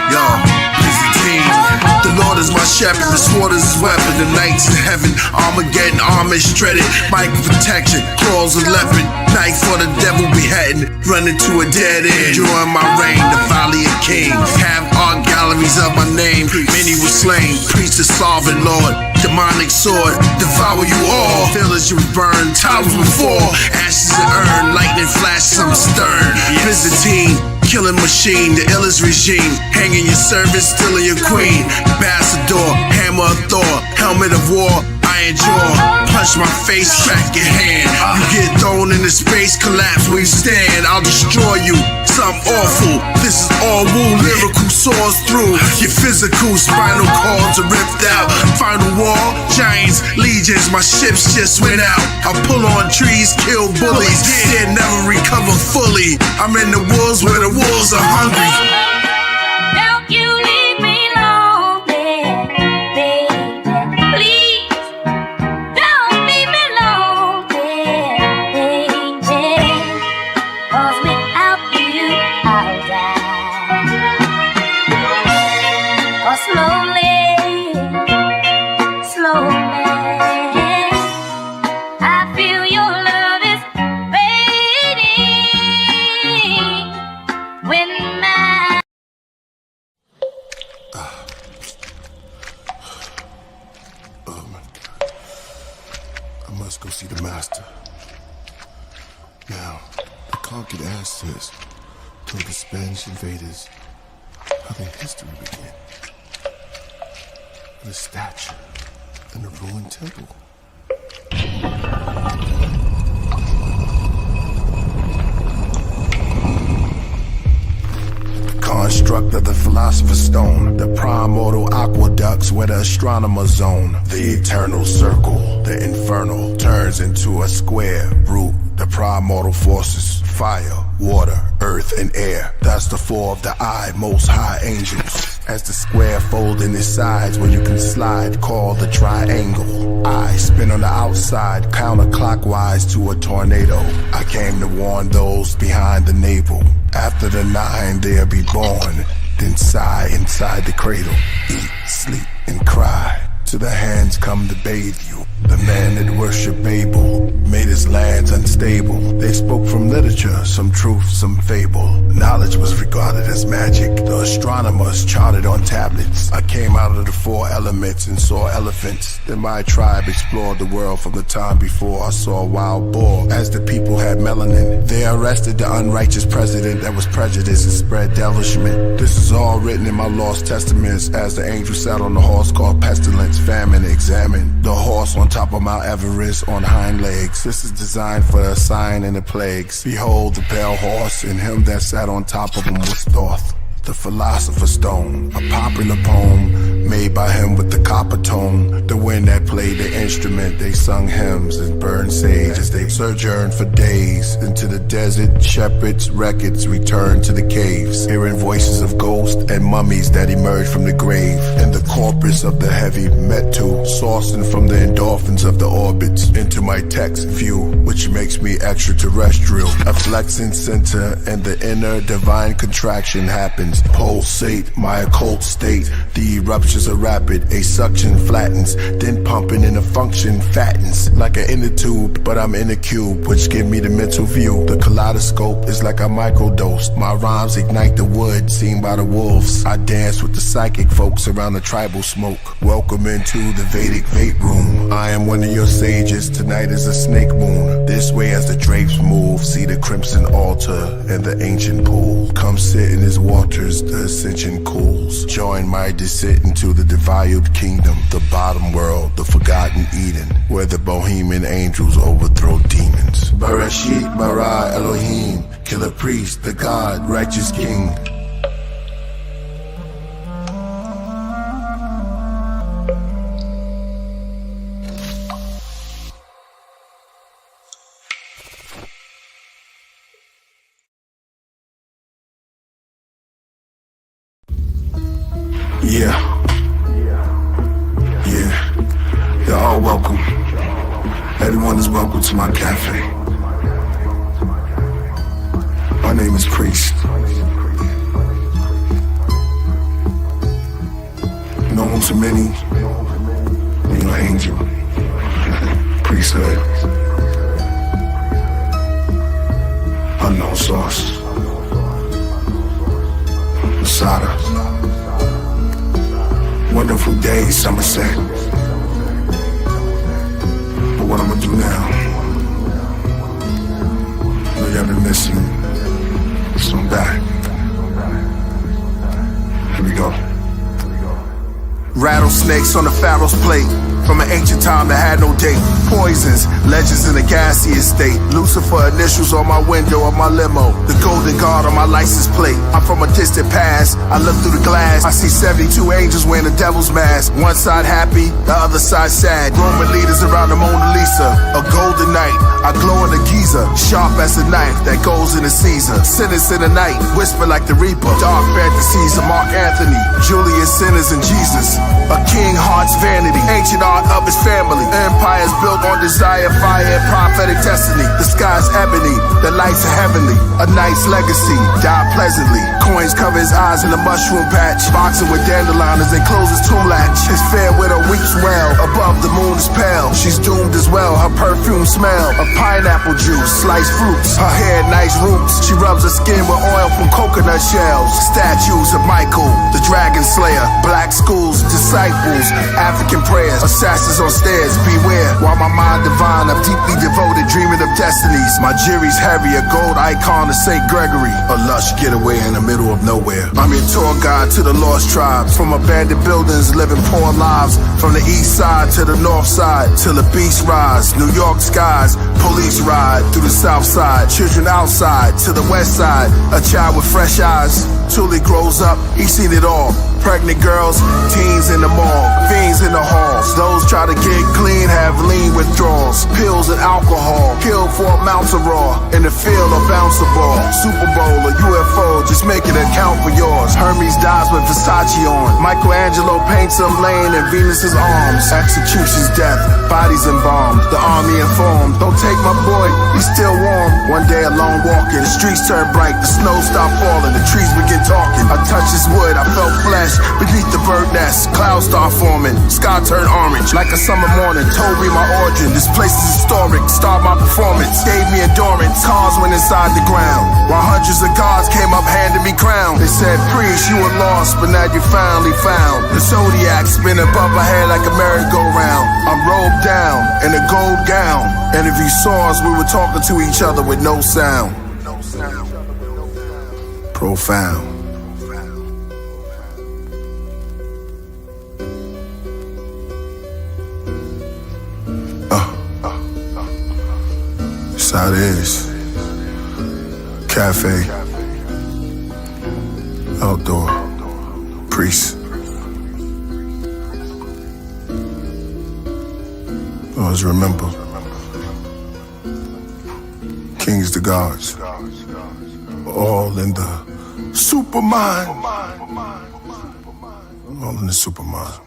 Speaker 12: yo, busy team. The Lord is my shepherd, the sword is his weapon. The nights in heaven, Armageddon, armor shredded. Mic protection, claws of leopard. Knife for the devil beheading. Running to a dead end, join my reign, the valley of kings. Have art galleries of my name. Many were slain, priest the sovereign Lord. Demonic sword, devour you all. Feel as you burn, towers before. Ashes and urn, lightning flashes, I'm stern. Byzantine, killing machine, the illest regime. Hanging your servant, stealing your queen. Ambassador, hammer of Thor, helmet of war. Iron jaw, punch my face, crack your hand. You get thrown into space, collapse where you stand. I'll destroy you, something awful. This is all Wu, lyrical soars through your physical. Spinal cords are ripped out. Final war, giants, legions. My ships just went out. I pull on trees, kill bullies. They never recover fully. I'm in the woods where the wolves are hungry.
Speaker 5: Don't you leave me alone, baby, please. Don't leave me alone, baby. 'Cause without you, I'll die. 'Cause slowly, I feel your love is fading. When my
Speaker 2: Oh my God. I must go see the master. Now, the conquered ancestors told the Spanish invaders how their history began. The statue in the ruined temple. Construct of the philosopher's stone, the primordial aqueducts where the astronomers zone. The eternal circle, the infernal, turns into a square root. The primordial forces, fire, water, earth, and air. That's the four of the eye, most high angels. As the square fold in its sides where you can slide, called the triangle. I spin on the outside, counterclockwise to a tornado. I came to warn those behind the navel. After the 9, they'll be born. Then sigh inside the cradle. Eat, sleep, and cry. To the hands come to bathe you. The man that worshiped Babel made his lands unstable. They spoke from literature, some truth, some fable. Knowledge was regarded as magic. The astronomers charted on tablets. I came out of the 4 elements and saw elephants. Then my tribe explored the world from the time before I saw a wild boar. As the people had melanin, they arrested the unrighteous president that was prejudiced and spread devilishment. This is all written in my lost testaments as the angel sat on the horse called pestilence. Famine examined the horse on top of Mount Everest on hind legs. This is designed for a sign and the plagues. Behold the pale horse, and him that sat on top of him was Thoth, the philosopher's stone, a popular poem made by him with the copper tone. The wind that played the instrument, they sung hymns and burned sage as they sojourned for days into the desert. Shepherds' records returned to the caves, hearing voices of ghosts and mummies that emerged from the grave. And the corpus of the heavy metal sourcing from the endorphins of the orbits into my text view, which makes me extraterrestrial. A flexing center and the inner divine contraction happens. Pulsate my occult state. The eruptions are rapid. A suction flattens, then pumping in a function fattens like an inner tube, but I'm in a cube, which give me the mental view. The kaleidoscope is like a microdose. My rhymes ignite the wood seen by the wolves. I dance with the psychic folks around the tribal smoke. Welcome into the Vedic vape room. I am one of your sages. Tonight is a snake moon. This way as the drapes move, see the crimson altar and the ancient pool. Come sit in his waters, the ascension cools. Join my descent into the devalued kingdom, the bottom world, the forgotten Eden, where the bohemian angels overthrow demons. Bereshit bara Elohim,
Speaker 12: Killah Priest, the God, righteous King. Yeah. You're all welcome. Everyone is welcome to my cafe. My name is Priest. Known to many, you're an angel. Priesthood. Unknown source. Masada. Wonderful day, Somerset. But what I'm gonna do now, I know y'all been missing, so I'm back. Here we go. Rattlesnakes on the Pharaoh's plate. From an ancient time that had no date. Poisons, legends in the gassy estate. Lucifer initials on my window of my limo. The golden guard on my license plate. I'm from a distant past. I look through the glass. I see 72 angels wearing the devil's mask. One side happy, the other side sad. Roman leaders around the Mona Lisa. A golden night, I glow in the Giza. Sharp as a knife that goes in the Caesar. Sinners in the night, whisper like the Reaper. Dark fantasies of Mark Anthony. Julius Sinners and Jesus. A king heart's vanity. Ancient art of his family. Empires built on desire, fire, and prophetic destiny. The sky's ebony, the lights are heavenly. A knight's legacy, die pleasantly. Coins cover his eyes in a mushroom patch. Boxing with dandelions and close his tomb latch. His fair widow weeps well. Above the moon is pale. She's doomed as well. Her perfume smell of pineapple juice, sliced fruits. Her hair nice roots. She rubs her skin with oil from coconut shells. Statues of Michael, the dragon slayer. Black schools, disciples, African prayers. Assassins on stairs, beware. While my mind divine, I'm deeply devoted, dreaming of destinies. My jury's heavy, a gold icon of St. Gregory. A lush getaway in the middle of nowhere. I'm your tour guide to the lost tribes. From abandoned buildings, living poor lives. From the east side to the north side, till the beast rise. New York skies, police ride through the south side. Children outside to the west side. A child with fresh eyes. Till he grows up, he's seen it all. Pregnant girls, teens in the mall, fiends in the halls. Those try to get clean have lean withdrawals. Pills and alcohol, killed for amounts of raw. In the field, a bouncer ball. Super Bowl, a UFO, just make it account for yours. Hermes dies with Versace on. Michelangelo paints him laying in Venus's arms. Execution's death, bodies embalmed. The army informed, don't take my boy, he's still warm. One day alone walking, the streets turn bright, the snow stopped falling, the trees begin talking. I touched his wood, I felt flesh beneath the bird nest. Clouds start forming, sky turned orange like a summer morning. Told me my origin, this place is historic. Start my performance, gave me endurance. Cars went inside the ground, while hundreds of gods came up handing me crowns. They said, Priest, you were lost, but now you finally found. The zodiac spin above my head like a merry-go-round. I'm robed down in a gold gown, and if you saw us, we were talking to each other with no sound. Profound. That's how it is. Cafe. Outdoor. Priest. Always remember. Kings the gods. All in the supermind. All in the supermind.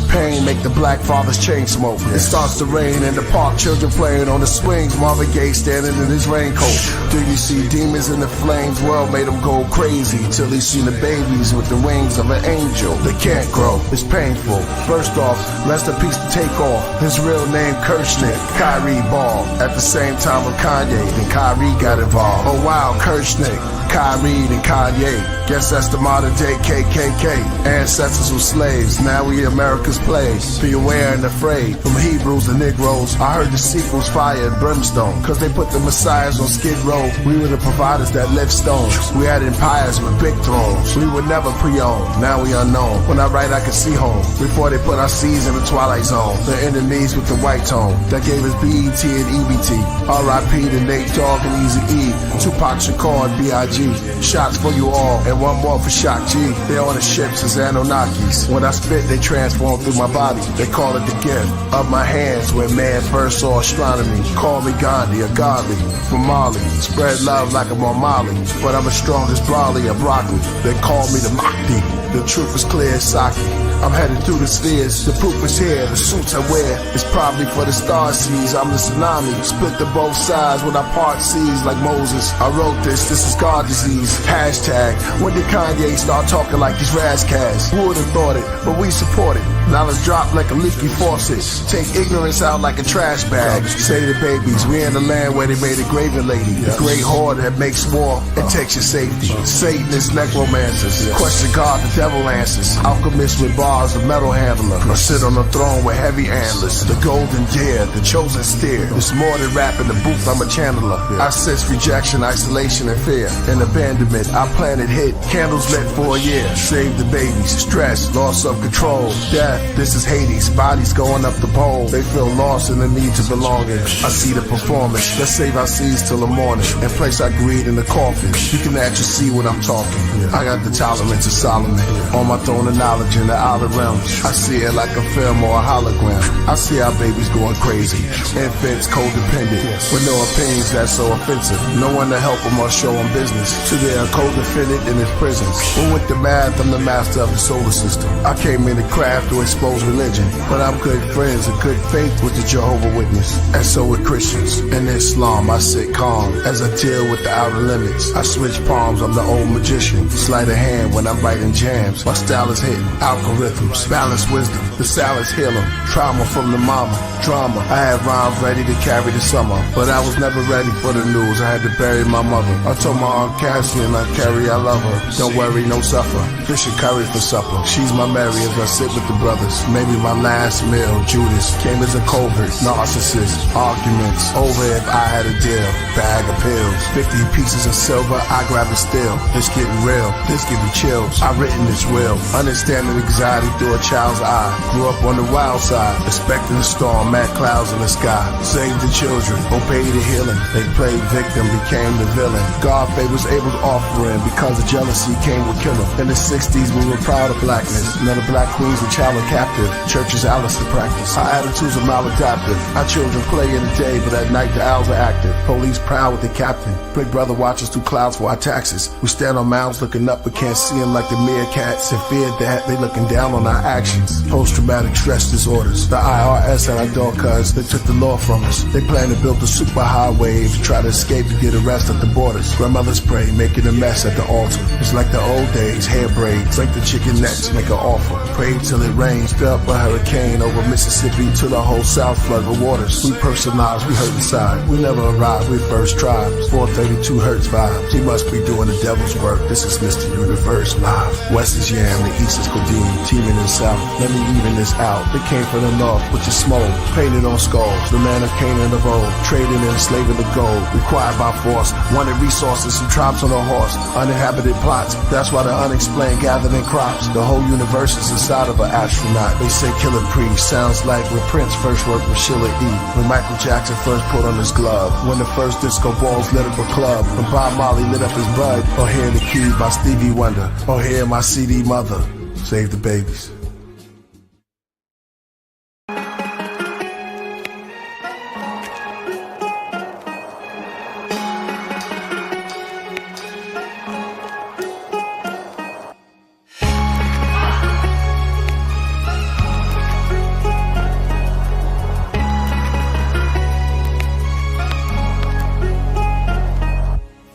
Speaker 12: Pain make the black fathers chain smoke. It starts to rain in the park, children playing on the swings. Marvin Gaye standing in his raincoat. Do you see demons in the flames? World made him go crazy till he seen the babies with the wings of an angel. They can't grow, it's painful. First off, rest in peace to Takeoff. His real name Kirchnick, Kyrie Ball. At the same time with Kanye, then Kyrie got involved. Oh wow, Kirchnick. Kyrie and Kanye. Guess that's the modern day KKK. Ancestors were slaves, now we America's plagues. Be aware and afraid. From Hebrews to Negroes, I heard the sequels fire and brimstone. Cause they put the messiahs on Skid Row. We were the providers that lift stones. We had empires with big thrones. We were never pre-owned, now we unknown. When I write I can see home. Before they put our seeds in the twilight zone. The enemies with the white tone. That gave us BET and EBT. R.I.P. to Nate Dogg and Easy E. Tupac Shakur and B.I.G. Shots for you all. And one more for Shock G. They're on the ships as Anunnakis. When I spit, they transform through my body. They call it the gift of my hands when man first saw astronomy. Call me Gandhi or Godly from Mali. Spread love like I'm on Molly. But I'm as strong as Brawley or broccoli. They call me the Mahdi. The truth is clear as Saki. I'm headed through the spheres, the proof is here, the suits I wear is probably for the star seas. I'm the tsunami, split to both sides when I part seas like Moses. I wrote this is God disease. Hashtag, when did Kanye start talking like these Razzcats? Who would've thought it, but we support it. Knowledge drop like a leaky faucet. Take ignorance out like a trash bag. Say to the babies, we in the land where they made a graven lady. The great horde that makes war and takes your safety. Satanists, necromancers. Question God, the devil answers. Alchemists with bars, the metal handler. I sit on the throne with heavy antlers. The golden deer, the chosen steer. It's more than rap in the booth, I'm a channeler. I sense rejection, isolation, and fear. And abandonment, I planted hit. Candles lit for a year. Save the babies. Stress, loss of control, death. This is Hades, bodies going up the pole. They feel lost in the need to belonging. I see the performance. Let's save our seeds till the morning and place our greed in the coffin. You can actually see what I'm talking. I got the tolerance of Solomon on my throne of knowledge in the outer realms. I see it like a film or a hologram. I see our babies going crazy. Infants codependent with no opinions that's so offensive. No one to help them or show them business. So they are codependent in his prisons. But with the math, I'm the master of the solar system. I came in the craft to expose religion, but I'm good friends and good faith with the Jehovah Witness. And so with Christians. In Islam, I sit calm as I deal with the outer limits. I switch palms, I'm the old magician. Sleight of hand when I'm writing jams. My style is hitting algorithms, balance wisdom. The salads heal them. Trauma from the mama, drama. I had rhymes ready to carry the summer, but I was never ready for the news. I had to bury my mother. I told my Aunt Cassie and Aunt Carrie I love her. Don't worry, no suffer. Fish and curry for supper. She's my Mary as I sit with the brothers. Maybe my last meal, Judas, came as a covert, narcissist, arguments, over if I had a deal, bag of pills, 50 pieces of silver, I grab a steel, it's getting real, this give me chills, I written this will, understanding anxiety through a child's eye, grew up on the wild side, expecting a storm, mad clouds in the sky, saved the children, obey the healing, they played victim, became the villain, God favors Abel's offering, because of jealousy came with killer, in the 60s we were proud of blackness, none of black queens were child captive. Churches Alice to practice. Our attitudes are maladaptive. Our children play in the day, but at night the owls are active. Police proud with the captain. Big brother watches through clouds for our taxes. We stand on mounds looking up, but can't see them like the meerkats. In fear that they looking down on our actions. Post-traumatic stress disorders. The IRS at our door, cuz they took the law from us. They plan to build a super highway to try to escape to get arrested at the borders. Grandmothers pray, making a mess at the altar. It's like the old days, hair braids, like the chicken necks, make an offer. Pray till it rains, built a hurricane over Mississippi to the whole South flood with waters. We personalized, we hurt inside. We never arrived, we first tried. 432 Hertz vibes. He must be doing the devil's work. This is Mr. Universe live. West is Yam, the East is Codeine, teaming in South. Let me even this out. They came from the North with your smoke, painted on skulls. The land of Canaan of old, trading and enslaving the gold. Required by force, wanted resources, some tribes on a horse. Uninhabited plots, that's why the unexplained gathered in crops. The whole universe is inside of an astronaut. They say Killah Priest sounds like when Prince first worked with Sheila E. When Michael Jackson first put on his glove. When the first disco balls lit up a club. When Bob Marley lit up his bud. Or Hear the Keys by Stevie Wonder. Or Hear My CD Mother. Save the babies.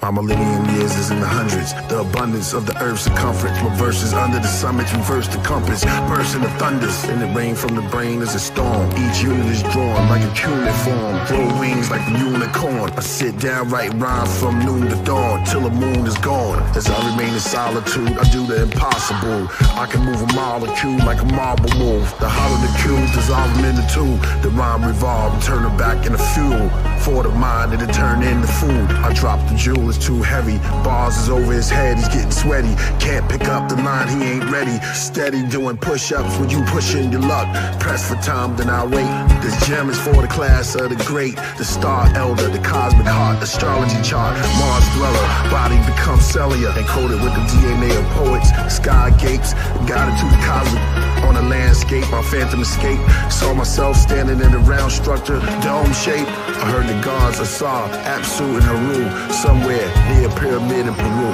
Speaker 12: My millennium years is in the hundreds. The abundance of the earth's circumference. My verses under the summits reverse the compass. Burst in the thunders, and it rain from the brain as a storm. Each unit is drawn like a cuneiform. Grow wings like a unicorn. I sit down, write rhymes from noon to dawn till the moon is gone. As I remain in solitude, I do the impossible. I can move a molecule like a marble move. The hollow the cube, dissolve them into two. The rhyme revolve and turn it back into fuel. For the mind, it'll turn into food. I drop the jewel, it's too heavy. Bars is over his head, he's getting sweaty. Can't pick up the line, he ain't ready. Steady doing push-ups when you pushing your luck. Press for time, then I wait. This gem is for the class of the great. The star elder, the cosmic heart, astrology chart. Mars dweller, body becomes cellular. Encoded with the DNA of poets. Sky gapes, guided to the cosmic. On the landscape, my phantom escape. Saw myself standing in a round structure, dome shape. I heard the gods I saw, Apsu and Haru, somewhere near a pyramid in Peru.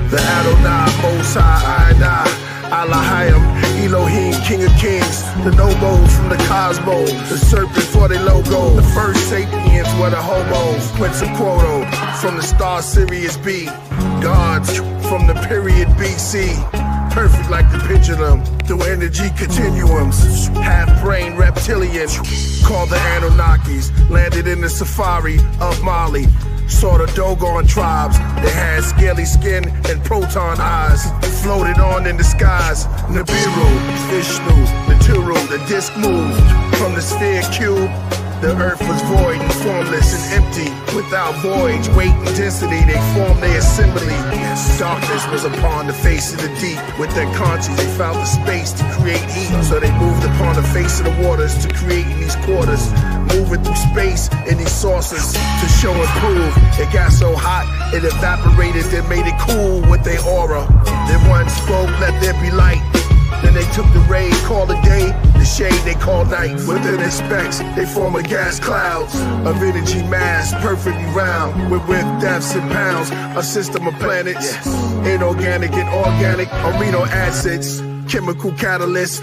Speaker 12: The Adonai, Most High, I, Elohim, Elohim, King of Kings. The Nobos from the cosmos, the serpent for their logo. The first sapiens were the homos. Quetzalcoatl from the star Sirius B. Gods from the period BC. Perfect like the pendulum, through energy continuums. Half-brain reptilian, called the Anunnakis. Landed in the safari of Mali. Saw the Dogon tribes, they had scaly skin and proton eyes. Floated on in the skies, Nibiru, Vishnu, Naturu, the disc moved from the sphere cube. The earth was void and formless and empty. Without voyage, weight and density, they formed their assembly. Darkness was upon the face of the deep. With their conscience, they found the space to create heat. So they moved upon the face of the waters to create in these quarters. Moving through space in these saucers to show and prove. It got so hot, it evaporated, then made it cool with their aura. Then one spoke, let there be light. Then they took the ray, called a day, the shade they call night. Within their specs, they form a gas clouds of energy mass, perfectly round, with depths in pounds. A system of planets, inorganic and organic amino acids. Chemical catalyst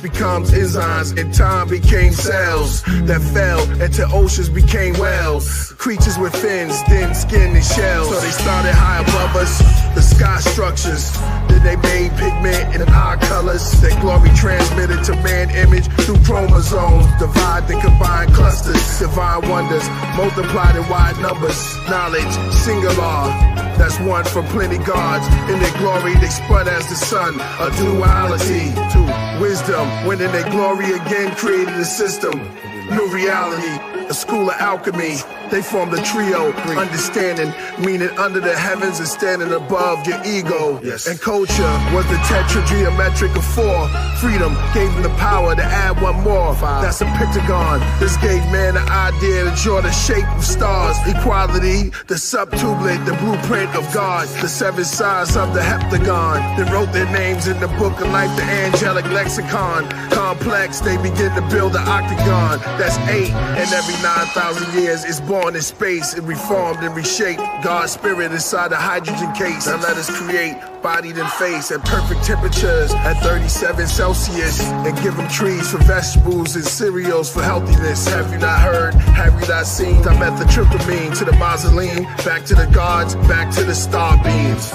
Speaker 12: becomes enzymes. In time became cells that fell into oceans, became whales. Creatures with fins, thin skin and shells. So they started high above us, the sky structures. Then they made pigment and eye colors. Their glory transmitted to man image through chromosomes. Divide and combine clusters, divine wonders, multiplied in wide numbers. Knowledge, singular, that's one from plenty gods. In their glory they spun as the sun. A duality to wisdom, when in their glory again created a system. New reality, a school of alchemy. They formed a trio, understanding, meaning under the heavens and standing above your ego. And culture was the tetrageometric of four. Freedom gave them the power to add one more. That's a pentagon. This gave man the idea to draw the shape of stars. Equality, the subtublet, the blueprint of God. The seven sides of the heptagon. They wrote their names in the book of life, the angelic lexicon. Complex, they begin to build the octagon. That's 8, and every 9,000 years it's born in space and reformed and reshaped. God's spirit inside the hydrogen case. Now let us create bodied and face at perfect temperatures at 37 Celsius and give them trees for vegetables and cereals for healthiness. Have you not heard? Have you not seen? I'm at the tryptamine to the mausoleum, back to the gods, back to the star beams.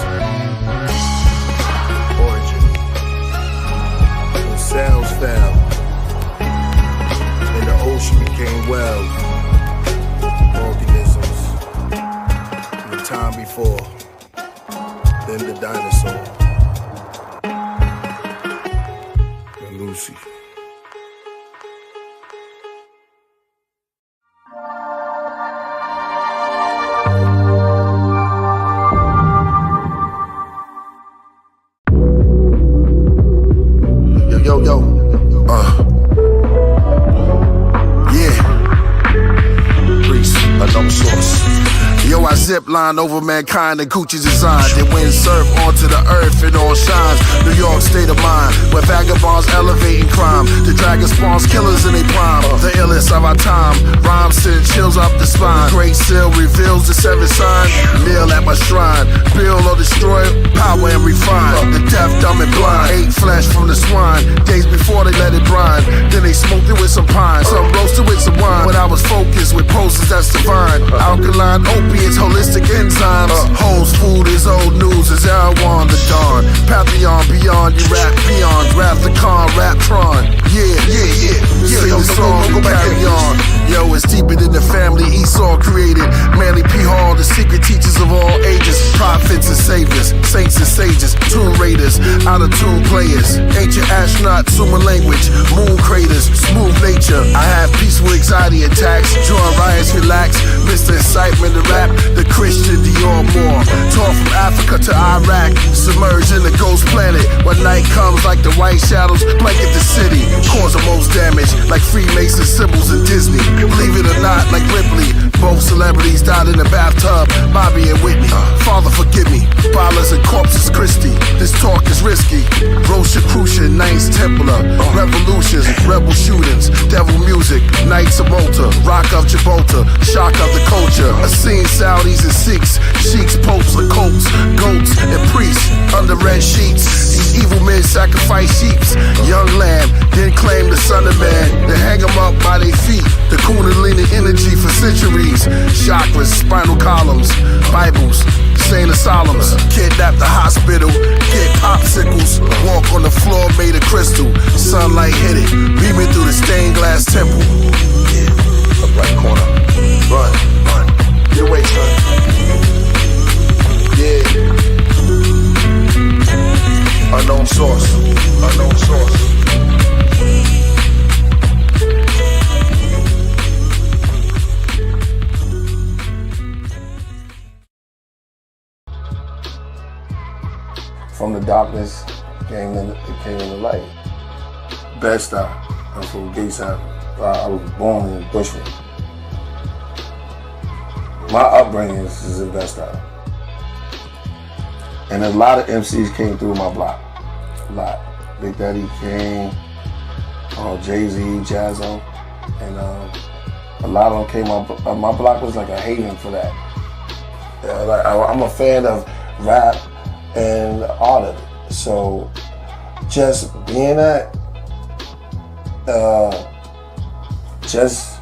Speaker 12: Origin. When cells fell and the ocean became wells. Organisms in the time before, then the dinosaur, and Lucy. Yo, I zip line over mankind and Gucci's design. Then wind surf onto the earth, it all shines. New York state of mind, where vagabonds elevating crime. The dragon spawns killers in their prime. The illest of our time, rhyme send chills up the spine. Great seal reveals the seven signs. Kneel at my shrine, build or destroy, power and refine. The deaf, dumb and blind, ate flesh from the swine. Days before they let it brine, then they smoked it with some pine. Some roasted with some wine. When I was focused with poses that's divine. Alkaline opiates, holistic enzymes. Hoes food is old news, is Erewhon the dawn. Pantheon beyond you rap peons. Rap the con, rap tron. Yeah. Sing the song, go carry on. Yo, it's deeper than the family Esau created. Manly P. Hall, the secret teachers of all ages. Prophets and saviors, saints and sages. Tomb raiders, out of tune players. Ancient astronauts, human language. Moon craters, smooth nature. I have peaceful anxiety attacks. Join riots, relax. Mr. Excitement to rap. The Christian Dior Moore. Torn from Africa to Iraq. Submerged in the ghost planet. When night comes like the white shadows blanket the city. Cause the most damage like Freemason symbols in Disney. Believe it or not, like Ripley. Both celebrities died in the bathtub. Bobby and Whitney. Father forgive me. Ballers and corpses Christie. This talk is risky. Rosicrucian, Knights Templar. Revolutions, rebel shootings. Devil music, Knights of Malta. Rock of Gibraltar. Shock of the culture. Essene Saudis and Sikhs. Sheiks, popes, and colts. Goats and priests. Under red sheets. These evil men sacrifice sheeps. Young lamb, then claim the son of man. Then hang them up by their feet. The Kundalini energy for centuries. Chakras, spinal columns, Bibles, insane asylums. Kidnap the hospital, get popsicles. Walk on the floor made of crystal. Sunlight hit it, beaming through the stained glass temple. Yeah, up right corner. Run. Get away, son. Yeah. Unknown source.
Speaker 2: From the darkness came in the light. Bed-Stuy. I'm from Gateside. I was born in Bushwick. My upbringing is in Bed-Stuy. And a lot of MCs came through my block. A lot. Big Daddy Kane, Jay-Z, Jazzo, and a lot of them came up. My block was like a haven for that. I'm a fan of rap and art of it. So just being that, just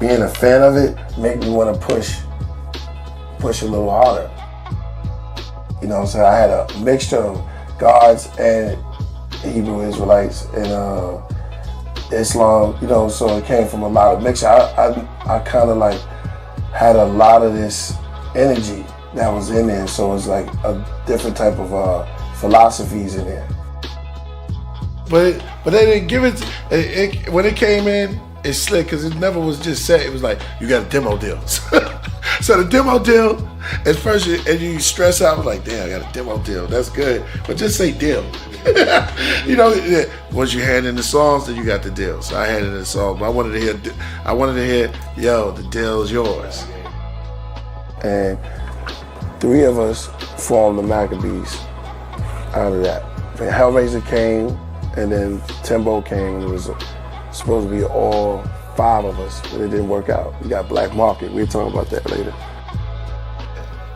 Speaker 2: being a fan of it, made me want to push a little harder. You know what I'm saying? I had a mixture of Guards and Hebrew Israelites and Islam, you know, so it came from a lot of mixture. I kind of like had a lot of this energy that was in there, so it's like a different type of philosophies in there.
Speaker 14: But they didn't give it when it came in. It's slick because it never was just set. It was like you got a demo deal. So the demo deal, at first, and you stress out, like, damn, I got a demo deal. That's good, but just say deal. You know, once you hand in the songs, then you got the deal. So I handed in the song, but I wanted to hear, yo, the deal is yours.
Speaker 2: And 3 of us formed the Maccabees out of that. And Hellraiser came, and then Timbo came, and it was supposed to be all 5 of us, but it didn't work out. We got Black Market. We'll talk about that later.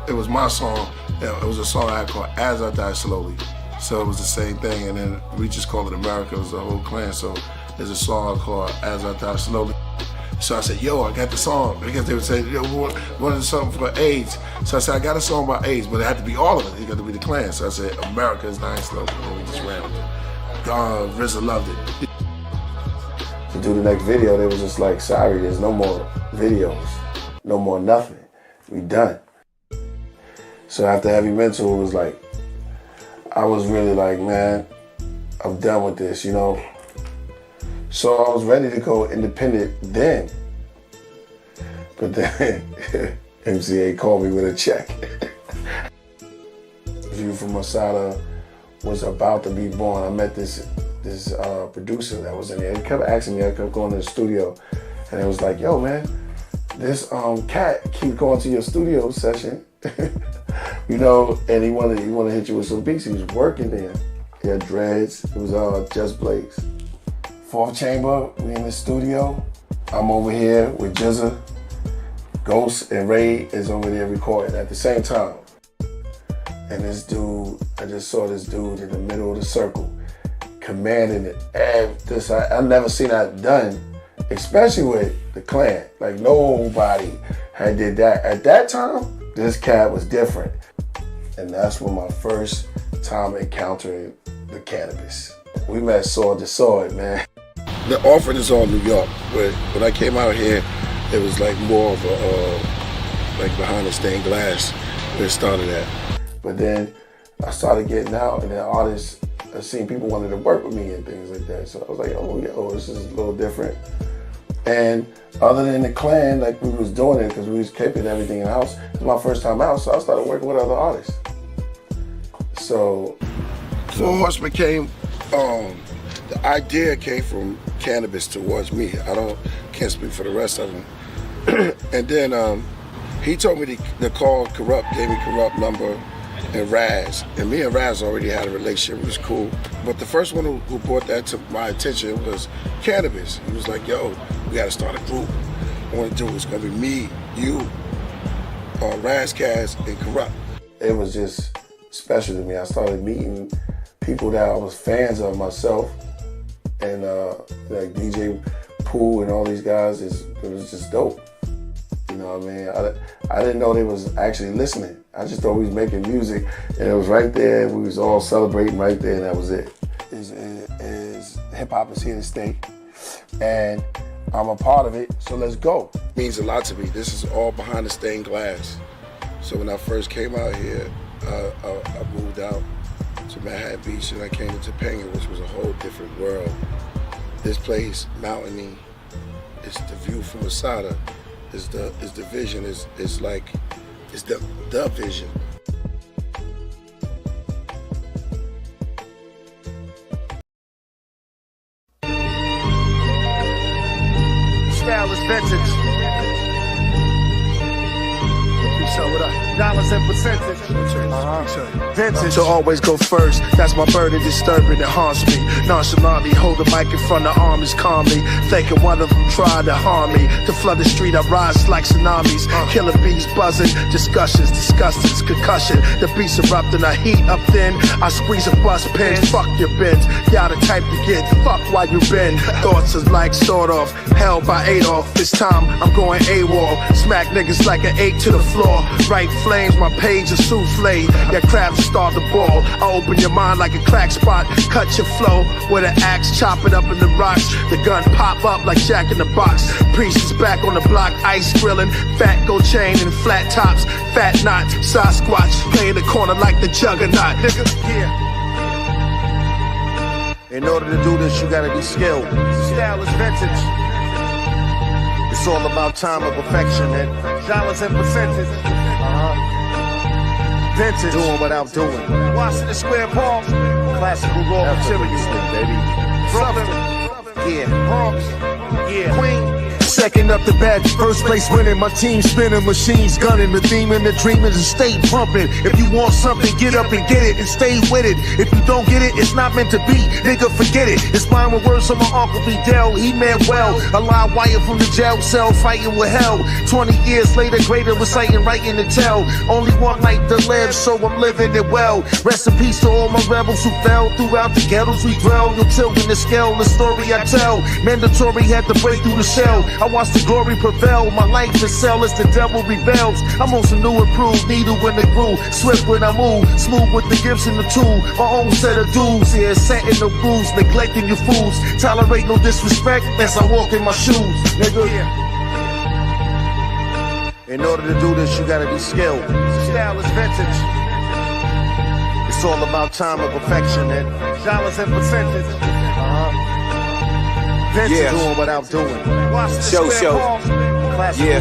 Speaker 14: It was my song. It was a song I had called As I Die Slowly. So it was the same thing, and then we just called it America. It was the whole clan. So there's a song called As I Die Slowly. So I said, yo, I got the song. Because they would say, yo, we wanted something for AIDS. So I said, I got a song about AIDS, but it had to be all of it. It got to be the clan. So I said, America is dying slowly. And we just ran with it. RZA loved it.
Speaker 2: To do the next video, they was just like, sorry, there's no more videos, no more nothing. We done. So after Heavy Mental, it was like, I was really like, man, I'm done with this, you know? So I was ready to go independent then. But then MCA called me with a check. View from Masada was about to be born. I met this producer that was in there. He kept asking me, I kept going to the studio, and it was like, yo, man, this cat keep going to your studio session, you know, and he wanted to hit you with some beats. He was working there. He had dreads. It was Just Blaze. 4th Chamber, we in the studio. I'm over here with Jizza. Ghost and Ray is over there recording at the same time. And this dude, I just saw this dude in the middle of the circle, commanding it. And this, I never seen that done especially with the Clan. Like nobody had did that. At that time, this cat was different. And that's when my first time encountering the cannabis. We met sword to sword, man. The offering is all New York, but when I came out here, it was like more of a, like behind the stained glass where it started at. But then I started getting out, and then artists, I seen people wanted to work with me and things like that. So I was like, oh, yo, this is a little different. And other than the Clan, like we was doing it because we was keeping everything in the house. It was my first time out, so I started working with other artists. So Four Horsemen came, the idea came from cannabis towards me. Can't speak for the rest of them. And then he told me to call Corrupt, gave me Corrupt number, and Raz. And me and Raz already had a relationship, it was cool. But the first one who brought that to my attention was cannabis. He was like, yo, we gotta start a group. I wanna do it's gonna be me, you, Raz, Kaz, and Corrupt. It was just special to me. I started meeting people that I was fans of myself, and like DJ Pooh and all these guys, it was just dope. You know what I mean? I didn't know they was actually listening. I just thought we was making music, and it was right there. We was all celebrating right there, and that was it. Hip hop is here to stay, and I'm a part of it, so let's go. It means a lot to me. This is all behind the stained glass. So when I first came out here, I moved out to Manhattan Beach, and I came to Topanga, which was a whole different world. This place, mountainy, it's the view from Masada, is the vision, is the vision.
Speaker 22: Style is vintage. So what up? Dollars and percentage. Vintage. To always go first, that's my burden, disturbing it haunts me. Nonchalantly hold the mic in front of armies calmly, thinking one of them tried to harm me. To flood the street, I rise like tsunamis. Killer bees buzzing, discussions, disgusting, concussion. The beats erupting, I heat up then. I squeeze a bus pin, fuck your bins. Y'all the type to get fuck while you been. Thoughts is like sort of held by Adolf. This time I'm going AWOL. Smack niggas like an 8 to the floor. Right flames, my page is souffle. Your crabs start the ball. I open your mind like a crack spot. Cut your flow with an axe, chop it up in the rocks. The gun pop up like Jack in the Box. Priest is back on the block, ice grilling. Fat gold chain and flat tops. Fat knots, Sasquatch. Play in the corner like the juggernaut. Nigga, yeah. In order to do this, you gotta be skilled. Style is vintage. It's all about time and perfection, and dollars and percentage. Vintage. Doing without doing. Washington Square Park. Classical raw materials, baby. Brooklyn. Yeah. Bronx. Yeah. Queen. Second up the bat, first place winning. My team spinning, machines gunning. The theme and the dream is to stay pumping. If you want something, get up and get it and stay with it. If you don't get it, it's not meant to be. Nigga, forget it. It's mine with words from my Uncle Fidel. He meant well. A live wire from the jail cell, fighting with hell. 20 years later, greater reciting, writing to tell. Only one night to live, so I'm living it well. Rest in peace to all my rebels who fell throughout the ghettos we dwell. Your children to scale the story I tell. Mandatory had to break through the shell. I watch the glory prevail. My life is sell as the devil rebels. I'm on some new improved needle in the groove. Swift when I move, smooth with the gifts and the tool. My own set of dudes here, setting the rules, neglecting your fools. Tolerate no disrespect as I walk in my shoes, nigga. In order to do this, you gotta be skilled. Style is vintage. It's all about time and perfection, and dollars and percentage. Vintage, doing without doing.
Speaker 11: Show. Yeah.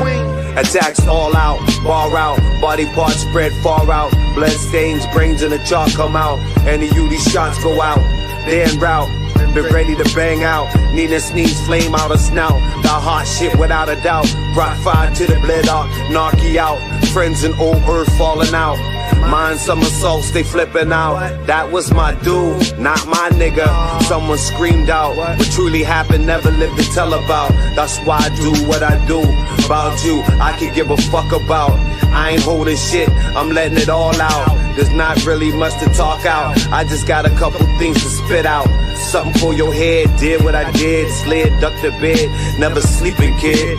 Speaker 22: Queen.
Speaker 11: Attacks all out, bar out, body parts spread far out. Blood stains, brains in the chalk come out. Any of these shots go out, they en route. Been ready to bang out. Need a sneeze, flame out a snout. The hot shit without a doubt. Brought fire to the blood out, knock you out. Friends in old earth falling out. Mind somersaults, they flipping out. That was my dude, not my nigga. Someone screamed out. What truly happened, never lived to tell about. That's why I do what I do. About you, I can give a fuck about. I ain't holding shit, I'm letting it all out. There's not really much to talk out. I just got a couple things to spit out. Something for your head, did what I did. Slid, ducked the bed, never sleeping, kid.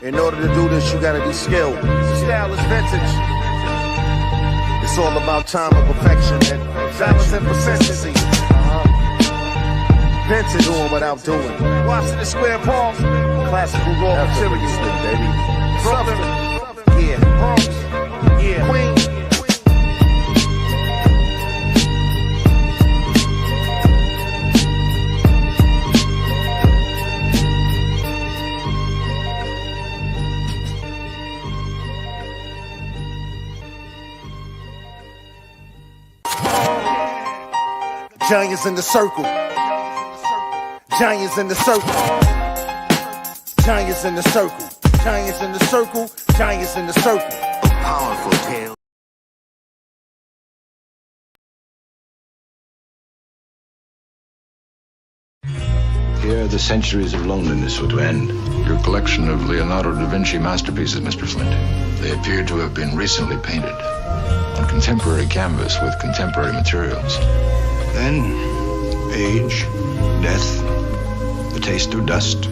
Speaker 15: In order to do this, you gotta be skilled. Style is vintage. It's all about time and perfection and balance and persistency. Vintage, doing without doing. Washington Square Park, classical raw material, baby. Brooklyn, yeah. Bronx, yeah. Queens. Giants in the circle. Giants in the circle. Giants in the circle. Giants in the circle. Giants in the circle. A powerful tale.
Speaker 17: Here, the centuries of loneliness were to end. Your collection of Leonardo da Vinci masterpieces, Mr. Flint. They appear to have been recently painted on contemporary canvas with contemporary materials. Then, age, death, the taste of dust.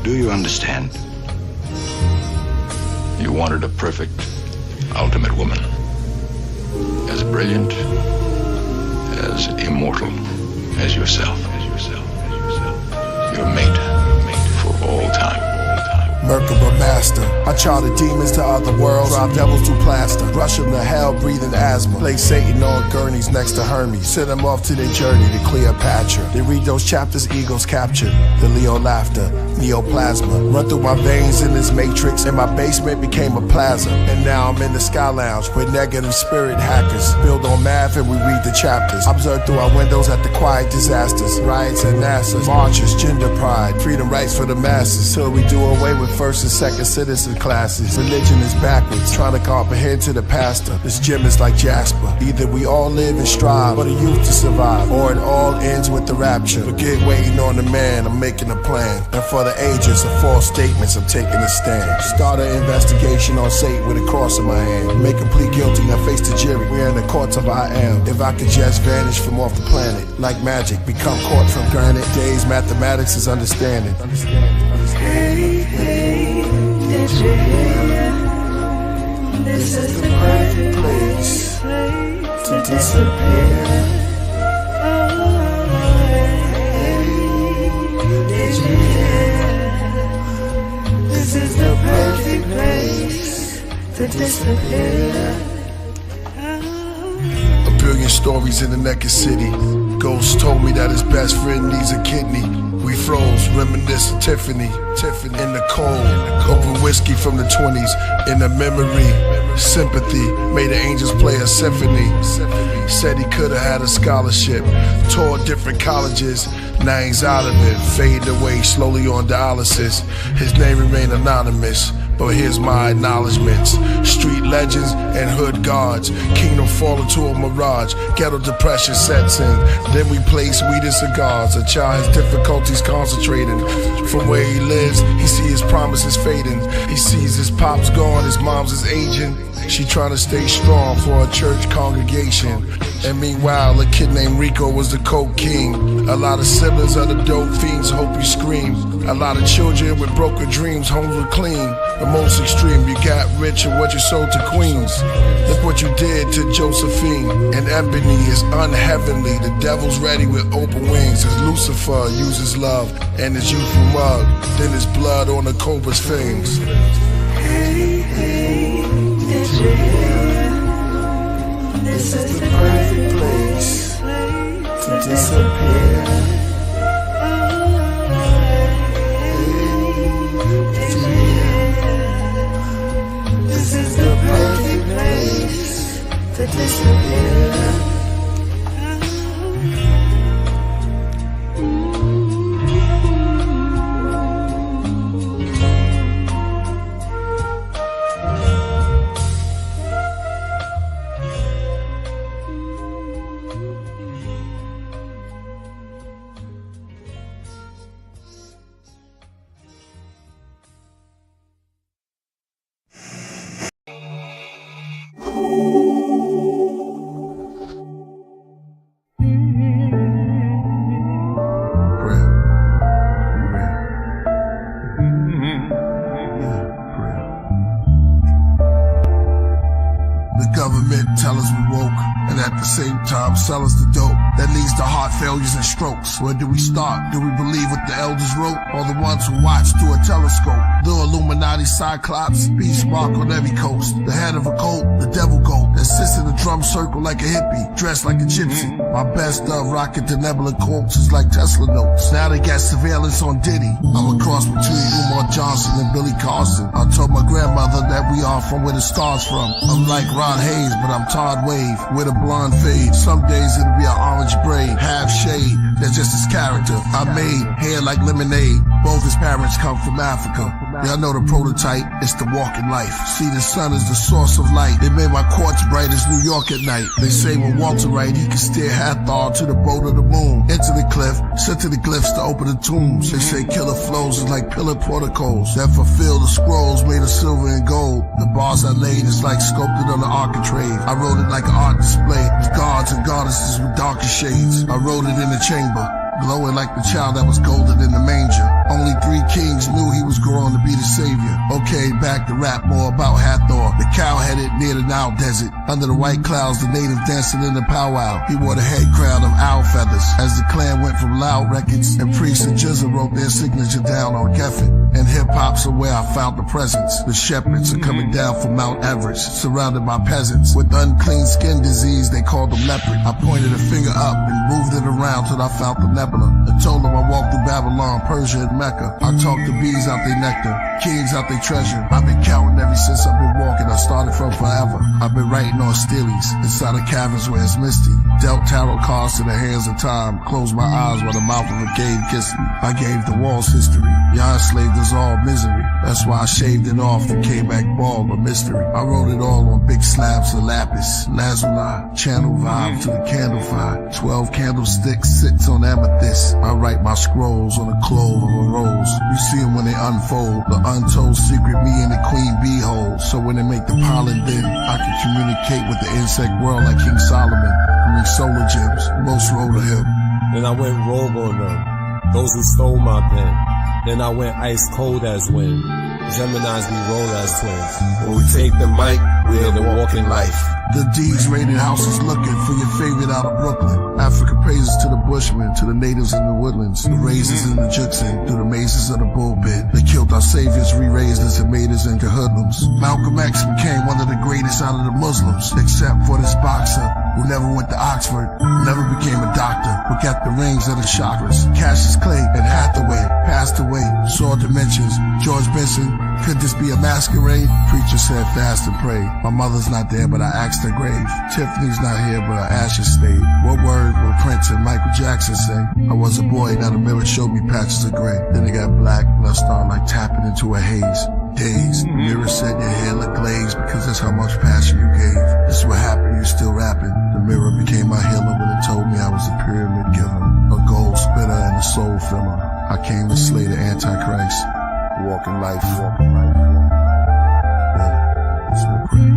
Speaker 17: Do you understand? You wanted a perfect, ultimate woman. As brilliant, as immortal as yourself. Your mate for all time.
Speaker 12: Merkaba master. I charter demons to other worlds, drive devils to plaster, rush them to hell, breathing asthma. Place Satan on gurneys next to Hermes, send them off to their journey to Cleopatra. They read those chapters, egos captured. The Leo laughter, neoplasma. Run through my veins in this matrix, and my basement became a plaza. And now I'm in the Sky Lounge with negative spirit hackers. Build on math and we read the chapters. Observe through our windows at the quiet disasters. Riots and NASA, marches, gender pride, freedom rights for the masses. Till we do away with first and second citizen classes. Religion is backwards, trying to comprehend to the pastor. This gym is like Jasper. Either we all live and strive for the youth to survive, or it all ends with the rapture. Forget waiting on the man, I'm making a plan. And for the ages of false statements, I'm taking a stand. Start an investigation on Satan with a cross in my hand. Make him plead guilty, now face the jury. We're in the courts of I am. If I could just vanish from off the planet, like magic, become caught from granite. Days, mathematics is understanding.
Speaker 5: Hey, hey, did you hear? This is the perfect place to disappear. Hey, did you hear? This is the perfect place to disappear.
Speaker 12: A billion stories in the naked city. Ghost told me that his best friend needs a kidney. We froze, reminisce of Tiffany in the cold. Open whiskey from the 20s in the memory. Sympathy made the angels play a symphony. Said he could have had a scholarship. Toured different colleges. Now he's out of it. Faded away slowly on dialysis. His name remained anonymous, but here's my acknowledgements. Street legends and hood guards. Kingdom fall into a mirage. Ghetto depression sets in. Then we place weed and cigars. A child has difficulties concentrating. From where he lives, he sees his promises fading. He sees his pops gone, his mom's is aging. She trying to stay strong for a church congregation. And meanwhile, a kid named Rico was the coke king. A lot of siblings are the dope fiends, hope you scream. A lot of children with broken dreams, homes were clean. The most extreme, you got rich and what you sold to queens. Look what you did to Josephine. And Ebony is unheavenly. The devil's ready with open wings. As Lucifer uses love and his youthful mug. Then his blood on the cobra's fangs.
Speaker 5: Hey, hey, did you hear? This is the perfect place to disappear. Did you hear? This is the perfect place to disappear.
Speaker 12: Tell us we woke, and at the same time sell us the dope that leads to heart failures and strokes. Where do we start? Do we believe what the elders wrote, or the ones who watched through a telescope? The Illuminati Cyclops, beast mark on every coast. The head of a cult, the devil goat that sits in a drum circle like a hippie, dressed like a gypsy. My best of rocket the nebula quotes is like Tesla notes. Now they got surveillance on Diddy. I'm a cross between Umar Johnson and Billy Carson. I told my grandmother that we are from where the stars from. I'm like Ron Hayes, but I'm Todd Wave with a blonde fade. Some days it'll be an orange braid, half shade. That's just his character. I made hair like lemonade. Both his parents come from Africa. Y'all know the prototype, it's the walking life. See, the sun is the source of light. They made my quartz bright as New York at night. They say when Walter Wright, he can steer Hathor to the boat of the moon. Into the cliff, sent to the glyphs to open the tombs. They say killer flows is like pillar protocols that fulfill the scrolls made of silver and gold. The bars I laid is like sculpted on the architrave. I wrote it like an art display with gods and goddesses with darker shades. I wrote it in the chamber, glowing like the child that was golden in the manger. Only 3 kings knew he was growing to be the savior. Okay, back to rap more about Hathor, the cow-headed near the Nile desert. Under the white clouds, the native dancing in the powwow. He wore the head crown of owl feathers. As the clan went from Loud Records, and Priest and Jizza wrote their signature down on Geffen. And hip-hop's are where I found the presence. The shepherds are coming down from Mount Everest, surrounded by peasants. With unclean skin disease, they called them leopard. I pointed a finger up and moved it around till I found the nebula. I told them I walked through Babylon, Persia, and Mecca. I talked to bees out their nectar, kings out their treasure. I've been counting ever since I've been walking. I started from forever. I've been writing on steelies, inside of caverns where it's misty. Dealt tarot cards to the hands of time. Closed my eyes while the mouth of a cave kissed me. I gave the walls history. Y'all enslaved us all misery. That's why I shaved it off and came back bald, a mystery. I wrote it all on big slabs of lapis, lazuli, channel vibe to the candle fire. 12 candlesticks sits on amethyst. I write my scrolls on the clove of a rose. You see them when they unfold, the untold secret me and the queen bee hold. So when they make the pollen then, I can communicate with the insect world like King Solomon. I mean solar gems, most roll to him.
Speaker 8: Then I went rogue on them, those who stole my pen. Then I went ice cold as wind. Geminis we roll as twins.
Speaker 12: When we take the mic, we're the walking life. The D's rated house is looking for your favorite out of Brooklyn. Africa praises to the bushmen, to the natives in the woodlands, the raisins in the Jukson, through the mazes of the bullpit. They killed our saviors, re-raised us and made us into hoodlums. Malcolm X became one of the greatest out of the Muslims, except for this boxer who never went to Oxford, never became a doctor, but got the rings of the chakras. Cassius Clay and Hathaway passed away, saw dimensions. George Benson, could this be a masquerade? Preacher said fast and pray. My mother's not there, but I asked her grave. Tiffany's not here, but her ashes stayed. What word will Prince and Michael Jackson say? I was a boy, now the mirror showed me patches of gray. Then it got black, and I started like tapping into a haze. Days, the mirror said your hair looked glazed because that's how much passion you gave. This is what happened, you still rapping. The mirror became my healer when it told me I was a pyramid giver, a gold spitter and a soul filler. I came to slay the Antichrist. Walking life. Yeah, it's my prayer.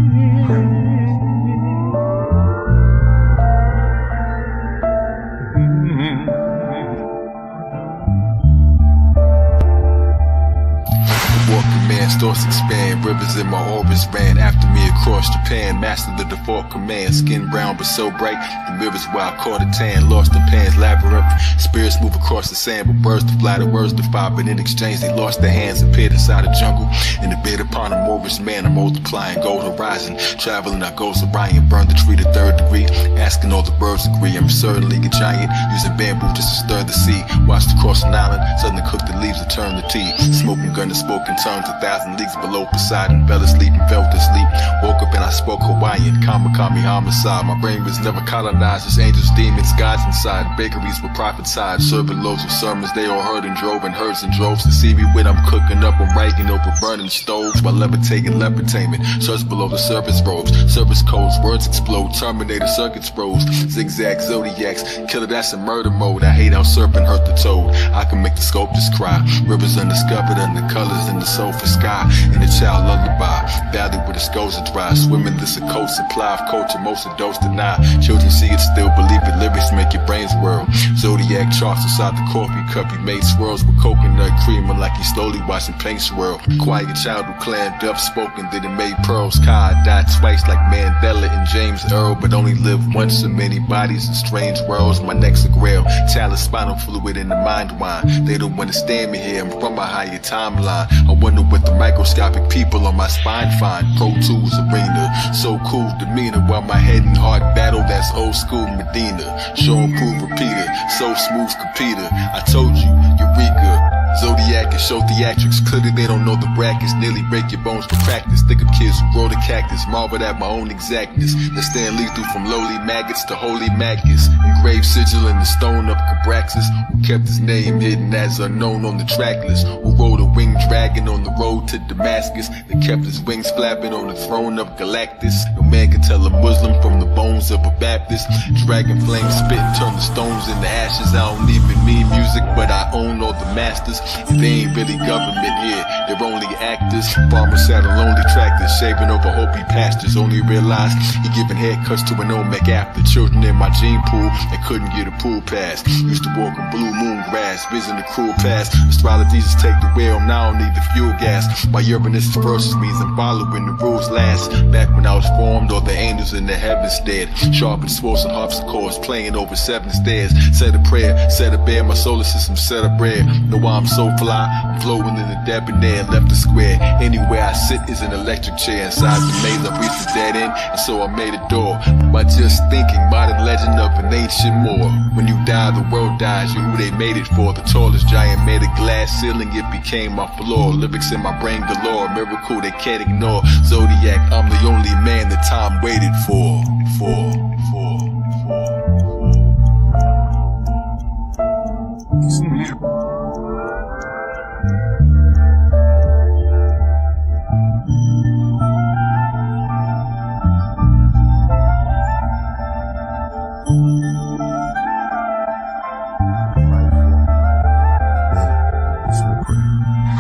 Speaker 9: Walking man, thoughts expand, rivers in my orbits ran after me across Japan, mastered the default command, skin brown but so bright, the mirrors where I caught a tan, lost the pan's labyrinth, spirits move across the sand, but birds to fly, the words defy, but in exchange they lost their hands, appeared inside a jungle, in the bed upon a Moorish man, I'm multiplying, gold horizon, traveling I goes Orion, burned the tree to 3rd degree, asking all the birds agree, I'm certainly a giant, using bamboo just to stir the sea, watched across an island, suddenly cooked the leaves to turn the tea, smoking gun and spoken tongues, 1,000 leagues below Poseidon, fell asleep and felt asleep, woke up and I spoke Hawaiian, Kamakami homicide, my brain was never colonized, just angels, demons, gods inside, bakeries with prophets hide, serving loads of sermons, they all heard and drove in herds and droves, to see me when I'm cooking up, I'm writing over burning stoves, while levitating lepretainment, search below the service robes, service codes, words explode, Terminator circuits froze, zigzag zodiacs, killer that's in murder mode, I hate how serpent hurt the toad, I can make the sculptors cry, rivers undiscovered under colors in the sofa sky, in the child lullaby, valley where the skulls are dry, swimming limitless occult supply of culture most adults deny. Children see it, still believe it. Lyrics make your brains whirl. Zodiac charts inside the coffee cup. He made swirls with coconut creamer like he slowly watching paint swirl. Quiet child who clammed up, spoken that it made pearls. Kai died twice like Mandela and James Earl, but only lived once. So many bodies in strange worlds. My neck's a grail. Talent, spinal fluid in the mind wine. They don't understand me here. I'm from a higher timeline. I wonder what the microscopic people on my spine find. Pro Tools arena, so cool demeanor, while my head and heart battle. That's old school Medina. Show and prove repeater, so smooth computer. I told you, Eureka. Zodiac and show theatrics. Clearly they don't know the brackets. Nearly break your bones for practice. Think of kids who grow the cactus. Marveled at my own exactness. That stand lethal from lowly maggots to holy maggots. Engraved sigil in the stone of Cabraxis. Who kept his name hidden as unknown on the track list. Who rode a winged dragon on the road to Damascus. That kept his wings flapping on the throne of Galactus. No man can tell a Muslim from the bones of a Baptist. Dragon flame spit, turn the stones into ashes. I don't even mean music, but I own all the masters. And they ain't really government here, they're only actors. Farmers sat on lonely tractors, shaving over Hopi pastures. Only realized he giving haircuts to an Olmec after. Children in my gene pool that couldn't get a pool pass. Used to walk on blue moon grass, vision the cruel past. Astrologies take the wheel, now I don't need the fuel gas. My urbanist versus means I'm following the rules last. Back when I was formed, all the angels in the heavens stared. Sharp and sports and harpsichords, playing over 7 stairs. Said a prayer, said a bear, my solar system set up rare. Know why I'm so fly, I'm flowing in the debonair, left the square. Anywhere I sit is an electric chair. Inside the maze I reached the dead end, and so I made a door. By just thinking, modern legend of an ancient Moor. When you die, the world dies, you're who they made it for. The tallest giant made a glass ceiling, it became my floor. Lyrics in my brain galore, miracle they can't ignore. Zodiac, I'm the only man that time waited for.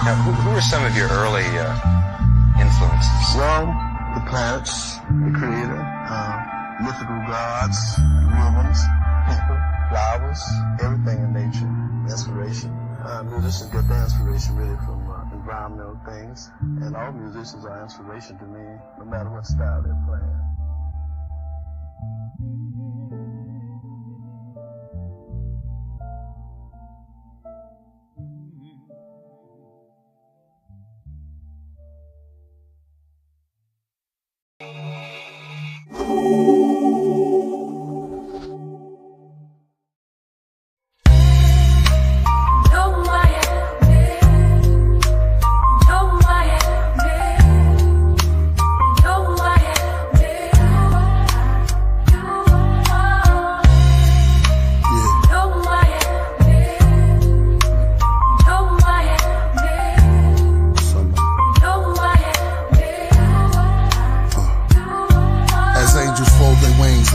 Speaker 13: Now, who are some of your early influences?
Speaker 16: Well, the planets, the creator, mythical gods, rhythms, people, flowers, everything in nature, inspiration. Musicians get their inspiration really from environmental things, and all musicians are inspiration to me, no matter what style they're playing.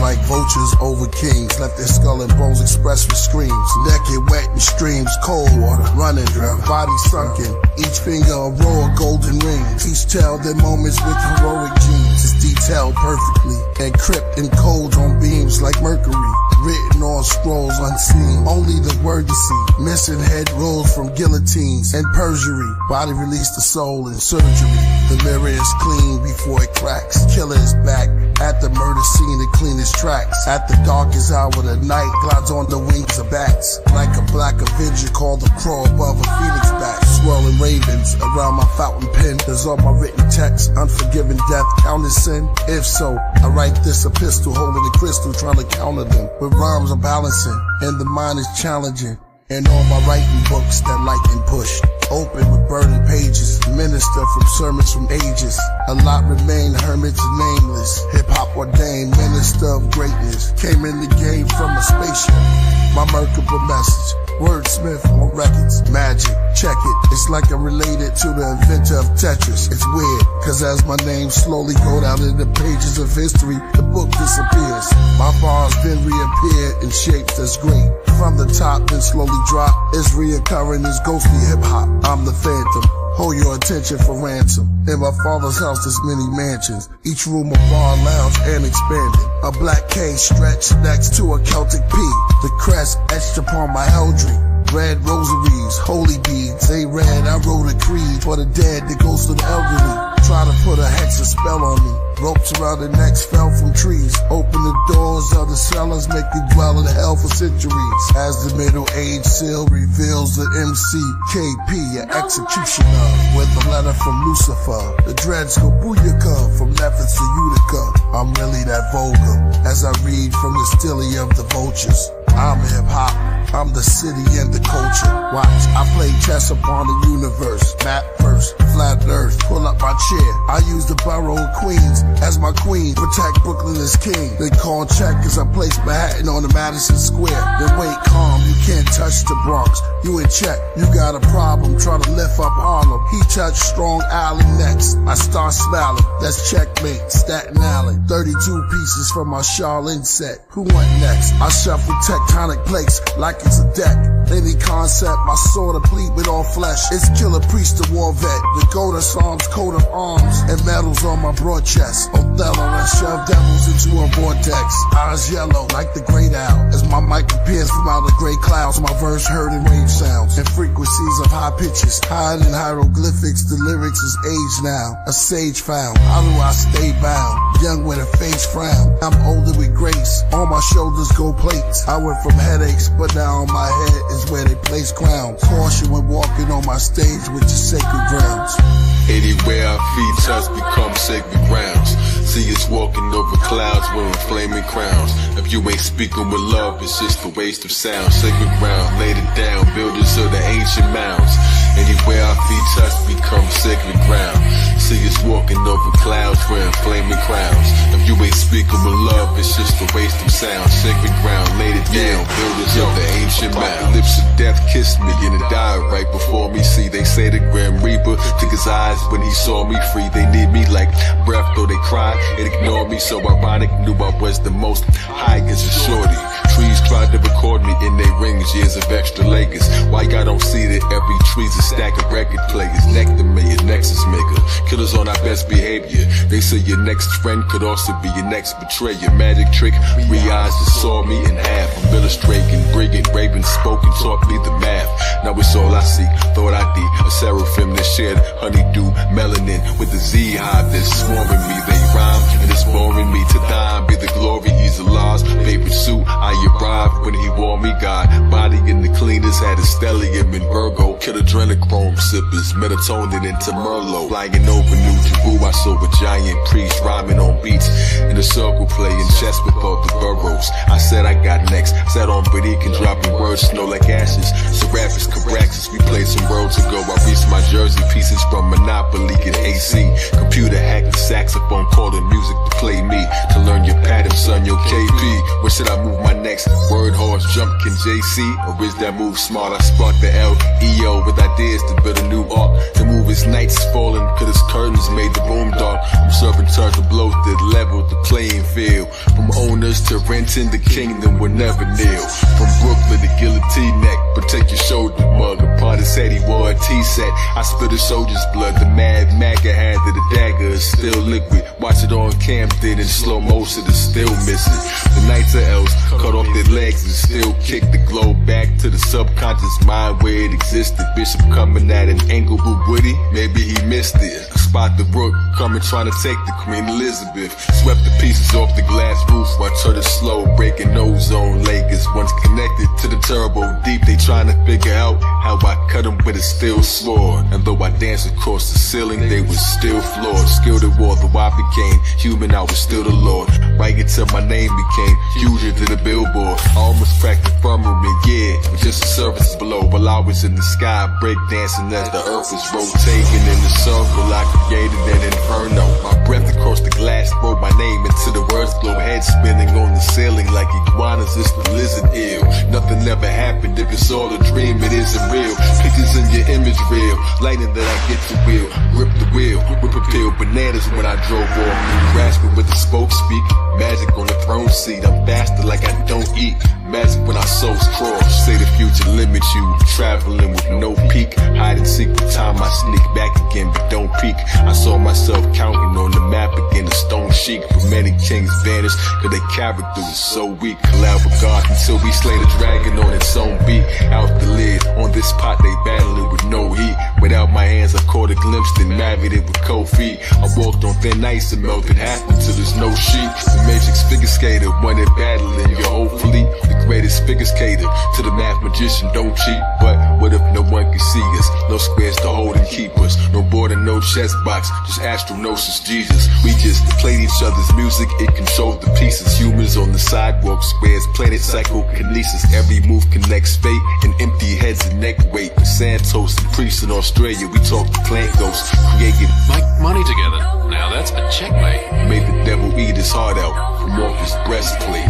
Speaker 12: Like vultures over kings, let their skull and bones express with screams. Naked, wet in streams, cold water, running, body sunken. Each finger a row of golden rings. Each tell their moments with heroic genes. It's detailed perfectly, encrypt in codes on beams like mercury. Written on scrolls unseen, only the word to see. Missing head rolls from guillotines and perjury. Body release the soul in surgery. The mirror is clean before it cracks. Killer is back at the murder scene to clean his tracks. At the darkest hour of the night, glides on the wings of bats. Like a black avenger called the crow above a phoenix bat. Swirling ravens around my fountain pen. There's all my written text. Unforgiven death, counted sin? If so, I write this epistle, holding the crystal, trying to counter them. With rhymes I'm balancing, and the mind is challenging. And all my writing books that lightning pushed. Open with burning pages, minister from sermons from ages. A lot remain hermits and nameless. Hip-hop ordained minister of greatness. Came in the game from a spaceship. My merkable message, wordsmith on records. Magic, check it, it's like I'm related to the inventor of Tetris. It's weird, cause as my name slowly go down in the pages of history, the book disappears. My bars then reappear in shapes that's great. From the top then slowly drop, it's reoccurring as ghostly hip-hop. I'm the phantom, hold your attention for ransom. In my father's house there's many mansions, each room a bar, lounge, and expanded. A black K stretched next to a Celtic P, the crest etched upon my eldry. Red rosaries, holy beads, they red, I wrote a creed for the dead that goes to the elderly. Try to put a hex spell on me. Ropes around the necks fell from trees. Open the doors of the cellars, make you dwell in hell for centuries. As the Middle Age seal reveals the Emcee KP, an executioner, with a letter from Lucifer. The dreads go booyaka from Memphis to Utica. I'm really that vulgar as I read from the stilly of the vultures. I'm hip hop, I'm the city and the culture. Watch, I play chess upon the universe. Map first, flat earth, pull up my chair. I use the borough of Queens as my queen, protect Brooklyn as king. Then call check as I place Manhattan on the Madison Square. Then wait calm, you can't touch the Bronx. You in check, you got a problem, try to lift up Harlem. He touched Strong Island next, I start smiling. That's checkmate, Staten Island. 32 pieces from my Charlene set. Who went next? I shuffle tectonic plates like it's a deck. Any concept, my sword complete with all flesh. It's Killah Priest, the war vet. The goat of Psalms, coat of arms, and medals on my broad chest. Othello and shove devils into a vortex. Eyes yellow like the great owl. As my mic appears from out of gray clouds, my verse heard in wave sounds and frequencies of high pitches. Hide in hieroglyphics, the lyrics is aged now. A sage found. How do I stay bound? Young with a face frown. I'm older with grace. On my shoulders go plates. I went from headaches, but now on my head is where they place crowns. Caution when walking on my stage with your sacred grounds.
Speaker 9: Anywhere our feet touch become sacred grounds. See us walking over clouds wearing flaming crowns. If you ain't speaking with love, it's just a waste of sound. Sacred ground, laid it down, builders of the ancient mounds. Anywhere our feet touch become sacred ground. See us walking over clouds wearing flaming crowns. If you ain't speaking with love, it's just a waste of sound. Sacred ground, laid it down, builders of the ancient mounds. Lips of death kissed me and it died right before me. See, they say the Grim Reaper took his eyes when he saw me free. They need me like breath, though they cried and ignored me. So ironic, knew I was the most high as a shorty. Trees tried to record me in their rings, years of extra Lakers. Why y'all don't see that every tree's a stack of record players? Nectar mayor, nexus maker, killers on our best behavior. They say your next friend could also be your next betrayer. Magic trick, 3 eyes that saw me in half. I'm illustrating, brilliant, raving, spoken, taught me the math. Now it's all I see, thought I'd be a seraphim that shared honeydew melanin with the Z hive that's swarming me. They rhyme and it's boring me to dime. Be the glory, he's Allah's favorite suit. I arrived when he wore me, God. Body in the cleaners, had a stellium in Virgo. Kill adrenochrome sippers, melatonin into Merlot. Flying over New Jebu, I saw a giant priest rhyming on beats in a circle, playing chess with all the boroughs. I said I got next, sat on Barican, dropping words, snow like ashes. Serapis, Caraxes, we played some worlds ago. I reached my jersey pieces from Monopoly and AC. Computer hacking saxophone, calling music to play me. To learn your pattern, son, your KP. Where should I move my next? Word horse, jumpkin' JC, or is that move smart? I sparked the LEO with ideas to build a new arc. The move is nights falling, cause his curtains made the room dark. I'm serving turns of blows that level the playing field. From owners to renting, the kingdom will never kneel. From Brooklyn to Guillotine Neck, protect your shoulder mug. Upon his head he wore a T-set. I spit a soldier's blood, the mad Mack had to the dagger is still liquid. Watch it on cam, did in slow motion, it's still missing. The Knights of Elves cut off their legs and still kick the globe back to the subconscious mind where it existed. Bishop coming at an angle but witty, maybe he missed it. Spot the brook, coming trying to take the Queen Elizabeth. Swept the pieces off the glass roof, watch her the slow breaking ozone layers. Once connected to the turbo deep, they trying to figure out how I cut them with a steel sword. And though I danced across the ceiling, they was still floored. Skilled at war, though I became human, I was still the Lord. Right until my name became huger than a billboard. I almost cracked the firmament, yeah, with just the surface below. While I was in the sky, breakdancing as the earth was rotating in the circle. I created an inferno. My breath across the glass wrote my name into the words glow. Head spinning on the ceiling like iguanas, it's the lizard ill. Nothing ever happened, if it's all a dream, it isn't real. Pictures in your image real, lightning that I get to wheel. Grip the wheel, whip a pill, bananas when I drove off. Grasping with the spoke, speak. Magic on the throne seat. I'm faster like I don't eat. Magic when our souls cross. Say the future limits you. Traveling with no peak. Hide and seek the time I sneak back again, but don't peek. I saw myself counting on the map again. A stone sheik. For many kings vanished, cause their character was so weak. Collab with God until we slay the dragon on its own beat. Out the lid, on this pot they battling with no heat. Without my hands I caught a glimpse, then married it with cold feet. I walked on thin ice and melted half until there's no sheet. The Matrix figure skater, when it battling, you're hopefully the greatest figure skater. To the math magician, don't cheat. But what if no one can see us? No squares to hold and keep us. No board and no chess box, just astronosis Jesus. We just played each other's music, it controlled the pieces. Humans on the sidewalk, squares, planet psychokinesis. Every move connects fate and empty heads and neck weight. Santos and priests in Australia, we talk the plant ghosts. Created
Speaker 18: like money together. Now that's a checkmate.
Speaker 9: Made the devil eat his heart out from off his breastplate.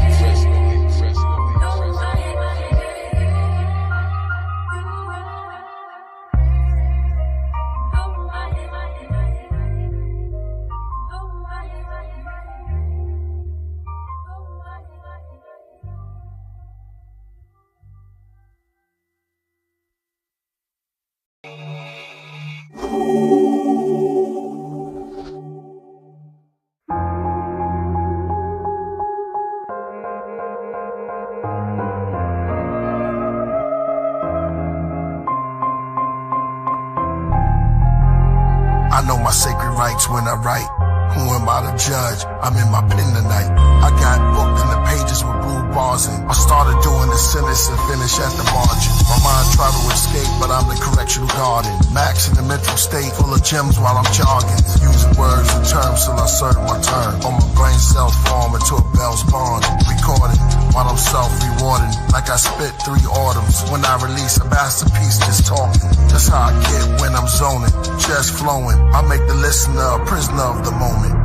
Speaker 12: I know my sacred rights when I write. Who am I to judge? I'm in my pen tonight. I got booked in the pages with blue bars in. I started doing the sentence and finished at the margin. My mind tried to escape, but I'm the correctional garden. Max in the mental state, full of gems while I'm jogging. Using words and terms till I serve my turn. On my brain cells form into a bell's bond. Recording while I'm self-rewarding. Like I spit 3 autumns. When I release a masterpiece, just talking. That's how I get when I'm zoning. Just flowing. I make the listener a prisoner of the moment.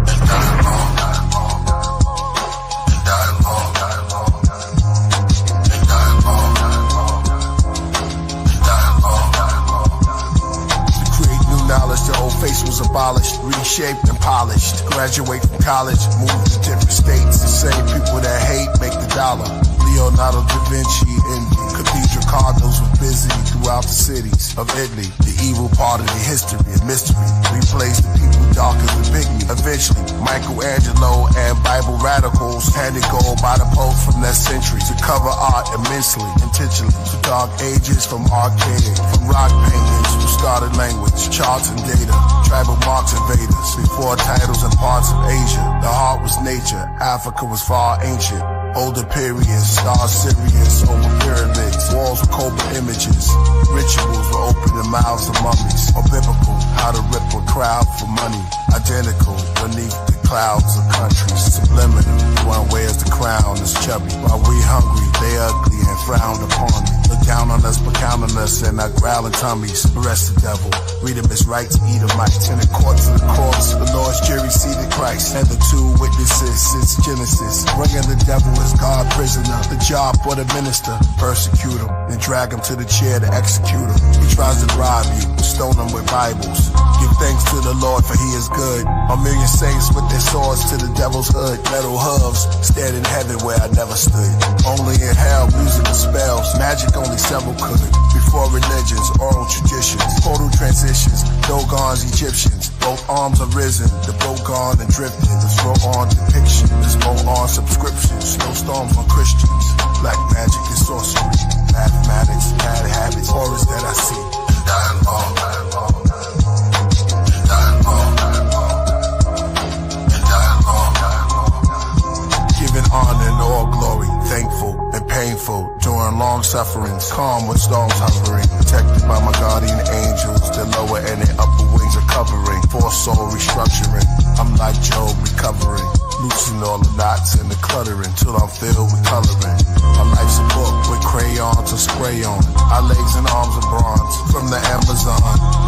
Speaker 12: The old face was abolished, reshaped and polished. Graduate from college, move to different states. The same people that hate make the dollar. Leonardo da Vinci envy. Cathedral cardinals were busy throughout the cities of Italy. The evil part of the history and mystery. Replaced the people darker than pygmy. Eventually, Michelangelo and Bible radicals had it gold by the Pope from that century to cover art immensely, intentionally. To dark ages from archaic, from rock paintings who started language, charts and data, tribal marks invaders. Before titles and parts of Asia, the heart was nature. Africa was far ancient. Older periods, stars Sirius over pyramids, walls with cobra images. Rituals were open the mouths of mummies. Or biblical, how to rip a crowd for money. Identical, beneath the clouds of countries. Subliminal, one wears the crown is chubby. While we hungry, they ugly and frowned upon me. Look down on us, but count on us, and our growling tummies. Arrest the devil, read him his rights, Edomites. In the courts of the cross, the Lord's jury seated Christ. And the 2 witnesses since Genesis. Bringing the devil as God prisoner. The job for the minister, persecute him. Then drag him to the chair to execute him. He tries to bribe you, stone him with Bibles. Give thanks to the Lord for he is good. A million saints with their swords to the devil's hood. Metal hooves, stand in heaven where I never stood. Only in hell, musical spells. Magic only several could. Before religions, oral traditions. Portal transitions, Dogons, Egyptians. Both arms are risen, the boat gone and drifted. There's no on depiction, there's no on subscription. Snowstorms on Christians. Black magic and sorcery. Mathematics, bad habits, horrors that I see. Dialogue. Giving honor and all glory, thankful and painful during long sufferings, calm when storms hovering, protected by my guardian angels. The lower and the upper wings are covering, for soul restructuring. I'm like Job recovering, loosening all the knots and the cluttering till I'm filled with coloring. My life's a book with crayons to spray on. Our legs and arms are bronze from the Amazon,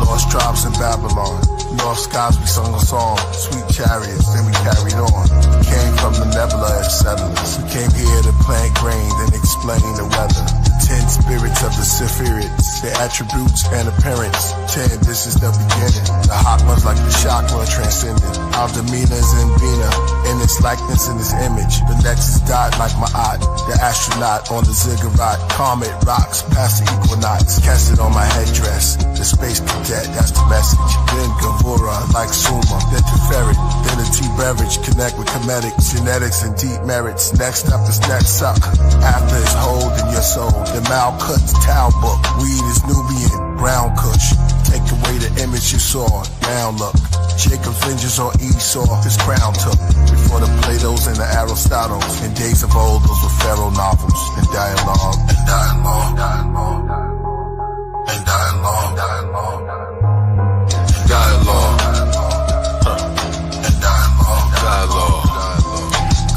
Speaker 12: lost tribes in Babylon. North skies we sung a song, sweet chariots, then we carried on. We came from the nebula as settlers. We came here to plant grain, then explain the weather. The 10 spirits of the Sephirites, their attributes and appearance. 10, this is the beginning. The hot ones like the chakra transcendent. Our demeanors in Bina, in its likeness in his image. The next is died like my eye. The astronaut on the ziggurat. Comet rocks past the equinox. Cast it on my headdress. The space cadet, that's the message. Then Gavura like Suma. Then Teferi. Then a tea beverage. Connect with comedics, genetics, and deep merits. Next up is net suck. After is hold in your soul. The Malkut's Tau book. Weed is Nubian. Brown Kush. Take away the image you saw. Round look. Jacob vengeance on Esau. His crown took. Before the Platos and the Aristotles. In days of old, those were pharaoh novels. And dialogue. And dialogue. And dialogue. And dialogue. And dialogue.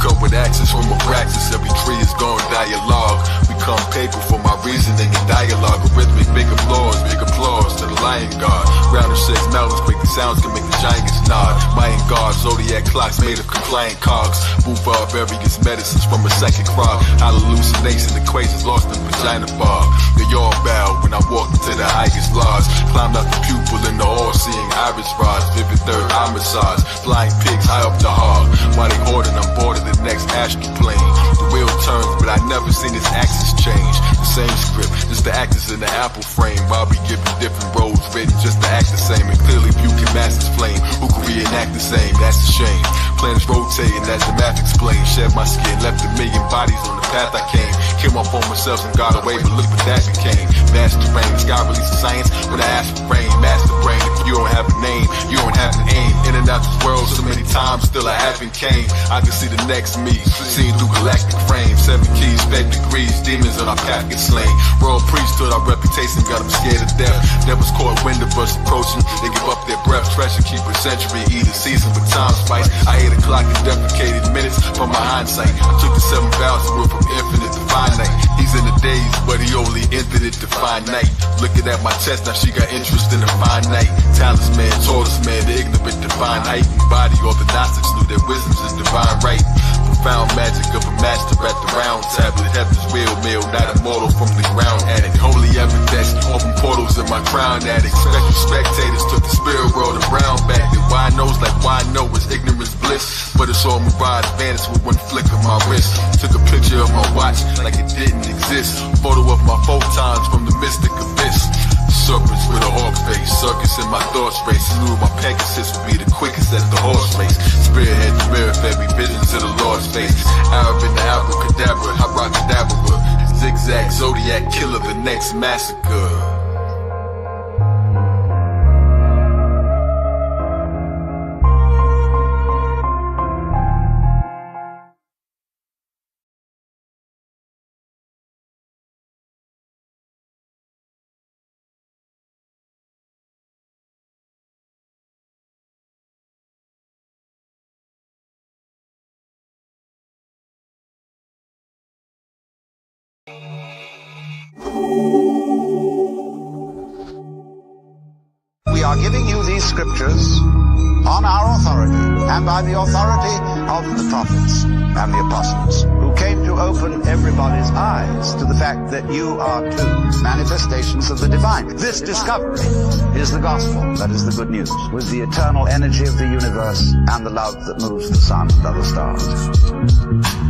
Speaker 9: Come with actions from a praxis. Every tree is going dialogue. Become paper for my reasoning and dialogue. Rhythmic, big applause to the lion god. Round of six mountains, make the sounds can make the giants nod. Mayan god, zodiac clocks made of compliant cogs. Move various medicines from a second crop. Hallucination equations lost in vagina bar. They all bow when I walk into the highest lodge. Climbed out the pupil in the all-seeing iris rods. Vivid third eye massage. Flying pigs high up the hog. While they hoarding, I'm bored of the next astral plane. The wheel turns, but I never seen its axis change. The same script, just the actors in the apple frame. While we giving different roles, written just to act the same. And clearly few can master flame. Who can reenact the same? That's a shame. Planets rotating as the math explains. Shed my skin, left a million bodies on the path I came. Killed my former selves and got away, but look what that became. Master brain, the sky releases science when I ask for rain. Master brain, if you don't have a name, you don't have an aim. In and out this world so many times, still I haven't came. I can see the next me, seen through galactic frames. 7 keys, fed degrees, demons on our path get slain. Royal priesthood, our reputation got them scared to death. Devils caught wind of us approaching, they give up their breath. Treasure keep a century, either season with time spice. I hate the clock and deprecated minutes from my hindsight. I took the 7 vows and went from infinite to finite. He's in the days, but he only entered it to finite. Looking at my chest, now she got interest in the finite. Talisman, tortoise man, the ignorant divine height and body. All the Gnostics knew their wisdom's is divine right. Profound magic of a master at the round tablet. Heaven's real meal, not immortal from the ground addict. Holy evidence, open portals in my crown addict. Special spectators took the spirit world and brown back. The why knows like why know is ignorance bliss. But it's all mirage, vanished with one flick of my wrist. Took a picture of my watch like it didn't exist. Photo of my photons from the mystic abyss. Serpents with a hawk face, circus in my thoughts race. Knew my Pegasus would be the quickest at the horse race. Spearhead the mirror, fed me visions of the Lord's face. Arab in the abracadabra, abracadabra. Zigzag, zodiac killer, the next massacre.
Speaker 7: We are giving you these scriptures on our authority and by the authority of the prophets and the apostles who came to open everybody's eyes to the fact that you are too manifestations of the divine. This discovery is the gospel, that is the good news, with the eternal energy of the universe and the love that moves the sun and other stars.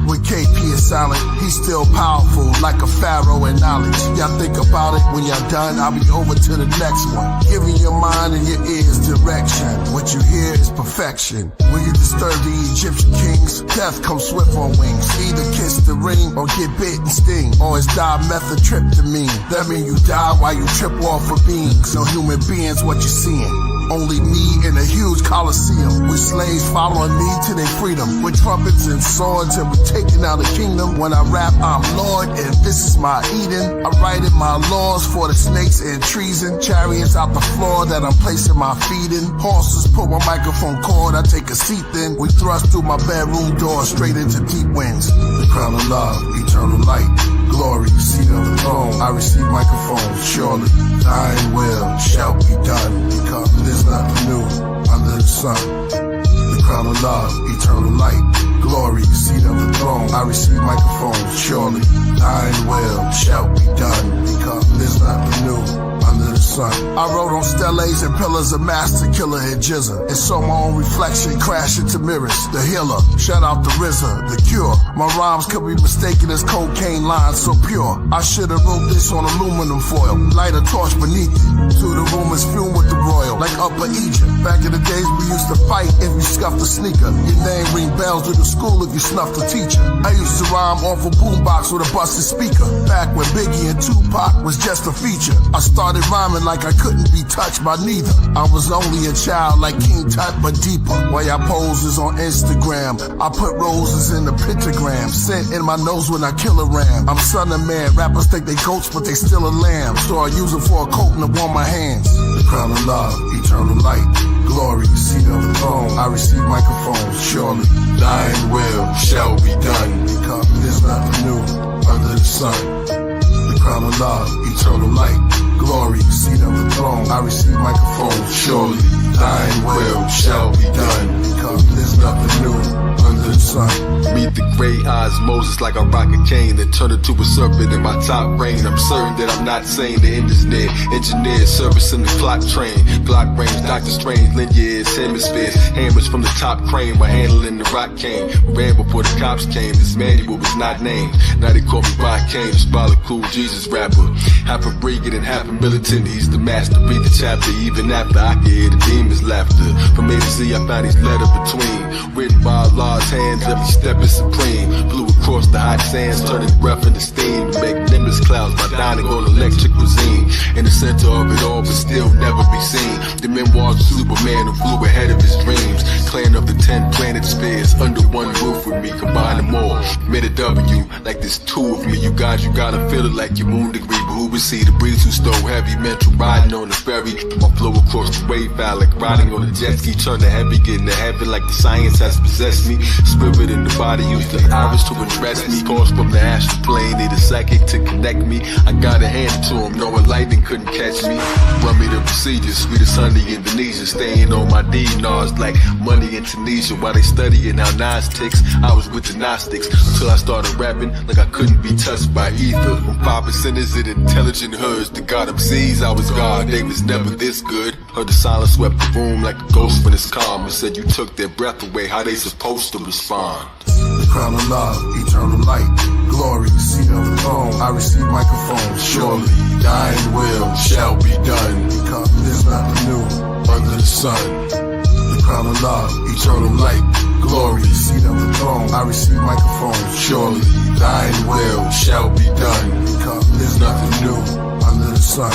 Speaker 12: When KP is silent, he's still powerful, like a pharaoh in knowledge. Y'all think about it, when y'all done, I'll be over to the next one. Giving your mind and your ears direction. What you hear is perfection. When you disturb the Egyptian kings, death comes swift on wings. Either kiss the ring or get bit and sting, or it's dimethyltryptamine. That mean you die while you trip off of beings. No human beings, what you seeing? Only me in a huge coliseum, with slaves following me to their freedom, with trumpets and swords and we're taking out the kingdom. When I rap, I'm Lord and this is my Eden. I write in my laws for the snakes and treason. Chariots out the floor that I'm placing my feet in. Horses put my microphone cord, I take a seat then. We thrust through my bedroom door straight into deep winds. The crown of love, eternal light, glory, seat of the throne. I receive microphones, surely thine will shall be done, because there's nothing new under the sun. The crown of love, eternal light, glory, seat of the throne. I receive microphones, surely thine will shall be done, because there's nothing new under under the sun. I wrote on steles and pillars of master killer and jizza, and saw my own reflection crash into mirrors. The healer, shout out the RZA, the cure. My rhymes could be mistaken as cocaine lines so pure. I should've wrote this on aluminum foil. Light a torch beneath it, to the room is fumed with the royal, like Upper Egypt. Back in the days we used to fight if you scuffed a sneaker. Your name ring bells to the school if you snuffed a teacher. I used to rhyme off a boombox with a busted speaker. Back when Biggie and Tupac was just a feature. I started rhyming like I couldn't be touched by neither. I was only a child like King Tut but deeper. While y'all poses on Instagram, I put roses in the pentagram. Scent in my nose when I kill a ram. I'm son of man, rappers think they goats but they still a lamb. So I use it for a coat and to warm my hands. The crown of love, eternal light, glory, seat of the throne. I receive microphones, surely thine will shall be done. Because there's nothing new under the sun. The crown of love, eternal light, glory, seat of the throne. I receive microphones, surely thine will shall be done. Because there's nothing new under the sun.
Speaker 9: Meet the gray eyes, Moses like a rocket cane that turned into a serpent in my top reign. I'm certain that I'm not sane. The end is near. Engineer service in the clock train. Glock range, Dr. Strange, linears, hemispheres. Hammers from the top crane. My handling the rock cane. Ran before the cops came. This manual was not named. Now they call me Rock Kane, the spotted cool Jesus rapper. Half a brigade and half a militant. He's the master. Read the chapter even after I can hear the demons' laughter. From A to Z, I found these letters between. Written by Allah's hands, every step is supreme. Flew across the hot sands, turning breath into steam. Make nimbus clouds by dining on electric cuisine. In the center of it all, but still never be seen. The memoirs of Superman who flew ahead of his dreams. Clan of the 10 planet spheres under one roof with me. Combine them all, made a W, like there's two of me. You guys, you gotta feel it like your moon degree. But who would see the breeze who stole heavy mental riding on the ferry? My flow across the wave valley, like riding on a jet ski. Turn to heavy, getting to heaven like the science has possessed me. Spirit in the body, use the iris to address me. Calls from the astral plane, need a psychic to connect me. I gotta hand it to him, knowing lightning couldn't catch me. Run me the procedure, sweet as honey Indonesia. Staying on my D-Nars like money in Tunisia. While they studying how Nas ticks, I was with the Gnostics. Until I started rapping like I couldn't be touched by ether. When 5% is it intelligent hoods, the God MCs, I was God, they was never this good. Heard the silence swept the room like a ghost when it's calm. And said you took their breath away, how they supposed to respond?
Speaker 12: The crown of love, eternal light, glory, seat of the throne. I receive microphones, surely thine will shall be done. Because there's nothing new under the sun. The crown of love, eternal light, glory, seat of the throne. I receive microphones, surely thine will shall be done. Because there's nothing new under the sun.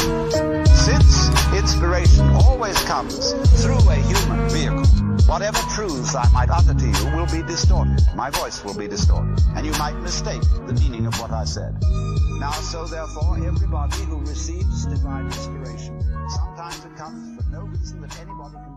Speaker 7: Since inspiration always comes through a human vehicle, whatever truths I might utter to you will be distorted. My voice will be distorted, and you might mistake the meaning of what I said. Now, so therefore, everybody who receives divine inspiration, sometimes it comes for no reason that anybody can